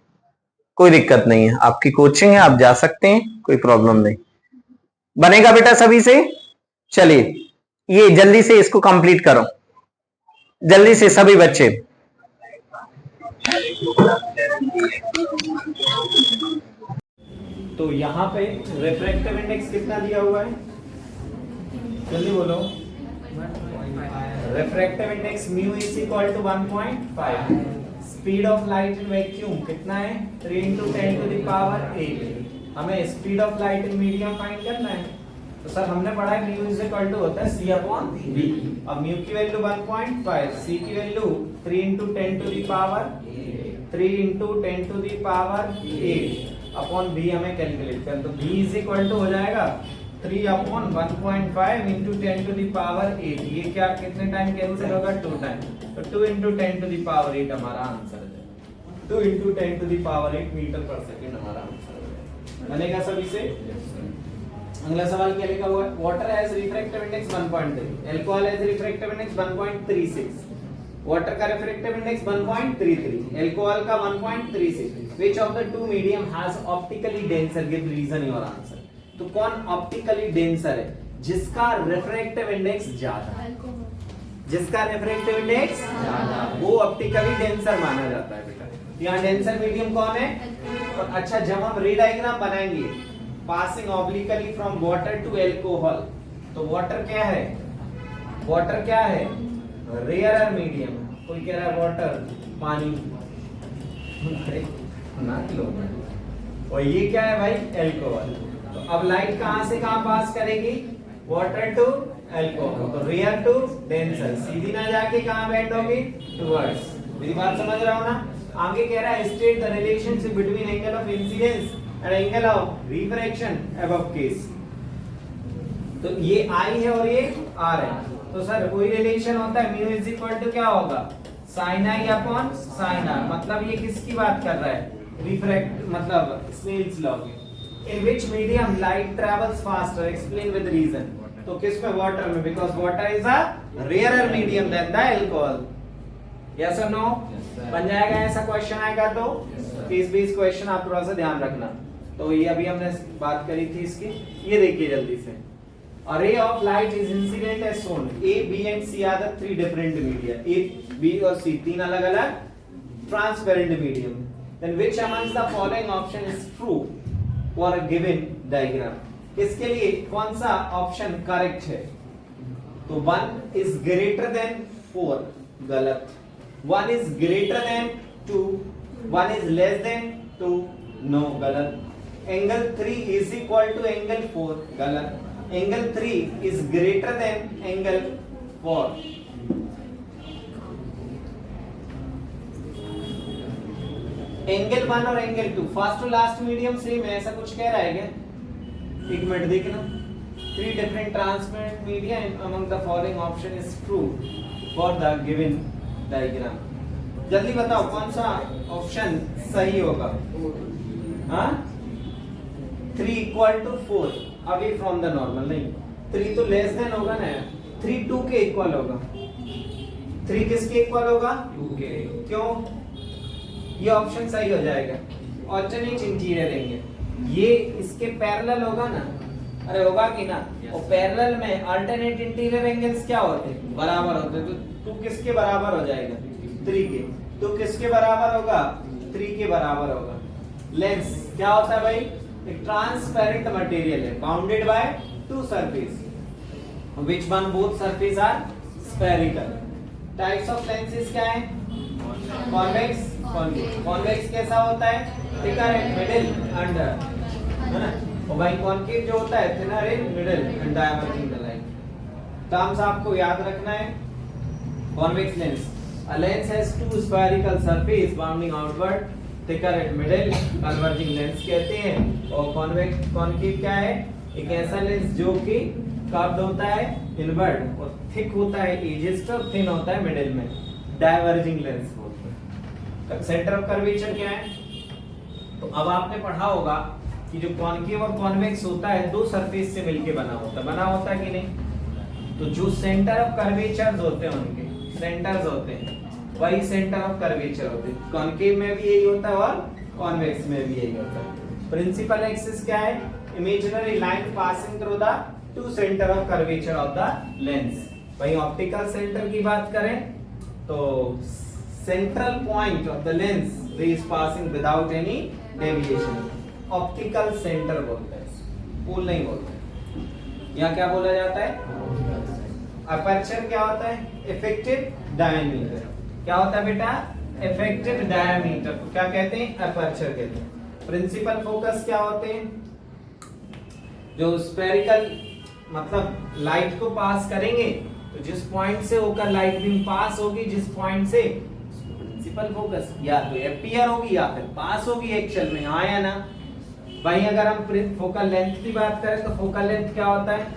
कोई दिक्कत नहीं है. आपकी कोचिंग है, आप जा सकते हैं, कोई प्रॉब्लम नहीं. बनेगा बेटा सभी से? चलिए ये जल्दी से इसको कंप्लीट करो, जल्दी से सभी बच्चे. तो यहां पे रिफ्रैक्टिव इंडेक्स कितना दिया हुआ है? जल्दी बोलो. Refractive index mu is equal to 1.5. Speed of light in vacuum कितना है? 3 × 10 टू द पावर 8. हमें speed of light in medium find करना है. तो सर हमने पढ़ा है म्यू इज इक्वल टू होता है सी अपॉन बी. अब म्यू की वैल्यू 1.5, सी की value 3 × 10 to the power 3 × 10 to the power 8 upon B हमें कैलकुलेट करना. तो बी इज इक्वल टू हो जाएगा 3 अपॉन 1.5 × 10 टू द पावर 8. ये क्या कितने टाइम कैंसिल होगा? 2 टाइम. तो 2 × 10 टू द पावर 8 हमारा आंसर है. 2 × 10 टू द पावर 8 मीटर पर सेकंड हमारा आंसर है. बनेगा सभी से? अगला सवाल क्या लिखा हुआ है? Water has refractive index 1.3, alcohol has refractive index 1.36. Water का रिफ्रैक्टिव इंडेक्स 1.33, अल्कोहल का 1.36. Which of the two medium has optically denser? Give reason your answer. तो कौन ऑप्टिकली डेंसर है? जिसका रिफ्रैक्टिव इंडेक्स ज्यादा है. जिसका रिफ्रैक्टिव इंडेक्स ज्यादा, वो ऑप्टिकली डेंसर माना जाता है बेटा. यहाँ डेंसर मीडियम कौन है? और अच्छा, जब हम रे डायग्राम बनाएंगे passing obliquely from water to alcohol, तो वाटर क्या है? वाटर क्या है? Rarer medium. कोई कह रहा है वाटर पानी ना लो, और ये क्या है भाई? अल्कोहल. तो अब लाइट कहां से कहां पास करेगी? Water to alcohol. तो रेयर टू डेंसर, सीधी ना जाके कहां बेंड होगी? टुवर्ड्स. मेरी बात समझ रहा हो ना? आगे कह रहा है state the relationship between angle of incidence and angle of refraction above case. तो ये आई है और ये आर है. तो सर कोई रिलेशन होता है? म्यू इज इक्वल टू क्या होगा? Sine I upon sine R. मतलब ये किसकी बात कर रहा है? रिफ्रैक्ट मतलब स्नेल्स लॉ की. In which medium light travels faster? Explain with reason. तो किस में? वाटर में, because water is a rarer medium than the alcohol. Yes और नो? बन जाएगा ऐसा क्वेश्चन आएगा तो प्लीज भी इस क्वेश्चन आप थोड़ा सा ध्यान रखना. तो ये अभी हमने बात करी थी इसकी. ये देखिए जल्दी से. A ray of light is incident as shown. A, B and C are the three different media. A, B और C तीन अलग-अलग transparent medium. Then which amongst the following option is true for a given diagram? इसके लिए कौन सा ऑप्शन करेक्ट है? तो 1 is greater than 4, गलत. 1 is greater than 2, 1 is less than 2, no, गलत. Angle 3 is equal to angle 4, गलत. Angle 3 is greater than angle 4. Angle 1 और angle 2 first to last medium same है, ऐसा कुछ कह रहा है क्या? एक मिनट देखना. 3 different transparent media among the following option is true for the given diagram. जल्दी बताओ कौन सा ऑप्शन सही होगा? हाँ, 3 equal to 4 away from the normal. नहीं, 3 तो लेस देन होगा ना. 3 2 के इक्वल होगा. 3 किसके इक्वल होगा? 2 के। क्यों? ये ऑप्शन सही हो जाएगा। ऑल्टरनेट इंटीरियर देंगे, ये इसके पैरेलल होगा ना, अरे होगा कि ना? और पैरेलल में अल्टरनेट इंटीरियर एंगल्स क्या होते हैं? बराबर होते हैं। तो 2 किसके बराबर हो जाएगा? 3 के। 2 किसके बराबर होगा? 3 के बराबर होगा। लेंस क्या होता है भाई? एक ट्रांसपेरेंट मटेरियल है bounded by 2 surface which one both surface are spherical. Types of lenses क्या है? Convex, concave. कॉन्वेक्स कैसा होता है? थिकर इन मिडिल एंड, है ना? और भाई कॉन्केव जो होता है thinner in middle and diverging the line. Terms आपको याद रखना है। Convex lens, a lens has 2 spherical surface bounding outward, thicker at middle, converging lens कहते हैं। और कॉन्वेक्स कॉन्केव क्या है? एक ऐसा लेंस जो कि कर्व्ड होता है इनवर्ड और थिक होता है एजेस पे और थिन होता है मिडिल में, डायवर्जिंग लेंस बोलते हैं। सेंटर ऑफ कर्वेचर क्या है? तो अब आपने पढ़ा होगा कि जो कॉन्केव और कॉन्वेक्स होता है 2 सरफेस से मिलके बना होता है कि नहीं? तो जो सेंटर ऑफ कर्वेचर्स होते हैं उनके सेंटर्स होते हैं, वही सेंटर ऑफ कर्वेचर होते हैं। कॉन्केव में भी यही होता है और कॉन्वेक्स में भी यही होता है। प्रिंसिपल एक्सिस क्या है? Imaginary line passing through the 2 centre of curvature of the lens. वही ऑप्टिकल सेंटर की बात करें तो central point of the lens is passing without any deviation, optical centre बोलते हैं, पोल नहीं बोलते। यहाँ क्या बोला जाता है? अपर्चर क्या होता है? Effective diameter. क्या होता है बेटा? इफेक्टिव डायमीटर को क्या कहते हैं? अपर्चर कहते हैं। प्रिंसिपल फोकस क्या होते हैं? जो स्फेरिकल मतलब लाइट को पास करेंगे तो जिस पॉइंट से होकर लाइट बीम पास होगी, जिस पॉइंट से, प्रिंसिपल फोकस या तो अपीयर होगी या फिर पास होगी एक्चुअल में, हाँ या ना? वहीं अगर हम फोकल लेंथ की बात करें तो फोकल लेंथ क्या होता है?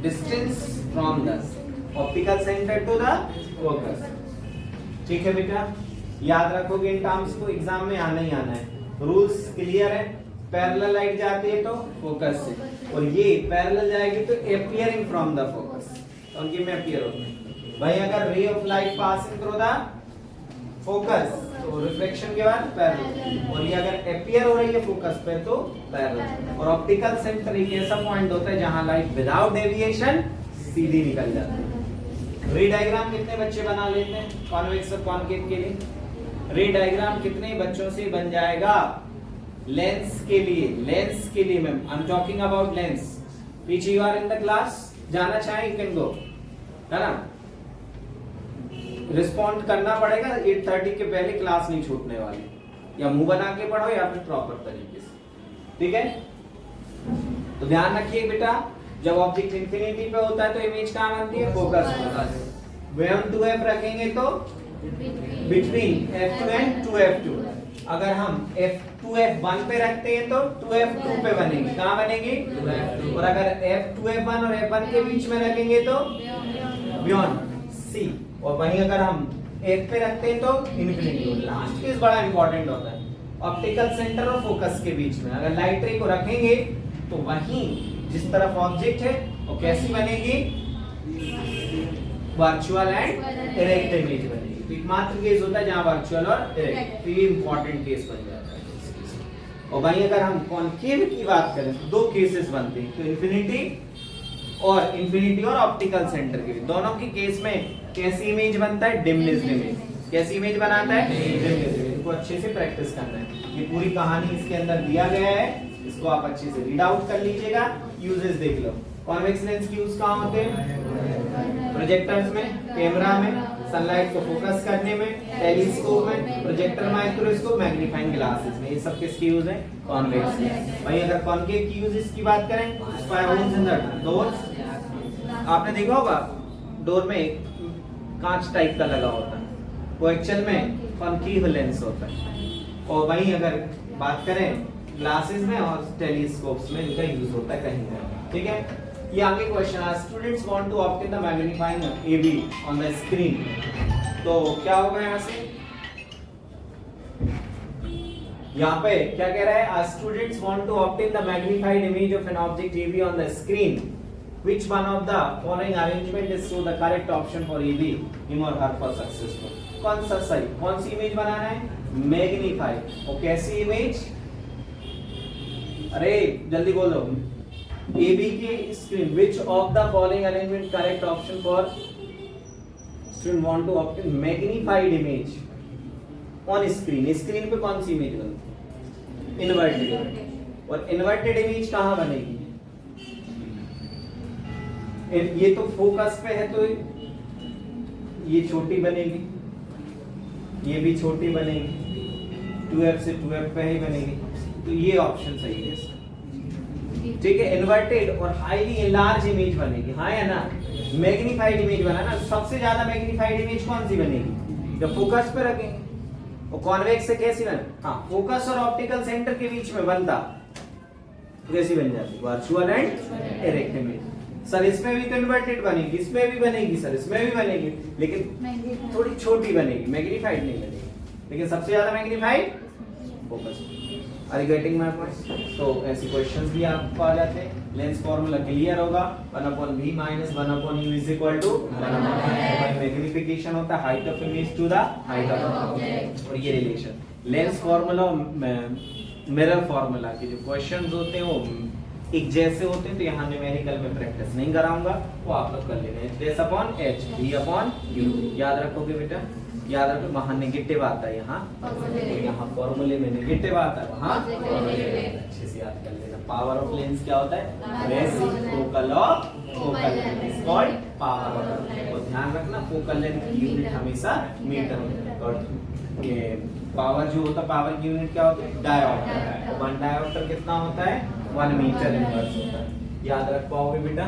Distance from the optical centre to the focus. ठीक है बेटा, याद रखोगे इन टर्म्स को, एग्जाम में आना ही आना है। रूल्स क्लियर है? पैरेलल लाइट जाती है तो फोकस से, और ये पैरेलल जाएगी तो अपीयरिंग फ्रॉम द फोकस, उनके में अपीयर होते हैं। भाई अगर रे of light passing through the focus तो रिफ्लेक्शन के बाद पैरेलल, और ये अगर अपीयर हो रही है फोकस पे तो पैरेलल। और ऑप्टिकल सेंटर एक ऐसा पॉइंट होता है जहां लाइट विदाउट डेविएशन सीधी निकल जाती है। रे डायग्राम कितने बच्चे बना लेते हैं कॉन्वेक्स और कॉन्केव के लिए? रे डायग्राम कितने बच्चों से बन जाएगा? लेंस के लिए ma'am, I am talking about lens. पीछे you are in the class, जाना चाहे यू कैन गो, है ना? रिस्पॉन्ड करना पड़ेगा, 8:30 के पहले क्लास नहीं छूटने वाली। या मुंह बना के पढ़ो या फिर प्रॉपर तरीके से, ठीक है? तो ध्यान रखिए बेटा, जब ऑब्जेक्ट इंफिनिटी पे होता है तो इमेज कहाँ बनती है? फोकस होता है। हम 2f रखेंगे तो बिटवीन f2 एंड 2f2। अगर हम f2f1 पे रखते हैं तो 2f2 पे बनेगी, कहाँ बनेगी? 2f2। और अगर f2f1 और f1 के बीच में रखेंगे तो बियॉन्ड c। और वहीं अगर हम f पे रखते हैं तो इन्फिनिटी। लास्ट केस बड़ा इंपॉर्टेंट होता है, ऑप्टिकल सेंटर और फोकस के बीच में अगर लाइट रे को रखेंगे तो वहीं जिस तरफ ऑब्जेक्ट है वो कैसी बनेगी? वर्चुअल एंड डायरेक्ट इमेज बनेगी। तो एकमात्र केस होता है जहां वर्चुअल और डायरेक्ट, तो ये इंपॉर्टेंट केस बन जाता है। और वहीं अगर हम कॉन्केव की बात करें तो 2 केसेस बनते हैं, तो इन्फिनिटी और ऑप्टिकल सेंटर के लिए। दोनों के केस में कैसी इमेज बनता है? डिमनेस्ड इमेज। कैसी इमेज बनाता है? डिमनेस्ड इमेज। इनको अच्छे से प्रैक्टिस करना है। ये पूरी कहानी इसके अंदर दिया गया है, इसको आप अच्छे से रीड आउट कर लीजिएगा। यूजेस देख लो। कॉन्वेक्स लेंस की यूज कहाँ होते हैं? प्रोजेक्टर्स में, कैमरा में, सनलाइट को फोकस करने में, टेलीस्कोप में, प्रोजेक्टर, माइक्रोस्कोप, मैग्नीफाइंग ग्लासेस में। ये सब किसकी यूज है? कॉन्वेक्स में। भाई अगर कॉन्केव की यूजेस की बात करें, होल्स इन द डोर्स। आपने देखा होगा डोर में कांच टाइप का लगा होता है, वो एक्चुअल में कॉन्केव लेंस होता है। और वहीं अगर बात करें ग्लासेस में और टेलीस्कोप्स में इनका यूज होता है कहीं ना, ठीक है? ये आगे क्वेश्चन है, students want to obtain the magnifying AB on the screen. तो क्या होगा यहाँ से? यहाँ पे क्या कह रहा है? Students want to obtain the magnified image of an object AB on the screen. Which one of the following arrangement is so the correct option for AB, him or her for successful? कौन सा सही, कौन सी इमेज बनाना है? मैग्नीफाई। और कैसी इमेज? अरे जल्दी बोलो। AB की screen, which of the following arrangement correct option for student want to obtain magnified image on screen? Screen पे कौन सी इमेज बनती? इन्वर्टेड। और इन्वर्टेड इमेज कहाँ बनेगी? ये तो फोकस पे है तो ये छोटी बनेगी, ये भी छोटी बनेगी, 2f से 2f पे ही बनेगी, तो ये ऑप्शन सही है। ठीक है, इन्वर्टेड और हाईली एनलार्ज इमेज बनेगी, हाँ या ना? मैग्नीफाइड इमेज बना ना, सबसे ज्यादा मैग्नीफाइड इमेज कौन सी बनेगी? जब फोकस पे रखेंगे। और कॉन्वेक्स से कैसी बने? हाँ, फोकस और ऑप्टिकल सेंटर के बीच में बनता कैसी बन जाती? Virtual and erect image. Sir इसमें भी कन्वर्टेड बनेगी, इसमें भी बनेगी, सर इसमें भी बनेगी, लेकिन थोड़ी छोटी बनेगी, मैग्नीफाइड नहीं बनेगी, लेकिन सबसे ज्यादा magnified focus. Are you getting my point? तो ऐसे क्वेश्चंस भी आपको आ जाते हैं। लेंस फॉर्मूला क्लियर होगा, 1/v - 1/u = 1/i। मैग्निफिकेशन होता है height of image to the height of object, और ये relation lens formula mirror formula के जो क्वेश्चंस होते हैं वो एक जैसे होते हैं, तो यहाँ न्यूमेरिकल में प्रैक्टिस नहीं कराऊंगा, वो आप लोग कर लेना है। H अपॉन H, V/U याद रखोगे बेटा, याद रखो। वहाँ नेगेटिव आता है, यहाँ यहाँ फॉर्मूले में नेगेटिव आता है, वहाँ अच्छे से याद कर लेना। पावर ऑफ लेंस क्या होता है? Reciprocal of focal length is called power of lens. और ध्यान रखना फोकल लेंथ की यूनिट हमेशा मीटर में, और ये पावर जो होता है, पावर की यूनिट क्या होती है? डायोप्टर। 1 डायोप्टर कितना होता है? 1 मीटर इनवर्स होता है। याद रख पाओगे बेटा?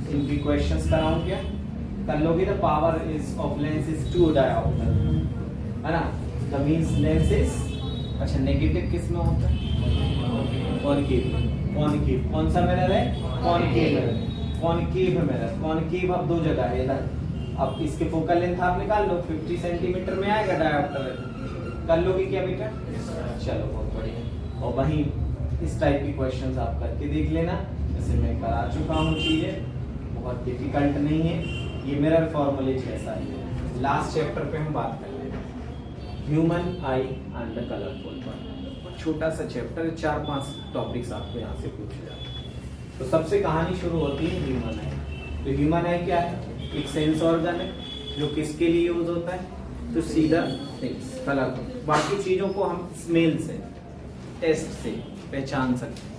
इनकी क्वेश्चंस कराऊं क्या? कर लोगे? The power is of lens is 2 dioptre, है ना? द मींस लेंस इज, अच्छा नेगेटिव किस में होता है? कॉनकेव। कॉनकेव कौन सा मिरर है? Concave mirror. Concave mirror, concave अब दो जगह है इधर। अब इसके फोकल लेंथ आप निकाल लो, 50 सेंटीमीटर में आएगा डायोप्टर। कर लोगे क्या बेटा? चलो बहुत बढ़िया। और वहीं इस टाइप की क्वेश्चंस आप करके देख लेना, जैसे मैं करा चुका हूँ, चीजें बहुत डिफिकल्ट नहीं है, ये मिरर फॉर्मूले जैसा ही है। लास्ट चैप्टर पे हम बात कर लेंगे human I and the colourful world. छोटा सा चैप्टर, 4-5 टॉपिक्स आपको यहाँ से पूछे जाते हैं। तो सबसे कहानी शुरू होती है ह्यूमन आई। तो ह्यूमन आई क्या है? एक सेंस ऑर्गन है जो किसके लिए यूज होता है? तो सीधा थिंग्स, कलर को। बाकी चीजों को हम स्मेल से, टेस्ट से पहचान सकते हैं,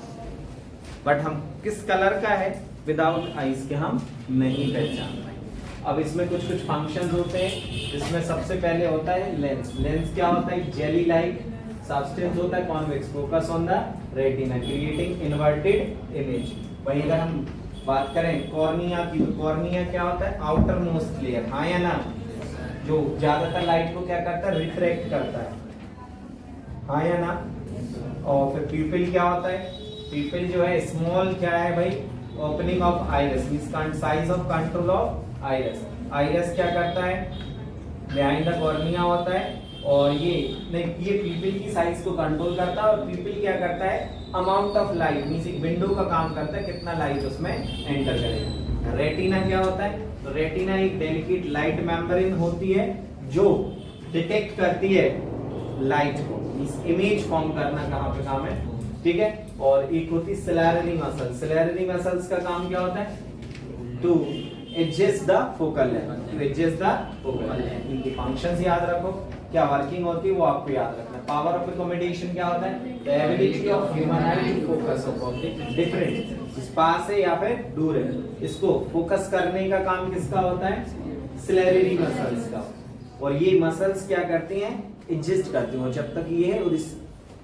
बट हम किस कलर का है विदाउट आईज के हम नहीं पहचान पाएंगे। अब इसमें कुछ कुछ फंक्शंस होते हैं, जिसमें सबसे पहले होता है लेंस। लेंस क्या होता है? जेली लाइक सब्सटेंस होता है, convex, focus on the retina, creating inverted image. वहीं अगर हम बात करें कॉर्निया की, तो कॉर्निया क्या होता है? आउटर मोस्ट लेयर, हाँ या ना? जो ज्यादातर लाइट को क्या करता है? रिफ्रैक्ट करता है, हाँ या ना? और फिर प्यूपिल क्या होता है? प्यूपिल जो है स्मॉल क्या है भाई? Opening of iris, means size of control of iris. Iris क्या करता है? बिहाइंड द कॉर्निया होता है, और ये प्यूपिल की साइज को कंट्रोल करता है। और प्यूपिल क्या करता है? अमाउंट ऑफ लाइट, मींस एक विंडो का काम करता है, कितना लाइट उसमें एंटर करेगा। रेटिना क्या होता है? तो रेटिना एक डेलिकेट लाइट मेम्ब्रेन होती है जो डिटेक्ट करती है लाइट को, मींस इमेज फॉर्म करना कहाँ पे काम है, ठीक है। और एक होती है सिलेररी मसल। सिलेररी मसल्स का काम क्या होता है? To adjust the focal length, to adjust the focal length. इनकी फंक्शंस याद रखो, क्या वर्किंग होती है वो आपको याद रखना है। पावर ऑफ अकोमोडेशन क्या होता है? The ability of human eye to focus of object different, इस पास है या फिर दूर है, इसको फोकस करने का काम किसका होता है? सिलेररी मसल्स का। और ये मसल्स क्या करती हैं? एडजस्ट करती हैं। जब तक ये है, और इस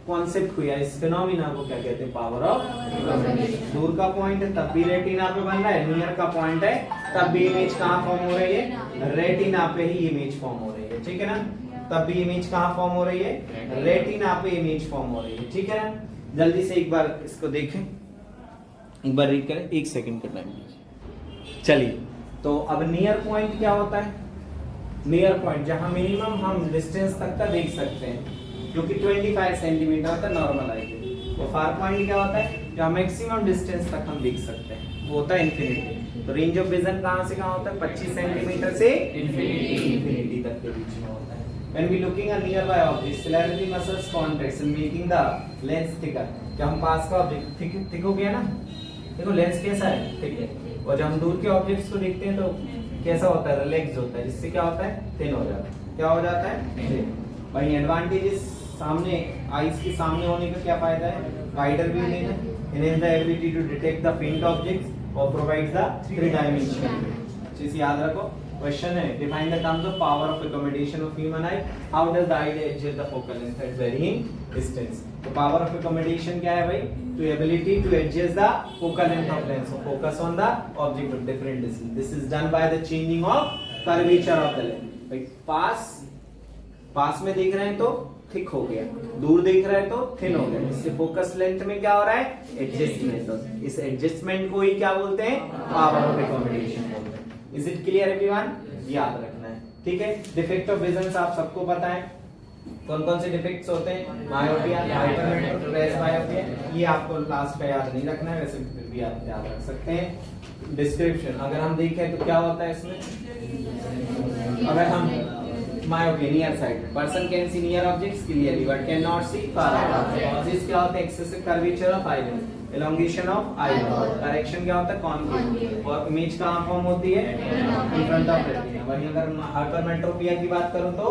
कॉन्सेप्ट को या इस फिनोमिना को क्या कहते हैं? Power of accommodation. दूर का पॉइंट है तब भी रेटिना पे बन रहा है, नियर का पॉइंट है तब भी इमेज कहाँ फॉर्म हो रही है? रेटिना पे ही इमेज फॉर्म हो रही है, ठीक है ना? तब भी इमेज कहाँ फॉर्म हो रही है? रेटिना पे इमेज फॉर्म हो रही है, ठीक है ना? जल्दी से एक बार इसको देखें, एक बार रीड करें, 1 सेकंड का टाइम लीजिए। चलिए, तो अब नियर पॉइंट क्या होता है? नियर पॉइंट जहां मिनिमम हम डिस्टेंस तक का देख सकते हैं, जो कि 25 सेंटीमीटर होता है नॉर्मल आई के। तो फार पॉइंट क्या होता है? जहां मैक्सिमम डिस्टेंस तक हम देख सकते हैं, वो होता है इंफिनिटी। तो रेंज ऑफ विजन कहाँ से कहाँ होता है? 25 सेंटीमीटर से इंफिनिटी तक के बीच में होता है। When we looking at nearby objects, ciliary muscles contracts and making the lens thicker. जब हम पास का ऑब्जेक्ट थिक हो गया ना, देखो लेंस कैसा है? थिक है। और जब हम दूर के ऑब्जेक्ट्स को देखते हैं तो कैसा होता है? रिलैक्स होता है, जिससे क्या होता है? थिन हो जाता है। क्या हो जाता है? वही एडवांटेजेस सामने आईज के सामने होने का क्या फायदा है? वाइडर व्यू देना, enhance the ability to detect the faint objects और provides the three dimensional. चीज याद रखो। क्वेश्चन है, define the terms of power of accommodation of human eye. How does the eye adjust the focal length at varying distance? तो power of accommodation क्या है भाई? To ability to adjust the focal length of lens. So focus on the object of different distance. This is done by the changing of curvature of the lens. भाई पास में देख रहे हैं तो थिक हो गया, दूर देख रहे हैं तो थिन हो गया। इससे फोकस लेंथ में क्या हो रहा है? एडजस्टमेंट। इस एडजस्टमेंट को ही क्या बोलते हैं? पावर ऑफ एक्कोमोडेशन बोलते हैं। Is it clear everyone? याद रखना है, ठीक है। डिफेक्ट ऑफ विजन आप सबको पता है, कौन कौन से डिफेक्ट्स होते हैं? Myopia, hypermetropia, presbyopia. ये आपको लास्ट पे याद नहीं रखना है, वैसे फिर भी आप याद रख सकते हैं। डिस्क्रिप्शन अगर हम देखें तो क्या होता है इसमें? अगर हम myopia near sight person can see near objects clearly but cannot see far objects. Causes क्या होते हैं? excessive curvature of eyelid, elongation of eyeball, correction क्या होता है? concave, और image कहाँ फॉर्म होती है? in front of retina। वहीं अगर hypermetropia की बात करूँ तो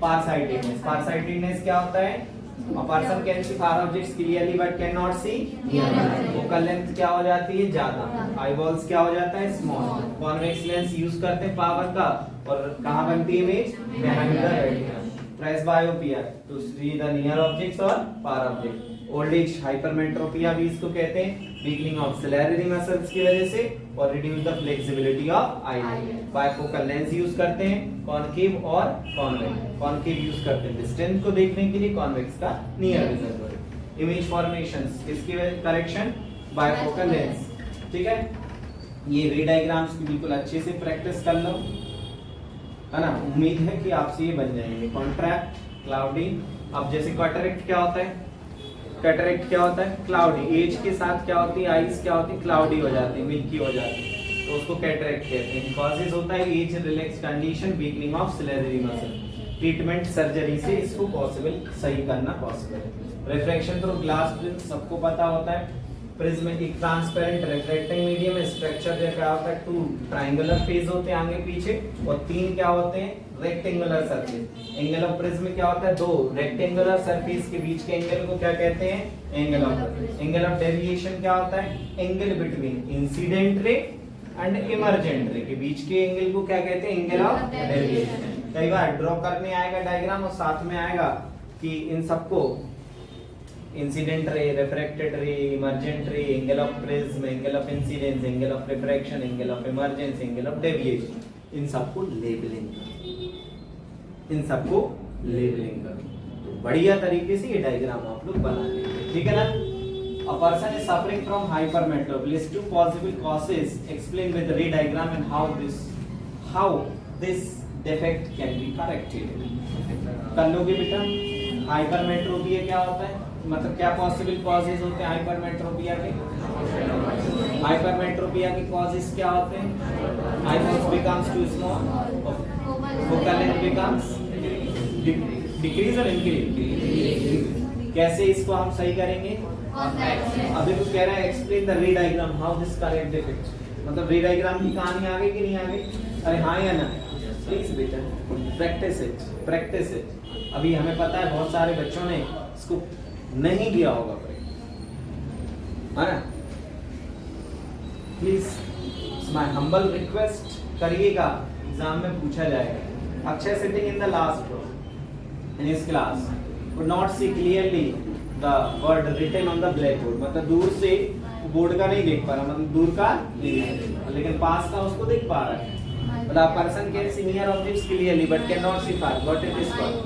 farsightedness, farsightedness क्या होता है? A person can see far objects clearly but cannot see near objects। focal length क्या हो जाती है? ज्यादा। eyeballs क्या हो जाता है? small। convex lens यूज करते हैं पावर का, और कहाँ बनती है image? behind the retina। presbyopia to see the near objects और far objects। old age hypermetropia भी इसको कहते हैं, weakening of ciliary muscles की वजह से, और reduce the flexibility of eyelid। bifocal lens use करते हैं, concave और convex। concave यूज करते हैं डिस्टेंस को देखने के लिए, convex का नियर विजन। image formations किसकी वजह? करेक्शन bifocal lens, ठीक है। ये रे डायग्राम्स की बिल्कुल अच्छे से प्रैक्टिस कर लो, है ना। उम्मीद है कि आपसे ये बन जाएंगे। Contract, cloudy. अब जैसे कैटरेक्ट क्या होता है? कैटरेक्ट क्या होता है? क्लाउडी। एज के साथ क्या होती है? आईज क्या होती है? क्लाउडी हो जाती है, मिल्की हो जाती है, तो उसको कैटरेक्ट कहते हैं। कॉजेज होता है age relax condition, weakening of ciliary muscle. Treatment surgery से इसको पॉसिबल सही करना पॉसिबल है। रिफ्रैक्शन थ्रू ग्लास प्रिज्म सबको पता होता है। प्रिज्म एक ट्रांसपेरेंट रिफ्रैक्टिंग मीडियम है। स्ट्रक्चर क्या होता है? 2 ट्रायंगुलर फेस होते हैं आगे पीछे, और 3 क्या होते हैं? Rectangular surface. Angle of prism क्या होता है? 2 रेक्टेंगुलर सरफेस के बीच के एंगल को क्या कहते हैं? Angle of. Angle of deviation क्या होता है? Angle between incident ray and emergent रे के बीच के एंगल को क्या कहते हैं? Angle of deviation. कई बार ड्रॉ करने आएगा डायग्राम और साथ में आएगा कि इन सबको incident ray, refracted ray, emergent ray, angle of prism, angle of incidence, angle of refraction, angle of emergence, angle of deviation, इन सबको लेबलिंग करो, इन सबको लेबलिंग करो। तो बढ़िया तरीके से ये डायग्राम आप लोग बना लेंगे, ठीक है ना। A person is suffering from hypermetropia. List 2 possible causes. Explain with the ray diagram and how this defect can be corrected. कर लोगे बेटा? हाइपरमेट्रोपिया क्या होता है? मतलब क्या पॉसिबल कॉजेज होते हैं हाइपरमेट्रोपिया के? हाइपरमेट्रोपिया के कॉजेज क्या होते हैं? Eyeballs becomes too small, focal length becomes decrease और इंक्रीज। कैसे इसको हम सही करेंगे? अभी तो कह रहा है explain the ray diagram how this correct defect, मतलब रे डायग्राम की कहानी आ गई कि नहीं आ गई? अरे हाँ या ना? प्लीज बेटा प्रैक्टिस इट। अभी हमें पता है बहुत सारे बच्चों ने इसको नहीं दिया होगा, है ना। प्लीज माय हम्बल रिक्वेस्ट करिएगा, एग्जाम में पूछा जाएगा। Akshay sitting in the last row in his class could not see clearly the word written on the blackboard, मतलब दूर से बोर्ड का नहीं देख पा रहा, मतलब दूर का नहीं देख रहा, लेकिन पास का उसको देख पा रहा है। मतलब person can see near objects clearly but can not see far. What it is called?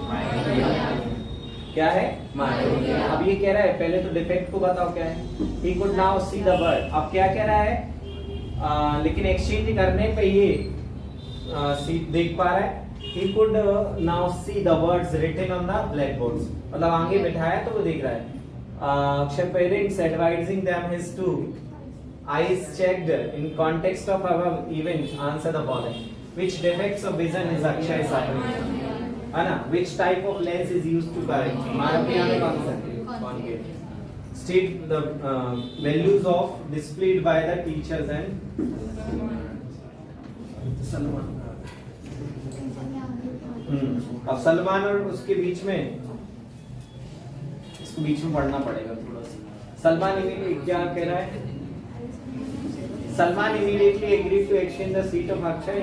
क्या है? मायोपिया। अब ये कह रहा है, पहले तो डिफेक्ट को बताओ क्या है। he could now see the word। अब क्या कह रहा है? लेकिन एक्सचेंज करने पे ये देख पा रहा है। he could now see the words written on the blackboards, मतलब आगे बिठाया तो वो देख रहा है। Akshay parents advising them his to eyes checked in context of above event, answer the following. Which defects of vision is Akshay suffering? है ना? Which type of lens is used to correct myopia में कौन सा? Concave. State the values of displayed by the teachers and Salman. अब सलमान और उसके बीच में, इसको बीच में पढ़ना पड़ेगा थोड़ा सा। सलमान इमीडिएटली क्या कह रहा है? Salman immediately agreed to exchange the seat of Akshay.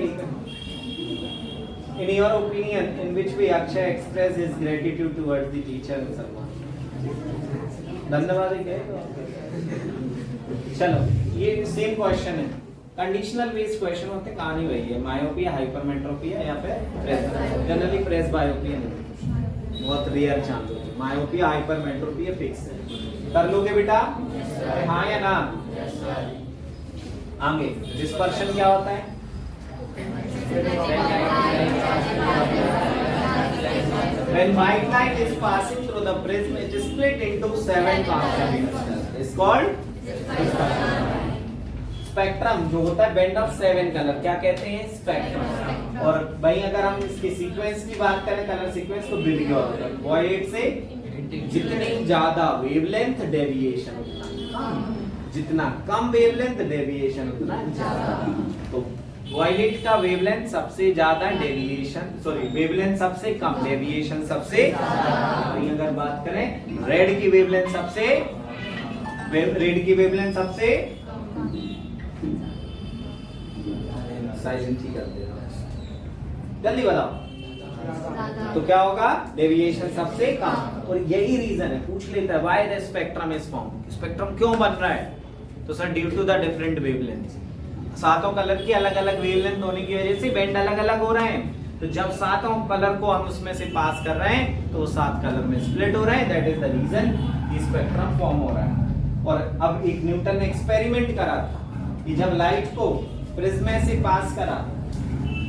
In your opinion, in which way Akshay expressed his gratitude towards the teacher Salman? धन्यवाद ही कहे। चलो ये सेम क्वेश्चन है, कंडीशनल बेस्ड क्वेश्चन होते हैं। कहानी वही है, मायोपिया, हाइपरमेट्रोपिया या फिर प्रेस, जनरली प्रेस बायोपिया नहीं, बहुत रेयर चांस होते हैं। मायोपिया, हाइपरमेट्रोपिया फिक्स है। कर लोगे बेटा? हाँ या ना? आगे डिस्पर्शन क्या होता है? When white light is passing through the prism, it is split into 7 constituent clusters. It's called spectrum. जो होता है बेंड ऑफ 7 कलर, क्या कहते हैं? स्पेक्ट्रम। और भाई अगर हम इसके सीक्वेंस की बात करें, कलर सीक्वेंस, तो ब्रिग होता है वॉयलेट से जितनी ज्यादा वेवलेंथ डेविएशन उतना कम, जितना कम वेवलेंथ डेविएशन उतना ज्यादा। तो वॉयलेट का वेवलेंथ सबसे ज्यादा, डेविएशन वेवलेंथ सबसे कम, डेविएशन सबसे ज्यादा। अगर बात करें रेड की वेवलेंथ सबसे साइलेंट ही करते हैं, जल्दी बताओ। तो क्या होगा? डेविएशन सबसे कम। और यही रीजन है, पूछ लेता है why the spectrum is form, spectrum क्यों बन रहा है? तो sir due to the different wavelength, सातों कलर की अलग अलग वेवलेंथ होने की वजह से बेंड अलग अलग हो रहे हैं। तो जब सातों कलर को हम उसमें से पास कर रहे हैं तो 7 कलर में स्प्लिट हो रहे हैं, दैट इज द रीजन ये स्पेक्ट्रम फॉर्म हो रहा है। और अब एक न्यूटन ने एक्सपेरिमेंट करा था कि जब लाइट को प्रिज्म से पास करा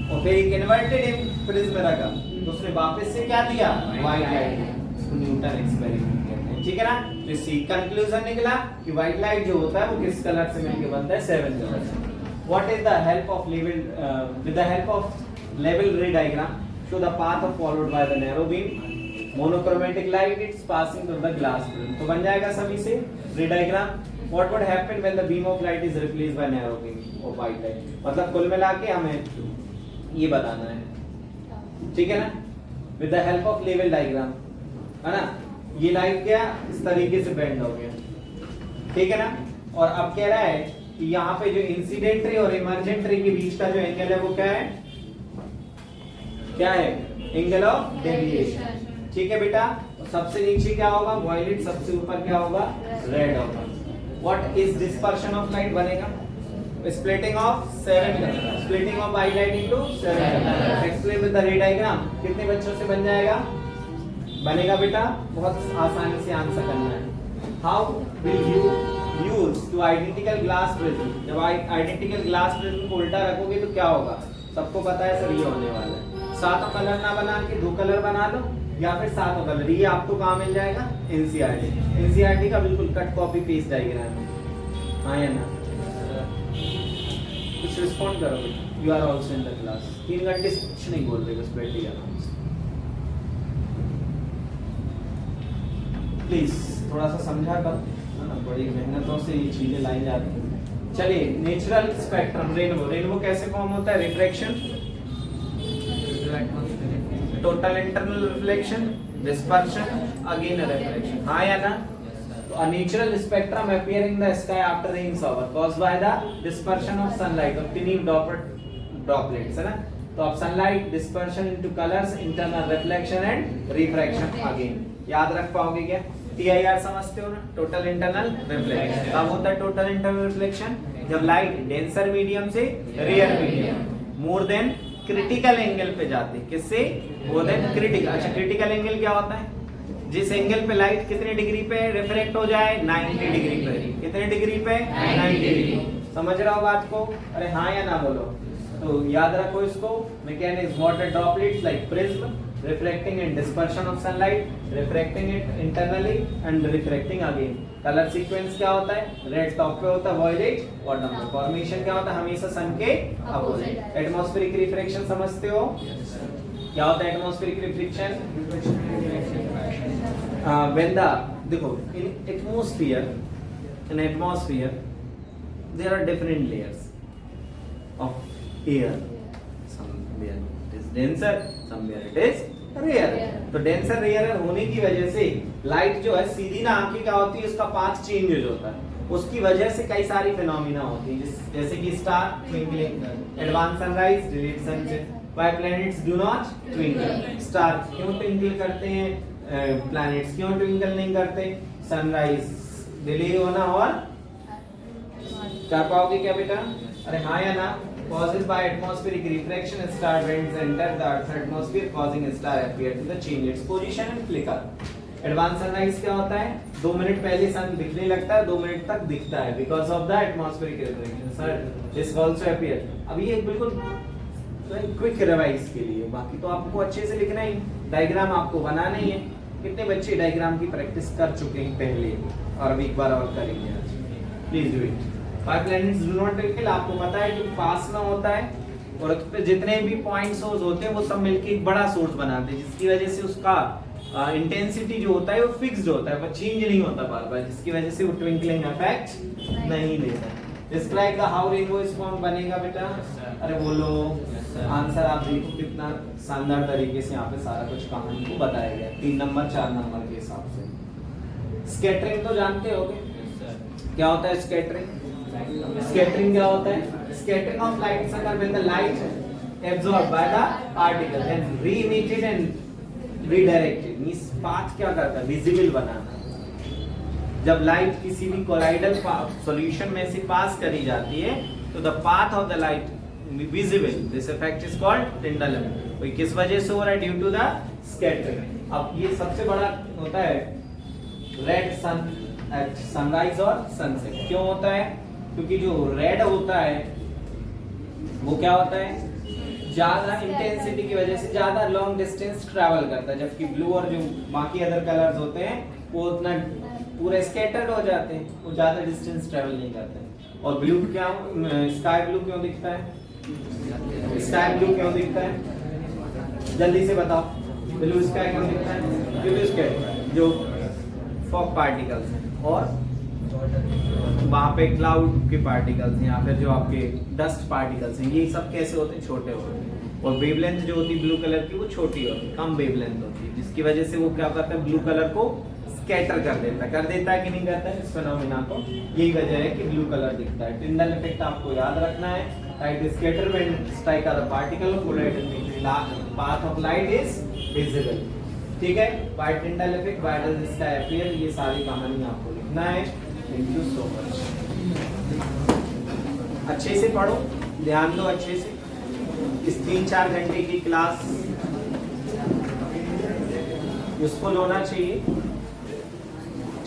और फिर एक इन्वर्टेड प्रिज्म रखा, तो उसने वापस से क्या दिया? White light. इसको न्यूटन एक्सपेरिमेंट कहते हैं, ठीक है ना? तो इससे कंक्लूजन निकला कि व्हाइट लाइट जो होता है वो किस कलर से मिलकर बनता है? 7 कलर से। What is the help of level? With the help of level ray diagram, show the path of followed by the narrow beam. Monochromatic light, it's passing through the glass prism. तो बन जाएगा सभी से ray diagram. What would happen when the beam of light is replaced by narrow beam of white light? मतलब कुल मिला के हमें ये बताना है, ठीक है ना? With the help of level diagram, है ना? ये लाइट क्या इस तरीके से बेंड हो गया, ठीक है ना? और अब कह रहा है कि यहाँ पे जो इंसिडेंट रे और इमर्जेंट रे के बीच का जो एंगल है वो क्या है? क्या है? एंगल ऑफ डेविएशन, ठीक है बेटा? सबसे नीचे क्या होगा? वॉयलेट, सबसे ऊपर क्या होगा? रेड होगा। What is dispersion of light बनेगा? Splitting of 7 colour, splitting of white light into 7 colour. Explain with the ray diagram. कितने बच्चों से बन जाएगा? बनेगा बेटा? बहुत आसानी से आंसर करना है। How will you use two identical glass prism? जब आइडेंटिकल ग्लास प्रिज्म को उल्टा रखोगे तो क्या होगा? सबको पता है सर, ये होने वाला है। सातों कलर ना बना के 2 कलर बना लो, या फिर सातों कलर। ये आपको कहाँ मिल जाएगा? एनसीईआरटी का बिल्कुल कट कॉपी पेस्ट डायग्राम है। हाँ या ना? कुछ रिस्पॉन्ड करो, you are also in the class. 3 घंटे से कुछ नहीं बोल रहे, बस बैठे आराम से। प्लीज थोड़ा सा समझा कर, बड़ी मेहनतों से ये चीजें लाई जाती हैं। चलिए, नेचुरल स्पेक्ट्रम रेनबो। रेनबो कैसे फॉर्म होता है? Refraction, total internal reflection, dispersion, again refraction. हाँ या ना? तो a natural spectrum appearing in the sky after rain shower caused by the dispersion of sunlight of tiny droplets, है ना? तो अब sunlight dispersion into colors, internal reflection and refraction again. याद रख पाओगे क्या? TIR समझते हो ना? Total internal reflection. कब होता है टोटल इंटरनल रिफ्लेक्शन? जब लाइट डेंसर मीडियम से rare medium more than critical angle पे जाती है। किससे? More than critical. अच्छा, क्रिटिकल एंगल क्या होता है? जिस एंगल पे लाइट कितने डिग्री पे रिफ्रैक्ट हो जाए? 90 डिग्री पे। कितने डिग्री पे? 90 डिग्री। समझ रहे हो बात को? अरे हाँ या ना बोलो। तो याद रखो इसको। Mechanics, water droplets like prism refracting and dispersion of sunlight, refracting it internally and refracting again. Colour sequence क्या होता है? रेड टॉप पे होता है, वायलेट बॉटम पे. फॉर्मेशन क्या होता है? हमेशा सन के अपोजिट. एटमॉस्फेरिक रिफ्रैक्शन समझते हो? क्या होता है एटमॉस्फेरिक रिफ्रैक्शन? when the देखो in atmosphere there are different layers of air. Somewhere it is denser, somewhere it is rarer. तो डेंसर रेयर होने की वजह से लाइट जो है सीधी ना आके क्या होती है, उसका पाथ चेंज होता है. उसकी वजह से कई सारी फिनोमिना होती है, जैसे कि star twinkling, advance sunrise, delayed sunset. Why planets do not twinkle? Star क्यों ट्विंकल करते हैं, प्लैनेट्स क्यों ट्विंकल नहीं करते? सनराइज डिले होना और कर पाओगे क्या बेटा? अरे हाँ या ना? Causes by atmospheric refraction, star winds enter the Earth's atmosphere, causing a star appear to the change its position and flicker. Advance sunrise क्या होता है? 2 मिनट पहले सन दिखने लगता है, 2 मिनट तक दिखता है, because of the atmospheric refraction. Sir this also appear. अब ये बिल्कुल क्विक रिवाइज के लिए, बाकी तो आपको अच्छे से लिखना ही, डायग्राम आपको बनाना ही है. कितने बच्चे डायग्राम की प्रैक्टिस कर चुके हैं पहले, और अभी एक बार और करेंगे आज. Please do it. Five planets do not twinkle. आपको पता है कि पास में होता है और उस पे जितने भी पॉइंट सोर्स होते हैं वो सब मिलके एक बड़ा सोर्स बनाते हैं, जिसकी वजह से उसका इंटेंसिटी जो होता है वो फिक्स्ड होता है, वो चेंज नहीं होता बार बार, जिसकी वजह से वो ट्विंकलिंग इफेक्ट नहीं देता. Describe the how rainbow is form. बनेगा बेटा? अरे बोलो आंसर. आप देखो कितना शानदार तरीके से यहाँ पे सारा कुछ कहानी को बताया गया 3 नंबर 4 नंबर के हिसाब से. स्कैटरिंग तो जानते होगे, क्या होता है स्कैटरिंग? Scattering क्या होता है? Scattering of light occur when the light absorbed by the particle and re-emitted and redirected. Means path क्या करता है? Visible बनाना. जब लाइट किसी भी कोलाइडल सॉल्यूशन में से पास करी जाती है तो the path of the light visible. This effect is called Tyndall effect. वो किस वजह से हो रहा है? Due to the scattering. अब ये सबसे बड़ा होता है रेड सन एट सनराइज और सनसेट. क्यों होता है? क्योंकि जो रेड होता है वो क्या होता है? ज्यादा इंटेंसिटी की वजह से ज्यादा लॉन्ग डिस्टेंस ट्रैवल करता है, जबकि ब्लू और जो बाकी अदर कलर्स होते हैं वो उतना पूरे स्कैटर्ड हो जाते हैं, वो ज्यादा डिस्टेंस ट्रैवल नहीं करते. और ब्लू क्या, स्काई ब्लू क्यों दिखता है? स्काई ब्लू क्यों दिखता है? जल्दी से बताओ. ब्लू स्काई क्यों दिखता है? क्योंकि उसके जो फॉग पार्टिकल्स हैं और वहाँ पे क्लाउड के पार्टिकल्स हैं या फिर जो आपके डस्ट पार्टिकल्स हैं, ये सब कैसे होते हैं? छोटे होते हैं. और वेवलेंथ जो होती है ब्लू कलर की वो छोटी होती है, कम वेवलेंथ होती है, जिसकी वजह से वो क्या करता है? ब्लू कलर को स्कैटर कर देता है कि नहीं करता है? इस फिनोमेना को यही वजह है कि ब्लू कलर दिखता है. टिंडल इफेक्ट आपको याद रखना है. Light scatter when strike a particle path of light is visible. ठीक है? By Tyndall effect, by does sky appear, ये सारी कहानी आपको लिखना है. Thank you so much. अच्छे से पढ़ो, ध्यान दो अच्छे से. इस 3-4 घंटे की क्लास यूजफुल होना चाहिए.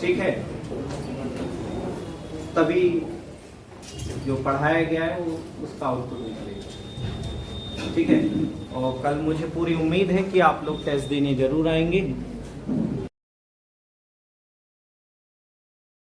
ठीक है? तभी जो पढ़ाया गया है वो उसका आउटपुट निकलेगा. ठीक है? और कल मुझे पूरी उम्मीद है कि आप लोग टेस्ट देने जरूर आएंगे.